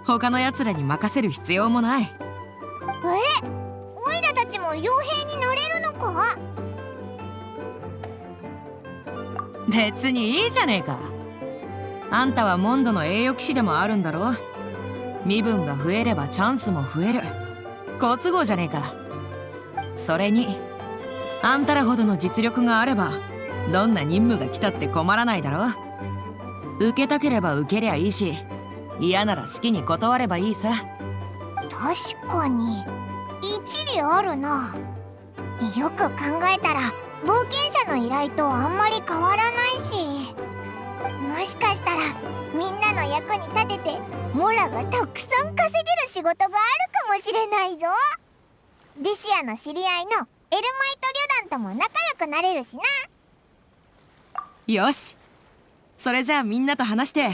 他のやつらに任せる必要もない。オイラたちも傭兵になれるのか？別にいいじゃねえか。あんたはモンドの栄誉騎士でもあるんだろ。身分が増えればチャンスも増える。好都合じゃねえか。それにあんたらほどの実力があればどんな任務が来たって困らないだろ。受けたければ受けりゃいいし、嫌なら好きに断ればいいさ。確かに一理あるな。よく考えたら冒険者の依頼とあんまり変わらないし、もしかしたらみんなの役に立ててモラがたくさん稼げる仕事があるかもしれないぞ。デシアの知り合いのエルマイト旅団とも仲良くなれるしな。よし、それじゃあみんなと話して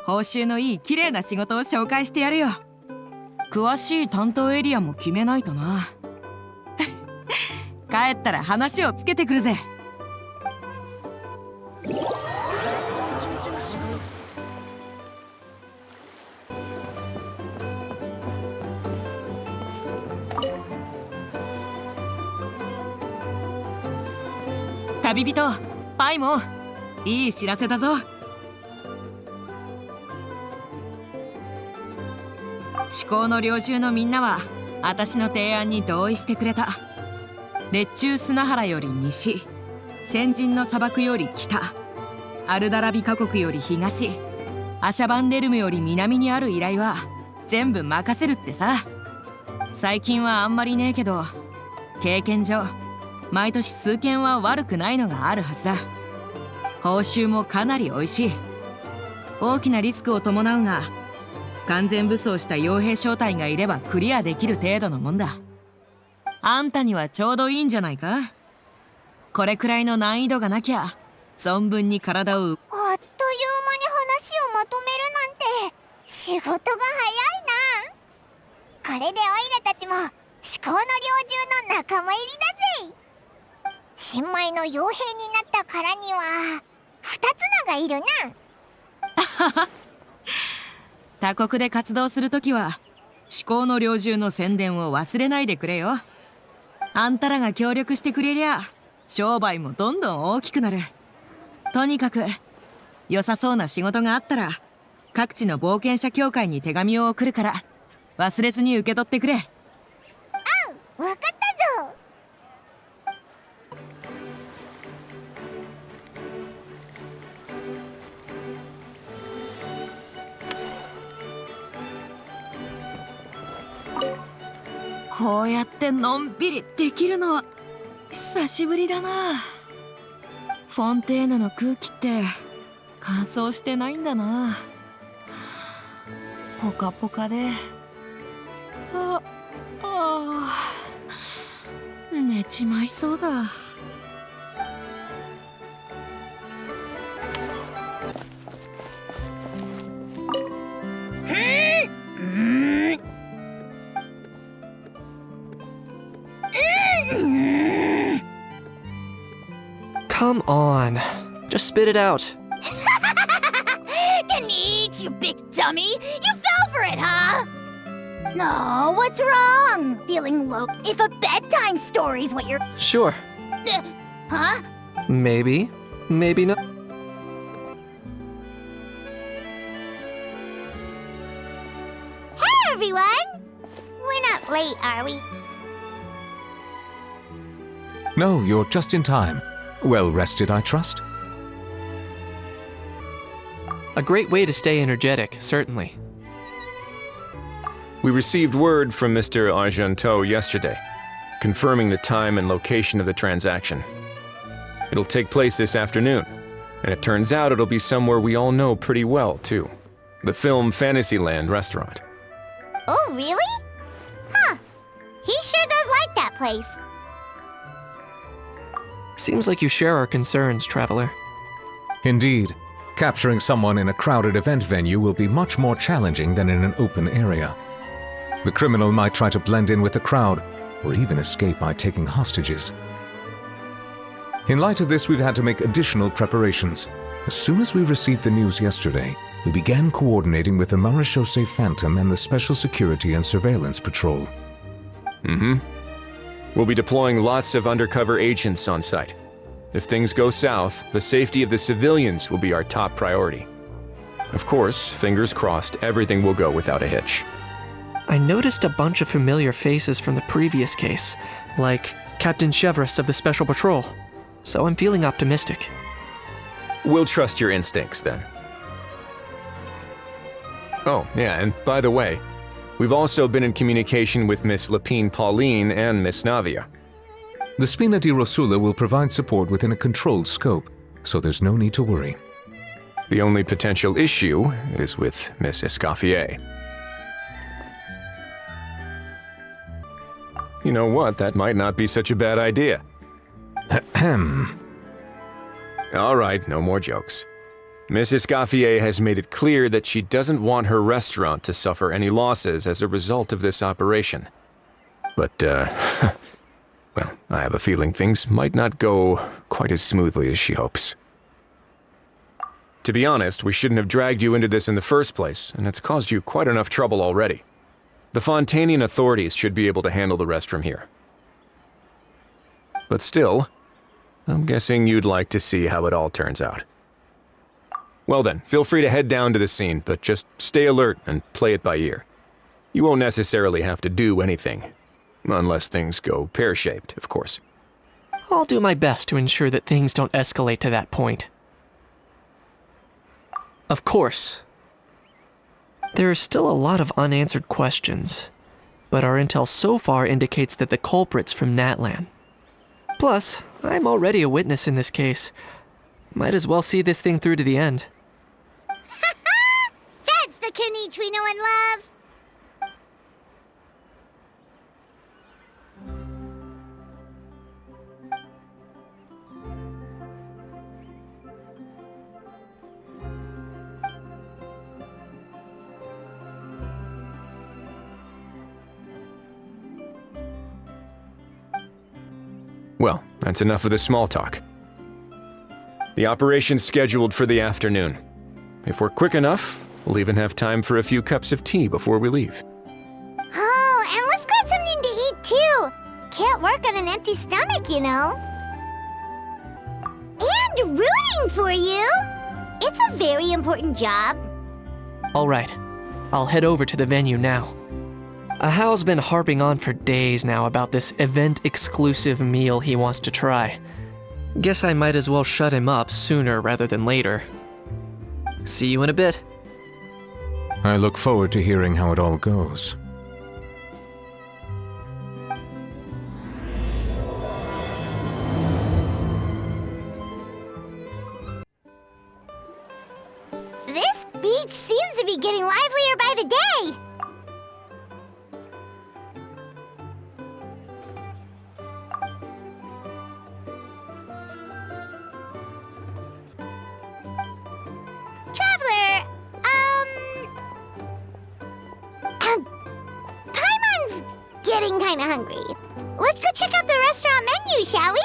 報酬のいい綺麗な仕事を紹介してやるよ。詳しい担当エリアも決めないとな。帰ったら話をつけてくるぜ。旅人パイモン、いい知らせだぞ。至高の領主のみんなは私の提案に同意してくれた。列中砂原より西、先人の砂漠より北、アルダラビカ国より東、アシャバンレルムより南にある依頼は全部任せるってさ。最近はあんまりねえけど、経験上毎年数件は悪くないのがあるはずだ。報酬もかなり美味しい。大きなリスクを伴うが、完全武装した傭兵小隊がいればクリアできる程度のもんだ。あんたにはちょうどいいんじゃないか。これくらいの難易度がなきゃ存分に体をあっという間に話をまとめるなんて仕事が早いな。これでオイラたちも至高の猟銃の仲間入りだぜ。新米の傭兵になったからには二つのがいるな。他国で活動するときは至高の猟銃の宣伝を忘れないでくれよ。あんたらが協力してくれりゃ商売もどんどん大きくなる。とにかく良さそうな仕事があったら各地の冒険者協会に手紙を送るから忘れずに受け取ってくれ。うん、わかったぞ。こうやってのんびりできるのは久しぶりだな。フォンテーヌの空気って乾燥してないんだな。ポカポカで寝ちまいそうだ。Come on. Just spit it out. Denise, you big dummy! You fell for it, huh? No, what's wrong? Feeling low? If a bedtime story's what you're... Sure. Huh? Maybe. Maybe not. Hey, everyone! We're not late, are we? No, you're just in time. Well rested, I trust? A great way to stay energetic, certainly. We received word from Mr. Argenteau yesterday, confirming the time and location of the transaction. It'll take place this afternoon, and it turns out it'll be somewhere we all know pretty well, too. The Film Fantasyland restaurant. Oh, really? Huh. He sure does like that place. Seems like you share our concerns, traveler. Indeed. Capturing someone in a crowded event venue will be much more challenging than in an open area. The criminal might try to blend in with the crowd, or even escape by taking hostages. In light of this, we've had to make additional preparations. As soon as we received the news yesterday, we began coordinating with the Marechaussee Phantom and the Special Security and Surveillance Patrol. We'll be deploying lots of undercover agents on site. If things go south, the safety of the civilians will be our top priority. Of course, fingers crossed, everything will go without a hitch. I noticed a bunch of familiar faces from the previous case, like Captain Chevres of the Special Patrol, so I'm feeling optimistic. We'll trust your instincts, then. Oh, yeah, and by the way, we've also been in communication with Miss Lapine Pauline and Miss Navia. The Spina di Rosula will provide support within a controlled scope, so there's no need to worry. The only potential issue is with Miss Escoffier. You know what, that might not be such a bad idea. All right, no more jokes. Miss Escoffier has made it clear that she doesn't want her restaurant to suffer any losses as a result of this operation. But, well, I have a feeling things might not go quite as smoothly as she hopes. To be honest, we shouldn't have dragged you into this in the first place, and it's caused you quite enough trouble already. The Fontainian authorities should be able to handle the rest from here. But still, I'm guessing you'd like to see how it all turns out. Well then, feel free to head down to the scene, but just stay alert and play it by ear. You won't necessarily have to do anything. Unless things go pear-shaped, of course. I'll do my best to ensure that things don't escalate to that point. Of course. There are still a lot of unanswered questions, but our intel so far indicates that the culprit's from Natlan. Plus, I'm already a witness in this case. Might as well see this thing through to the end. That's the Kanichi we know and love! Well, that's enough of the small talk. The operation's scheduled for the afternoon. If we're quick enough, we'll even have time for a few cups of tea before we leave. Oh, and let's grab something to eat too! Can't work on an empty stomach, you know. And rooting for you! It's a very important job. Alright, I'll head over to the venue now. Ahao's been harping on for days now about this event-exclusive meal he wants to try. Guess I might as well shut him up sooner rather than later. See you in a bit. I look forward to hearing how it all goes. This beach seems to be getting livelier by the day. Traveler, Paimon's getting kinda hungry. Let's go check out the restaurant menu, shall we?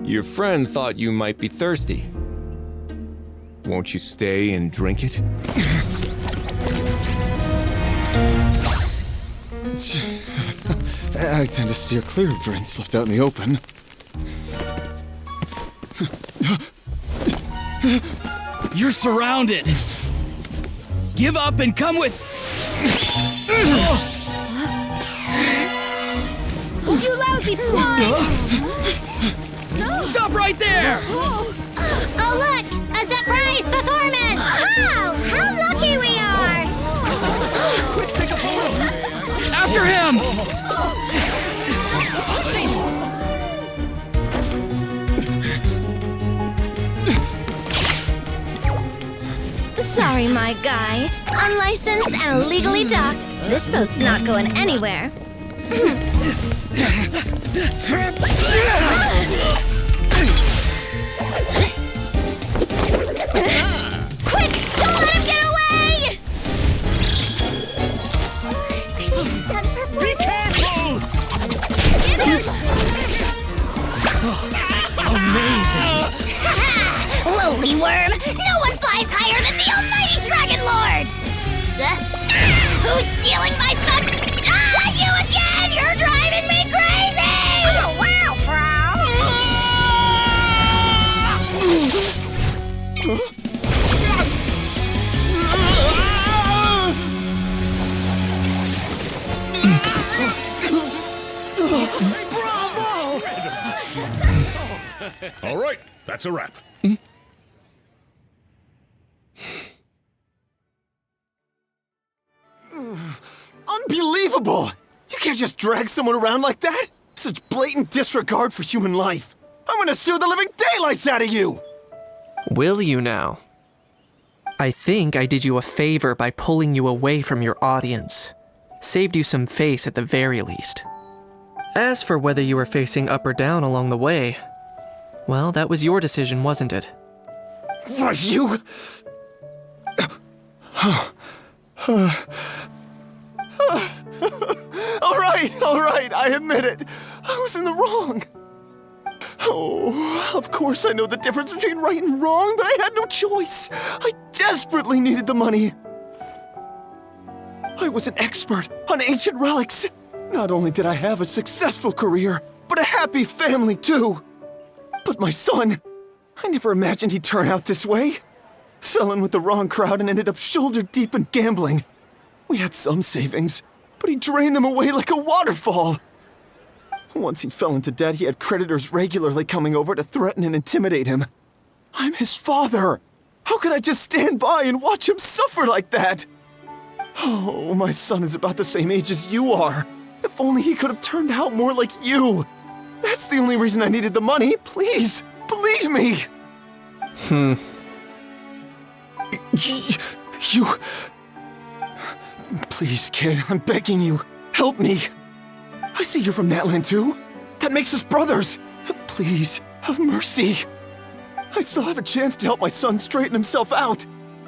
Your friend thought you might be thirsty. Won't you stay and drink it? I tend to steer clear of drinks left out in the open. You're surrounded. Give up and come with. You lousy swine! Stop right there! Oh, look! A surprise performance! Wow! How lucky we are! Quick, take a photo! After him! Sorry, my guy. Unlicensed and illegally docked. This boat's not going anywhere. Quick! Don't let him get away! Be careful! Amazing! Lowly worm! No one flies higher than the almighty Dragon Lord! Who's stealing my fun? You again! You're driving me crazy! Oh, wow, Bravo! All right, that's a wrap. Unbelievable! You can't just drag someone around like that! Such blatant disregard for human life! I'm gonna sue the living daylights out of you! Will you now? I think I did you a favor by pulling you away from your audience. Saved you some face at the very least. As for whether you were facing up or down along the way, well, that was your decision, wasn't it? Why, you... All right, I admit it. I was in the wrong. Oh, of course I know the difference between right and wrong, but I had no choice. I desperately needed the money. I was an expert on ancient relics. Not only did I have a successful career, but a happy family too. But my son, I never imagined he'd turn out this way. Fell in with the wrong crowd and ended up shoulder deep in gambling. We had some savings, but he drained them away like a waterfall. Once he fell into debt, he had creditors regularly coming over to threaten and intimidate him. I'm his father. How could I just stand by and watch him suffer like that? Oh, my son is about the same age as you are. If only he could have turned out more like you. That's the only reason I needed the money. Please, believe me. You... Please, kid, I'm begging you. Help me. I see you're from Natlan too. That makes us brothers. Please, have mercy. I still have a chance to help my son straighten himself out.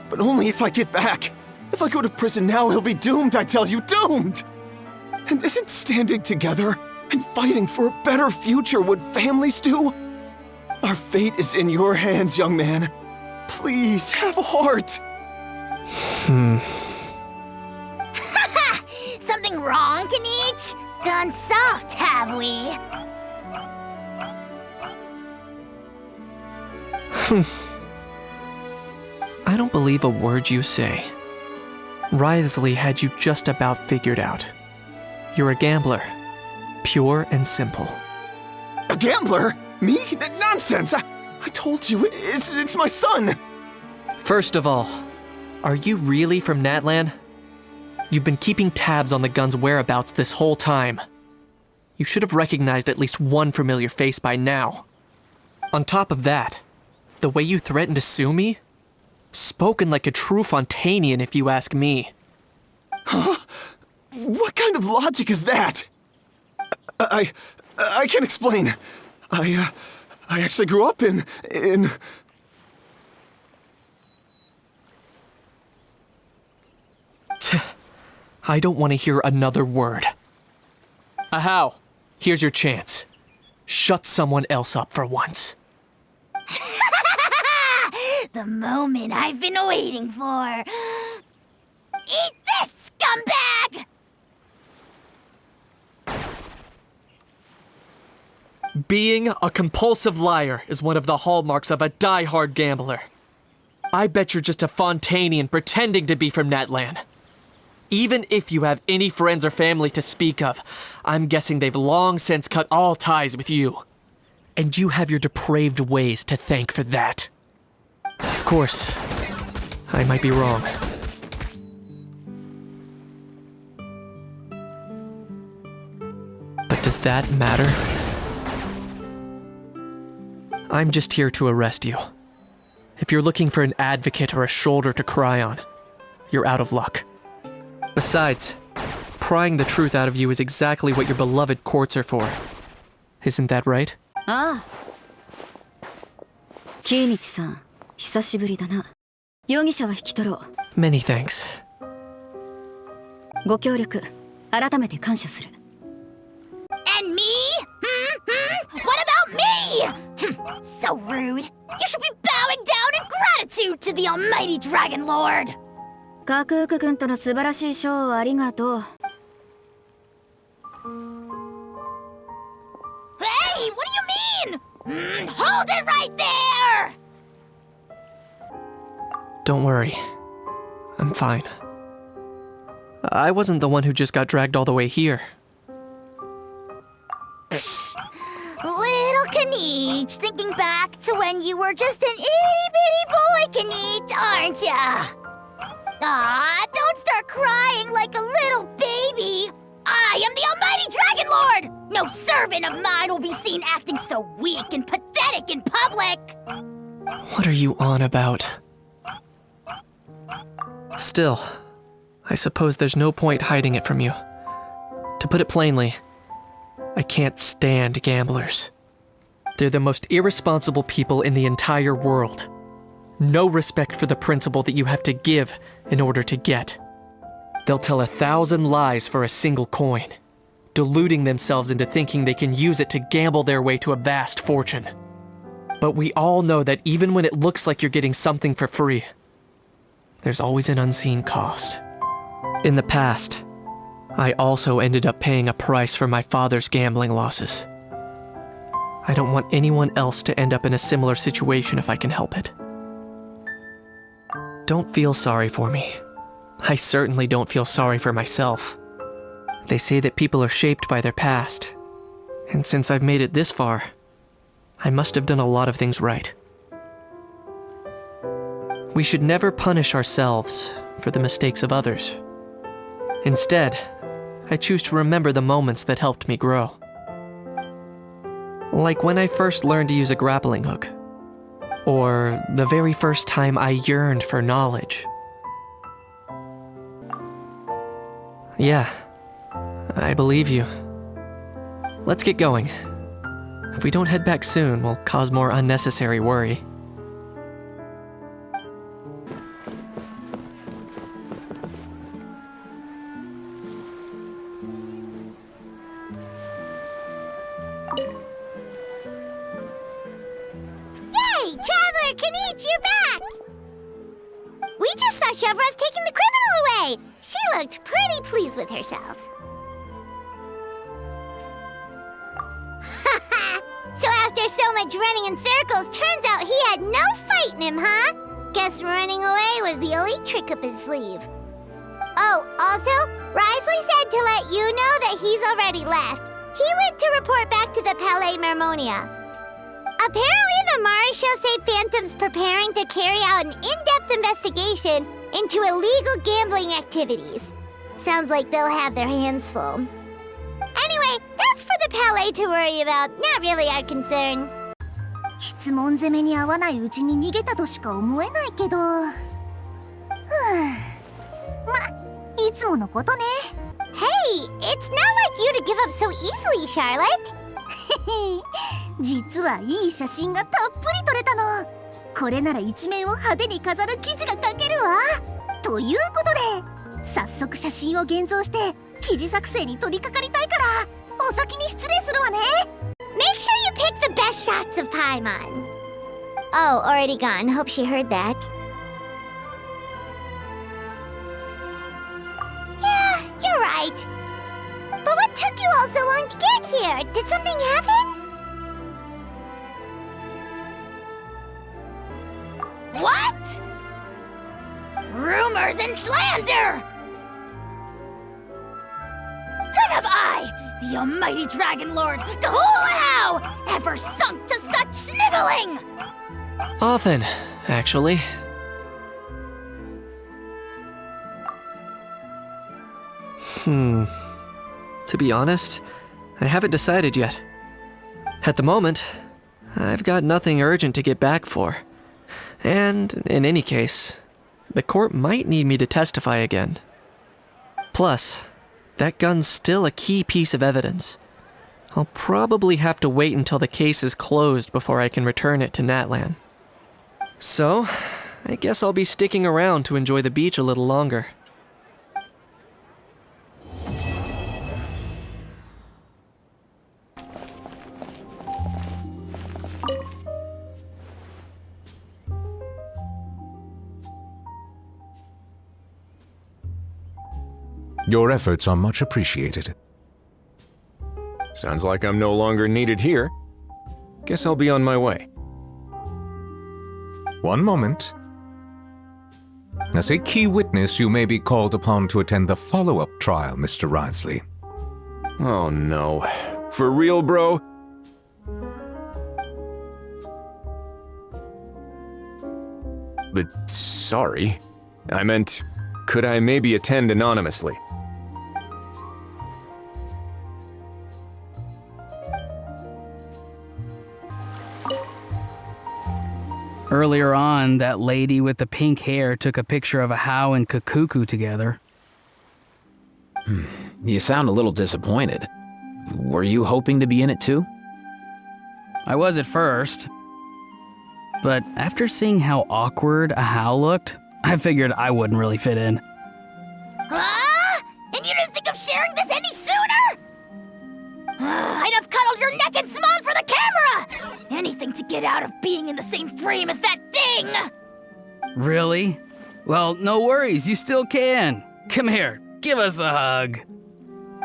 But only if I get back. If I go to prison now, he'll be doomed, I tell you, doomed! And isn't standing together and fighting for a better future what families do? Our fate is in your hands, young man. Please, have a heart. Something wrong, Kanich? Gone soft, have we? I don't believe a word you say. Wriothesley had you just about figured out. You're a gambler. Pure and simple. A gambler? Me? Nonsense! I told you, it's my son! First of all, are you really from Natlan? You've been keeping tabs on the gun's whereabouts this whole time. You should have recognized at least one familiar face by now. On top of that, the way you threatened to sue me? Spoken like a true Fontainian, if you ask me. Huh? What kind of logic is that? I can explain. I actually grew up in... I don't want to hear another word. Ahau, here's your chance. Shut someone else up for once. The moment I've been waiting for. Eat this, scumbag! Being a compulsive liar is one of the hallmarks of a die-hard gambler. I bet you're just a Fontainian pretending to be from Natlan. Even if you have any friends or family to speak of, I'm guessing they've long since cut all ties with you. And you have your depraved ways to thank for that. Of course, I might be wrong. But does that matter? I'm just here to arrest you. If you're looking for an advocate or a shoulder to cry on, you're out of luck. Besides, prying the truth out of you is exactly what your beloved courts are for. Isn't that right? Ah. Kiinichi-san, 久しぶりだな。容疑者は引き取ろう。Many thanks. ご協力、改めて感謝する。And me? What about me? So rude. You should be bowing down in gratitude to the almighty Dragon Lord. カクーク君との素晴らしいショーをありがとう。Hey, what do you mean? Hold it right there! Don't worry. I'm fine. I wasn't the one who just got dragged all the way here. Little Kanich, thinking back to when you were just an itty-bitty boy, Kanich, aren't ya? Aw, don't start crying like a little baby. I am the Almighty Dragon Lord! No servant of mine will be seen acting so weak and pathetic in public! What are you on about? Still, I suppose there's no point hiding it from you. To put it plainly, I can't stand gamblers. They're the most irresponsible people in the entire world. No respect for the principle that you have to give in order to get. They'll tell 1,000 lies for a single coin, deluding themselves into thinking they can use it to gamble their way to a vast fortune. But we all know that even when it looks like you're getting something for free, there's always an unseen cost. In the past, I also ended up paying a price for my father's gambling losses. I don't want anyone else to end up in a similar situation if I can help it. Don't feel sorry for me. I certainly don't feel sorry for myself. They say that people are shaped by their past, and since I've made it this far, I must have done a lot of things right. We should never punish ourselves for the mistakes of others. Instead, I choose to remember the moments that helped me grow. Like when I first learned to use a grappling hook, or the very first time I yearned for knowledge. Yeah, I believe you. Let's get going. If we don't head back soon, we'll cause more unnecessary worry. Yay! Traveler Kanichi, you're back! We just saw Chevro's taking the criminal away! She looked pretty pleased with herself. So after so much running in circles, turns out he had no fight in him, huh? Guess running away was the only trick up his sleeve. Oh, also, Risley said to let you know that he's already left. He went to report back to the Palais Mermonia. Apparently, the Mari show say Phantom's preparing to carry out an in-depth investigation into illegal gambling activities. Sounds like they'll have their hands full. Anyway, that's for the Palais to worry about, not really our concern. 質問攻めに合わないうちに逃げたとしか思えないけど。ま、いつものことね。Hey, it's not like you to give up so easily, Charlotte. 実はいい写真がたっぷり撮れたの。これなら一面を派手に飾る記事が書けるわ。ということで、早速写真を現像して記事作成に取り掛かりたいから、お先に失礼するわね。Make sure you pick the best shots of Paimon. Oh, already gone. Hope she heard that. Yeah, you're right. But what took you all so long to get here? Did something happen? What? Rumors and slander! When have I, the almighty Dragon Lord, Kahulahau, ever sunk to such sniveling? Often, actually. To be honest, I haven't decided yet. At the moment, I've got nothing urgent to get back for. And, in any case, the court might need me to testify again. Plus, that gun's still a key piece of evidence. I'll probably have to wait until the case is closed before I can return it to Natlan. So, I guess I'll be sticking around to enjoy the beach a little longer. Your efforts are much appreciated. Sounds like I'm no longer needed here. Guess I'll be on my way. One moment. As a key witness, you may be called upon to attend the follow-up trial, Mr. Risley. Oh no. For real, bro? But sorry. I meant, could I maybe attend anonymously? Earlier on, that lady with the pink hair took a picture of a Hao and Kakuku together. You sound a little disappointed. Were you hoping to be in it too? I was at first, but after seeing how awkward a Hao looked, I figured I wouldn't really fit in. Huh? And you didn't think of sharing this any sooner? I'd have cuddled your neck and smiled for the camera! Anything to get out of being in the same frame as that thing! Really? Well, no worries, you still can. Come here, give us a hug.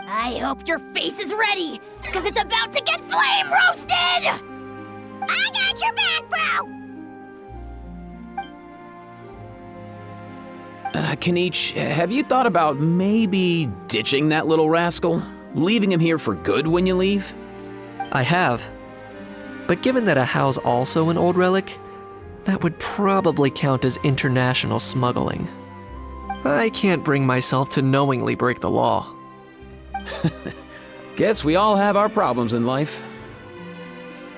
I hope your face is ready, because it's about to get flame roasted! I got your back, bro! Kanich, have you thought about maybe ditching that little rascal? Leaving him here for good when you leave? I have. But given that a Hao's also an old relic, that would probably count as international smuggling. I can't bring myself to knowingly break the law. Guess we all have our problems in life.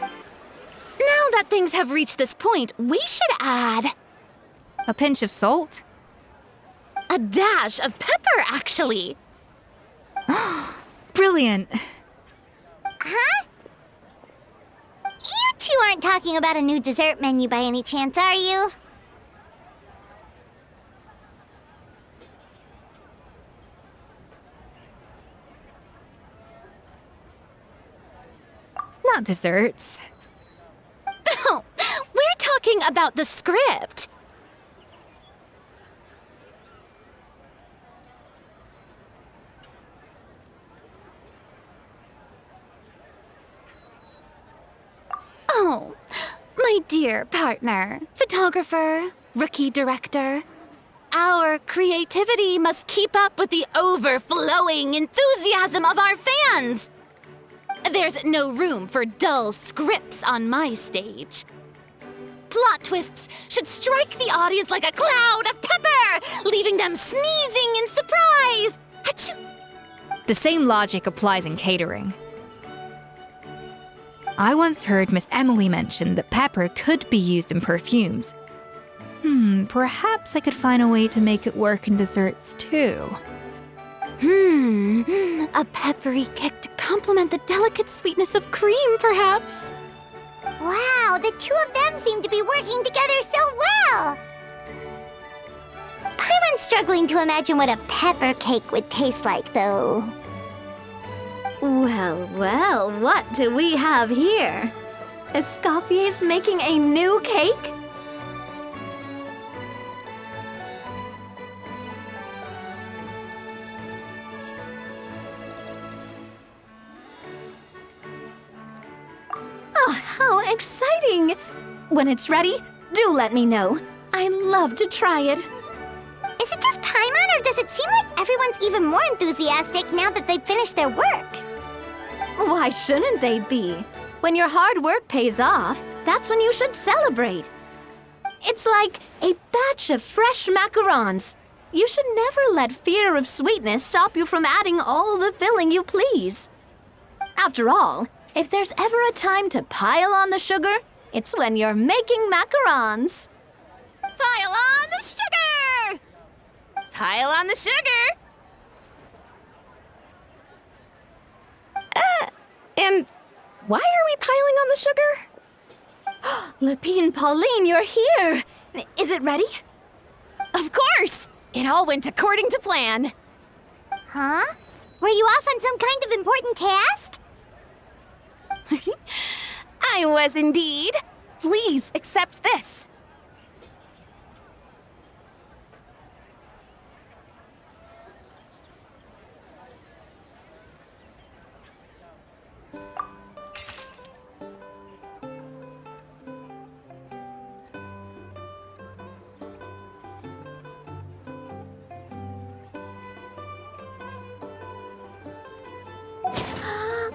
Now that things have reached this point, we should add a pinch of salt? A dash of pepper, actually. Brilliant. Huh? You two aren't talking about a new dessert menu by any chance, are you? Not desserts. Oh, we're talking about the script. Oh, my dear partner, photographer, rookie director. Our creativity must keep up with the overflowing enthusiasm of our fans. There's no room for dull scripts on my stage. Plot twists should strike the audience like a cloud of pepper, leaving them sneezing in surprise. Achoo! The same logic applies in catering. I once heard Miss Emily mention that pepper could be used in perfumes. Perhaps I could find a way to make it work in desserts too. A peppery kick to complement the delicate sweetness of cream, perhaps. Wow, the two of them seem to be working together so well! I'm struggling to imagine what a pepper cake would taste like, though. Well, well, what do we have here? Escoffier's making a new cake? Oh, how exciting! When it's ready, do let me know. I'd love to try it. Is it just Paimon, or does it seem like everyone's even more enthusiastic now that they've finished their work? Why shouldn't they be? When your hard work pays off, that's when you should celebrate. It's like a batch of fresh macarons. You should never let fear of sweetness stop you from adding all the filling you please. After all, if there's ever a time to pile on the sugar, it's when you're making macarons. Pile on the sugar! Pile on the sugar! And why are we piling on the sugar? Lepine Pauline, you're here! Is it ready? Of course! It all went according to plan. Huh? Were you off on some kind of important task? I was indeed. Please accept this.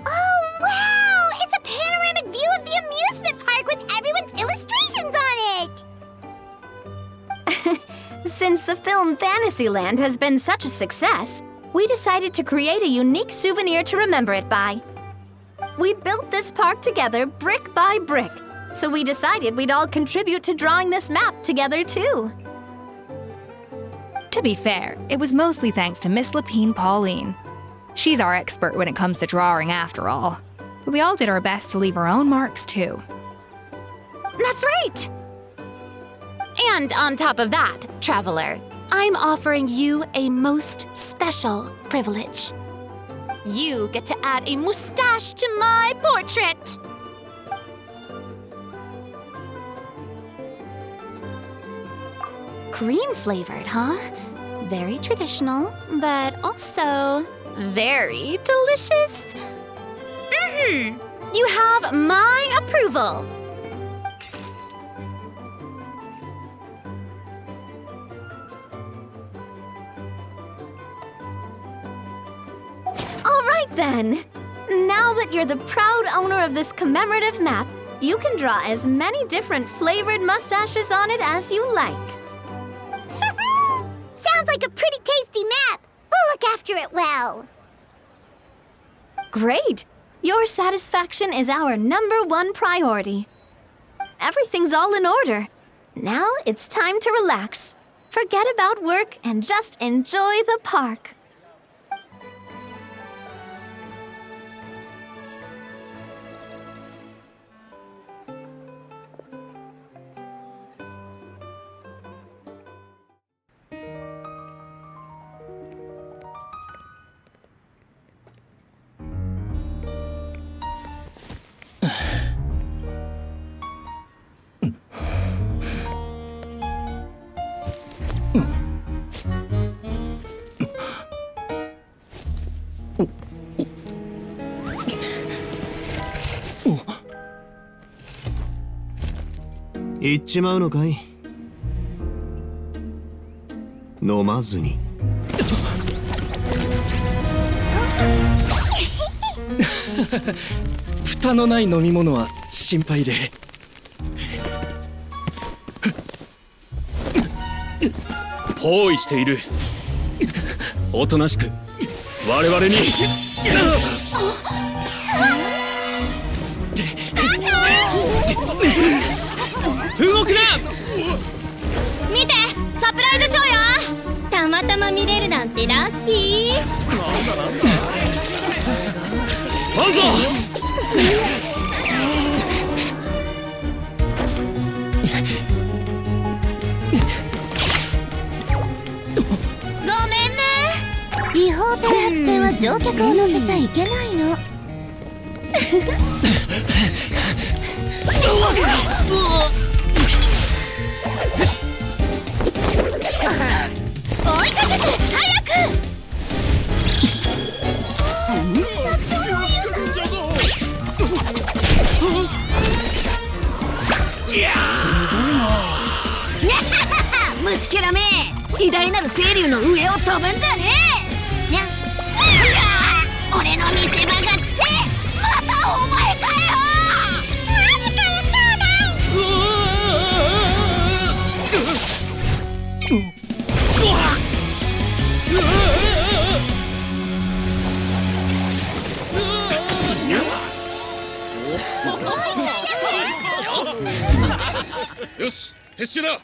Oh, wow! It's a panoramic view of the amusement park with everyone's illustrations on it! Since the film Fantasyland has been such a success, we decided to create a unique souvenir to remember it by. We built this park together brick by brick, So we decided we'd all contribute to drawing this map together too. To be fair, it was mostly thanks to Miss Lapine Pauline. She's our expert when it comes to drawing after all. But we all did our best to leave our own marks too. That's right! And on top of that, Traveler, I'm offering you a most special privilege. You get to add a mustache to my portrait! Cream flavored, huh? Very traditional, but also very delicious. You have my approval. All right then. Now that you're the proud owner of this commemorative map, you can draw as many different flavored mustaches on it as you like. Sounds like a pretty tasty map. We'll look after it well. Great! Your satisfaction is our #1 priority. Everything's all in order. Now it's time to relax. Forget about work and just enjoy the park.「行っちまうのかい?」「飲まずに」蓋のない飲み物は心配で。包囲している。おとなしく我々に。動くな！見て、サプライズショーよ。たまたま見れるなんてラッキー。パンゾー！ごめんね。違法停泊船は乗客を乗せちゃいけないの。追いかけて早く！虫けらめ、偉大なる清流の上を飛ぶんじゃねえ。にゃ俺の見せ場がってまたお前かよ。マジかよよし、撤収だ。